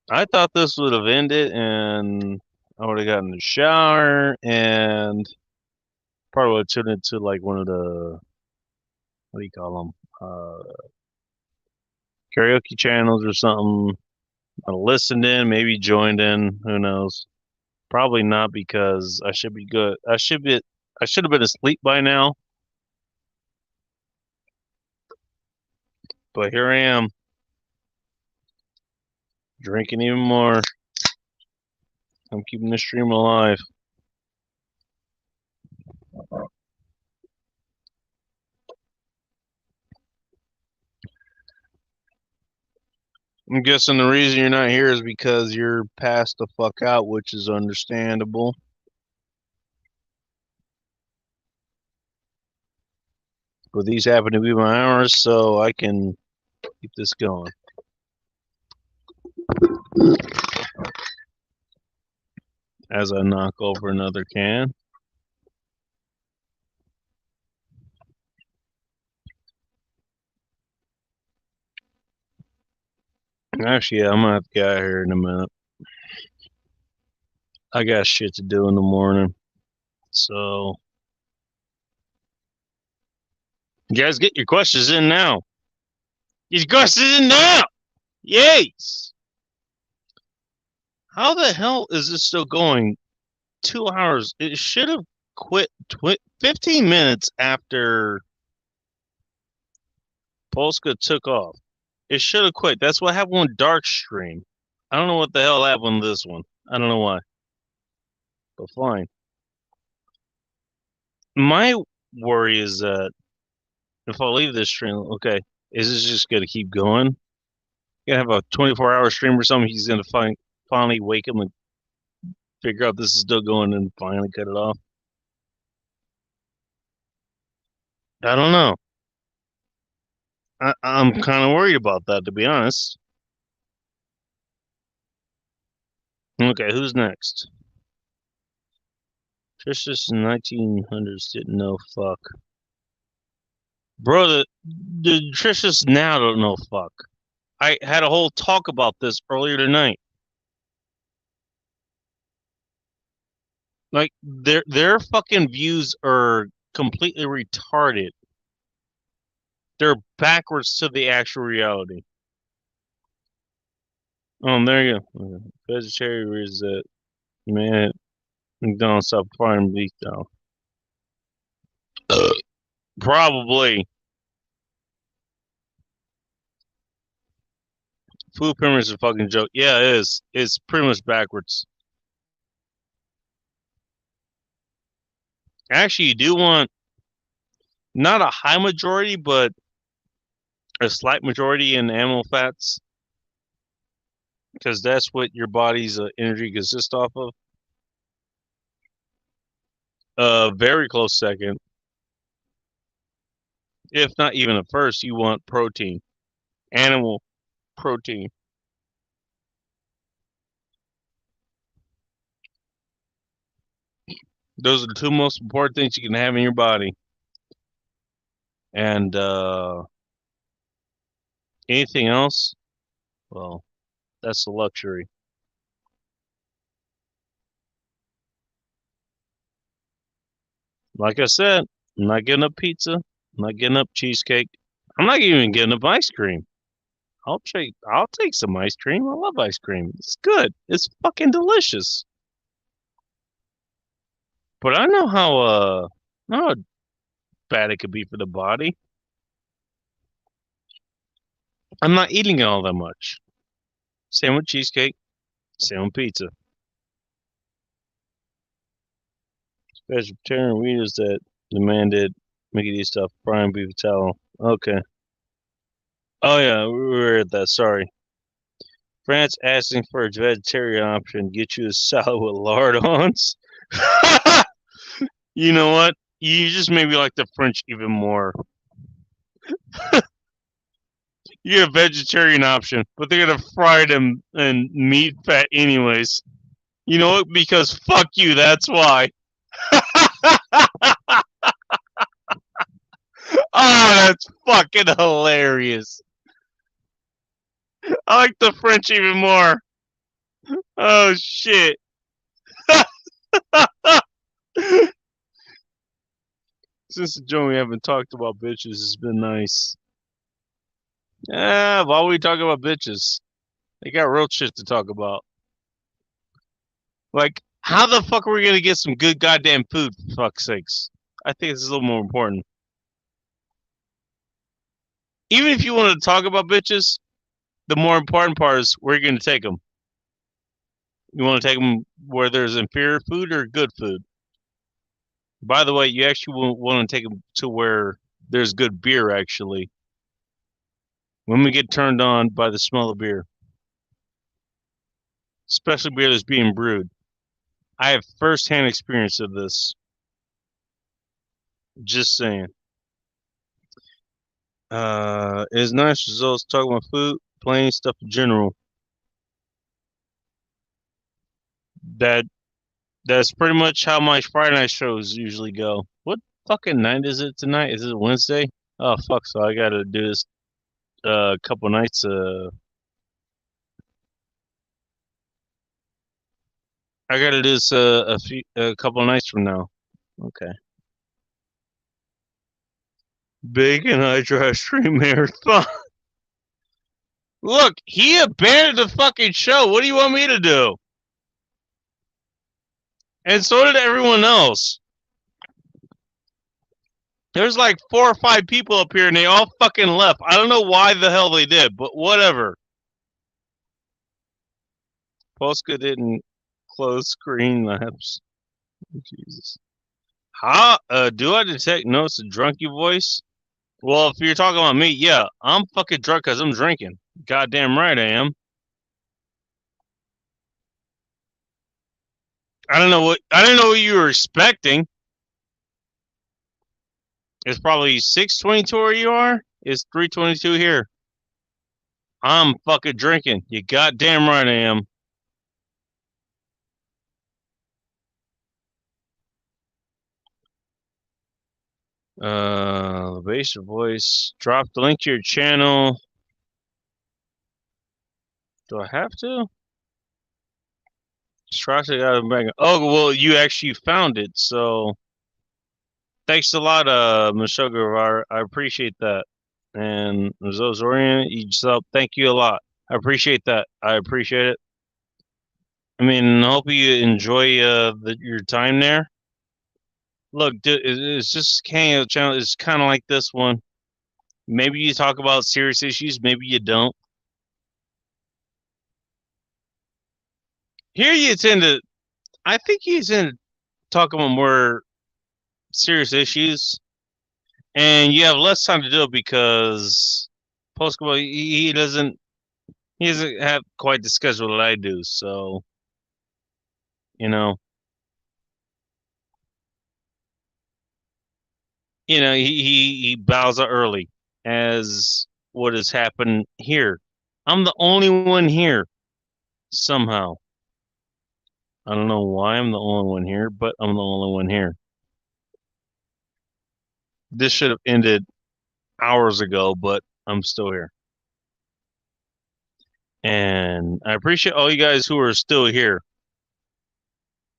I thought this would have ended and I would have gotten in the shower and probably would have turned into like one of the, what do you call them? Karaoke channels or something. I listened in, maybe joined in, who knows. Probably not because I should be good. I should have been asleep by now. But here I am. Drinking even more. I'm keeping the stream alive. I'm guessing the reason you're not here is because you're passed the fuck out, which is understandable. But these happen to be my hours, so I can keep this going. As I knock over another can. Actually, yeah, I'm gonna have to get out of here in a minute. I got shit to do in the morning. So, you guys get your questions in now. Get your questions in now! Yes! How the hell is this still going? 2 hours. It should have quit 15 minutes after Polska took off. It should have quit. That's what happened with Dark Stream. I don't know what the hell happened with this one. I don't know why. But fine. My worry is that if I leave this stream, okay, is this just going to keep going? You have a 24-hour stream or something, he's going to finally wake up and figure out this is still going and finally cut it off. I don't know. I'm kind of worried about that, to be honest. Okay, who's next? Tristus in 1900s didn't know fuck. Bro, the Tristus now don't know fuck. I had a whole talk about this earlier tonight. Like their fucking views are completely retarded. They're backwards to the actual reality. There you go. Vegetarian is that man McDonald's stop frying beef though. Probably. Food pyramid is a fucking joke. Yeah, it is. It's pretty much backwards. Actually, you do want not a high majority, but a slight majority in animal fats, because that's what your body's energy consists off of. Very close second. If not even at first, you want protein, animal protein. Those are the two most important things you can have in your body. And anything else, well, that's a luxury. Like I said, I'm not getting up pizza. I'm not getting up cheesecake. I'm not even getting up ice cream. I'll take some ice cream. I love ice cream. It's good. It's fucking delicious. But I know how bad it could be for the body. I'm not eating it all that much. Same with cheesecake. Same with pizza. Vegetarian readers that demanded Mickey D stuff. Brian Beef Tallow. Okay. Oh yeah, we were at that. Sorry. France asking for a vegetarian option. Get you a salad with lard-ons. You know what? You just maybe like the French even more. You get a vegetarian option, but they're gonna fry them in meat fat anyways. You know what? Because fuck you, that's why. Oh, that's fucking hilarious. I like the French even more. Oh shit. Since the joint we haven't talked about bitches, it's been nice. Yeah, why are we talking about bitches? They got real shit to talk about. Like, how the fuck are we gonna get some good goddamn food, for fuck's sakes? I think it's a little more important. Even if you want to talk about bitches, the more important part is where you're gonna take them. You want to take them where there's inferior food or good food? By the way, you actually want to take them to where there's good beer, actually. Women get turned on by the smell of beer. Especially beer that's being brewed. I have first-hand experience of this. Just saying. It's nice results talking about food, plain stuff in general. That's pretty much how my Friday night shows usually go. What fucking night is it tonight? Is it Wednesday? Oh fuck! So I gotta do this couple nights. I gotta do this a couple nights from now. Okay. Bacon Hydra stream marathon. Look, he abandoned the fucking show. What do you want me to do? And so did everyone else. There's like 4 or 5 people up here and they all fucking left. I don't know why the hell they did, but whatever. Polska didn't close screen labs. Jesus. How do I detect notes of drunky voice? Well, if you're talking about me, yeah, I'm fucking drunk because I'm drinking. Goddamn right I am. I don't know what you were expecting. It's probably 6:22 where you are. It's 3:22 here. I'm fucking drinking. You goddamn right I am. Base your voice. Drop the link to your channel. Do I have to? Trust it out of back. Oh well, you actually found it. So thanks a lot, Meshuggah. I appreciate that. And those Orient, you just thank you a lot. I appreciate that. I appreciate it. I mean, I hope you enjoy your time there. Look, it's just Hangout channel. It's kind of like this one. Maybe you talk about serious issues. Maybe you don't. Here you tend to. I think you tend to talk about more serious issues, and you have less time to do it because Postable he doesn't have quite the schedule that I do. So, you know, he bows out early, as what has happened here. I'm the only one here somehow. I don't know why I'm the only one here, but I'm the only one here. This should have ended hours ago, but I'm still here. And I appreciate all you guys who are still here.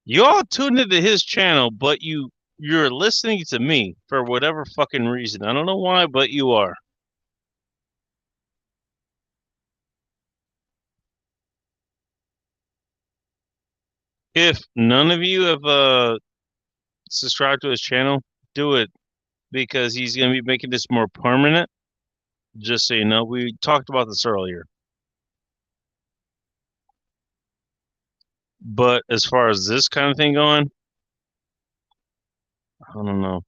You all tuned into his channel, but you're listening to me for whatever fucking reason. I don't know why, but you are. If none of you have subscribed to his channel, do it, because he's gonna be making this more permanent. Just so you know, we talked about this earlier. But as far as this kind of thing going, I don't know.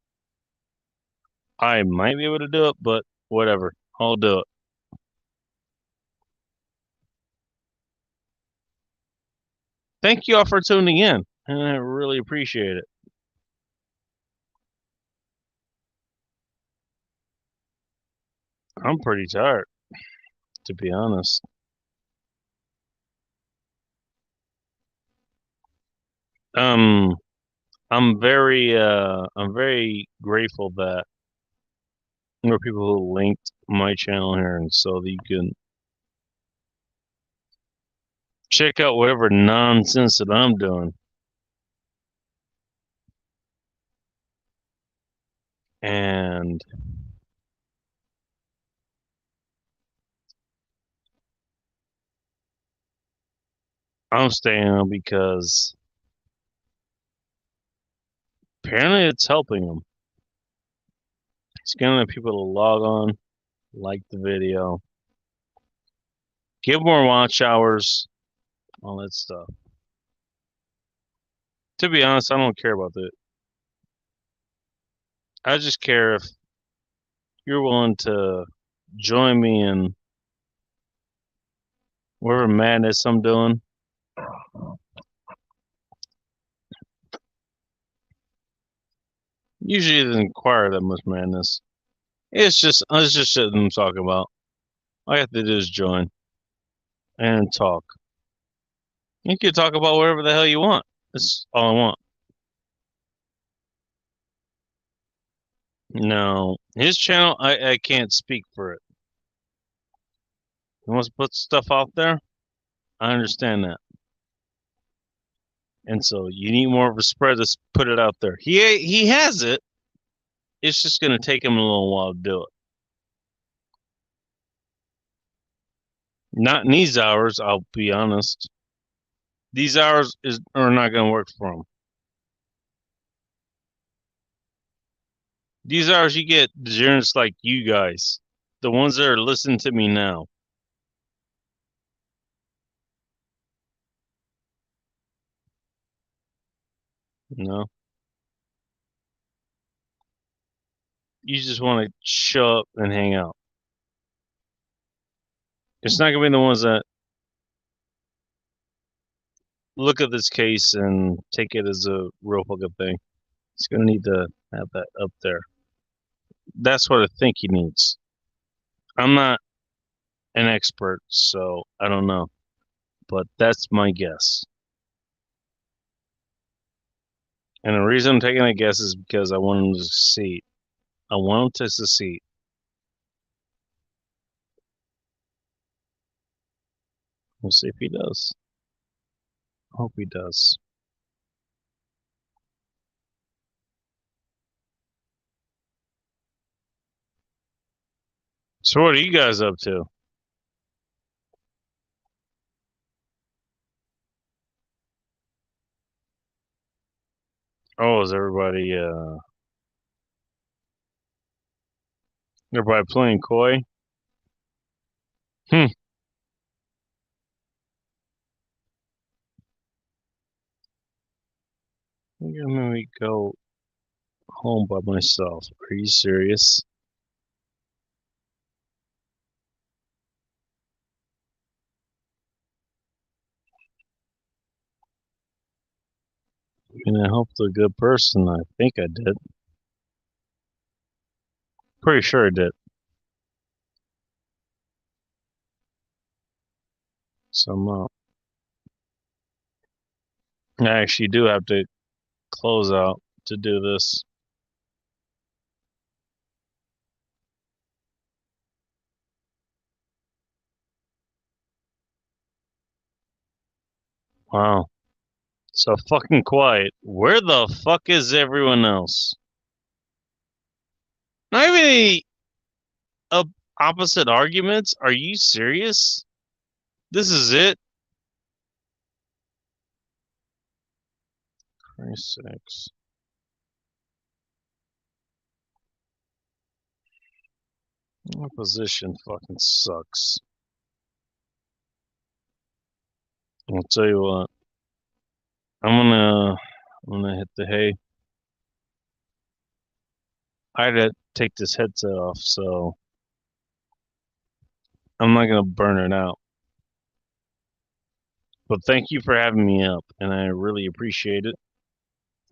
I might be able to do it, but whatever. I'll do it. Thank you all for tuning in, and I really appreciate it. I'm pretty tired, to be honest. Um, I'm very grateful that there are people who linked my channel here, and so that you can check out whatever nonsense that I'm doing. And I'm staying on because apparently it's helping them. It's getting people to log on, like the video, give more watch hours, all that stuff. To be honest, I don't care about that. I just care if you're willing to join me in whatever madness I'm doing. Usually it doesn't require that much madness. It's just shit I'm talking about. All you have to do is join and talk. You can talk about whatever the hell you want. That's all I want. No, his channel, I can't speak for it. He wants to put stuff out there. I understand that. And so you need more of a spread to put it out there. He has it. It's just going to take him a little while to do it. Not in these hours, I'll be honest. These hours are not going to work for him. These hours you get degenerates like you guys, the ones that are listening to me now. You know, you just want to show up and hang out. It's not going to be the ones that look at this case and take it as a real fucking thing. It's going to need to have that up there. That's what I think he needs. I'm not an expert, so I don't know. But that's my guess. And the reason I'm taking a guess is because I want him to succeed. I want him to succeed. We'll see if he does. I hope he does. So what are you guys up to? Oh, is everybody playing coy? Hmm. I'm gonna maybe go home by myself. Are you serious? I mean, I helped a good person. I think I did. Pretty sure it did. Somehow. I actually do have to close out to do this. Wow. So fucking quiet. Where the fuck is everyone else? Not even any opposite arguments? Are you serious? This is it? Christ sakes. My position fucking sucks. I'll tell you what. I'm gonna hit the hay. I had to take this headset off, so I'm not gonna burn it out. But thank you for having me up, and I really appreciate it.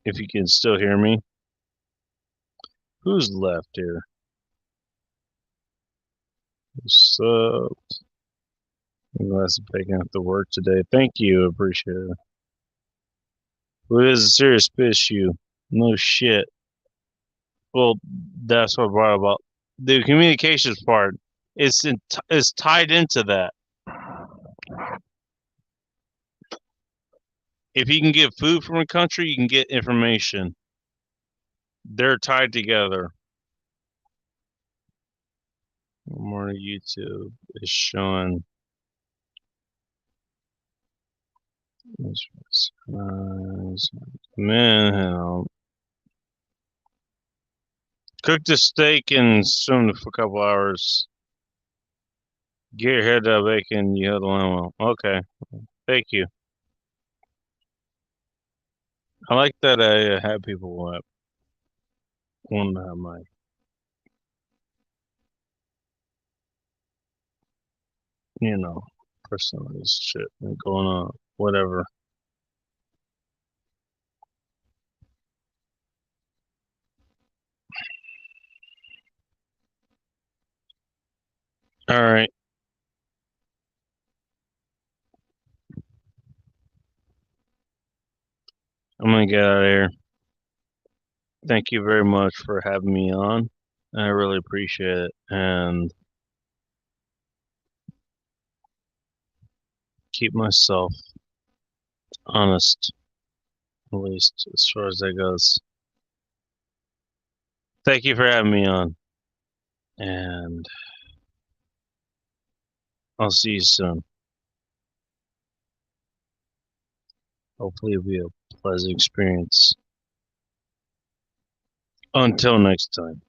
If you can still hear me. Who's left here? So, glass of bacon after work today. Thank you, appreciate it. Well, it is a serious issue. No shit. Well, that's what I brought about. The communications part is tied into that. If you can get food from a country, you can get information. They're tied together. More YouTube is showing. Man, cook the steak and swim for a couple hours. Get your head of bacon, you have the limo. Okay, thank you. I like that I have people want to have my personal shit going on, whatever. All right. I'm gonna get out of here. Thank you very much for having me on. I really appreciate it, and keep myself honest, at least as far as that goes. Thank you for having me on, and I'll see you soon. Hopefully it'll be a pleasant experience. Until next time.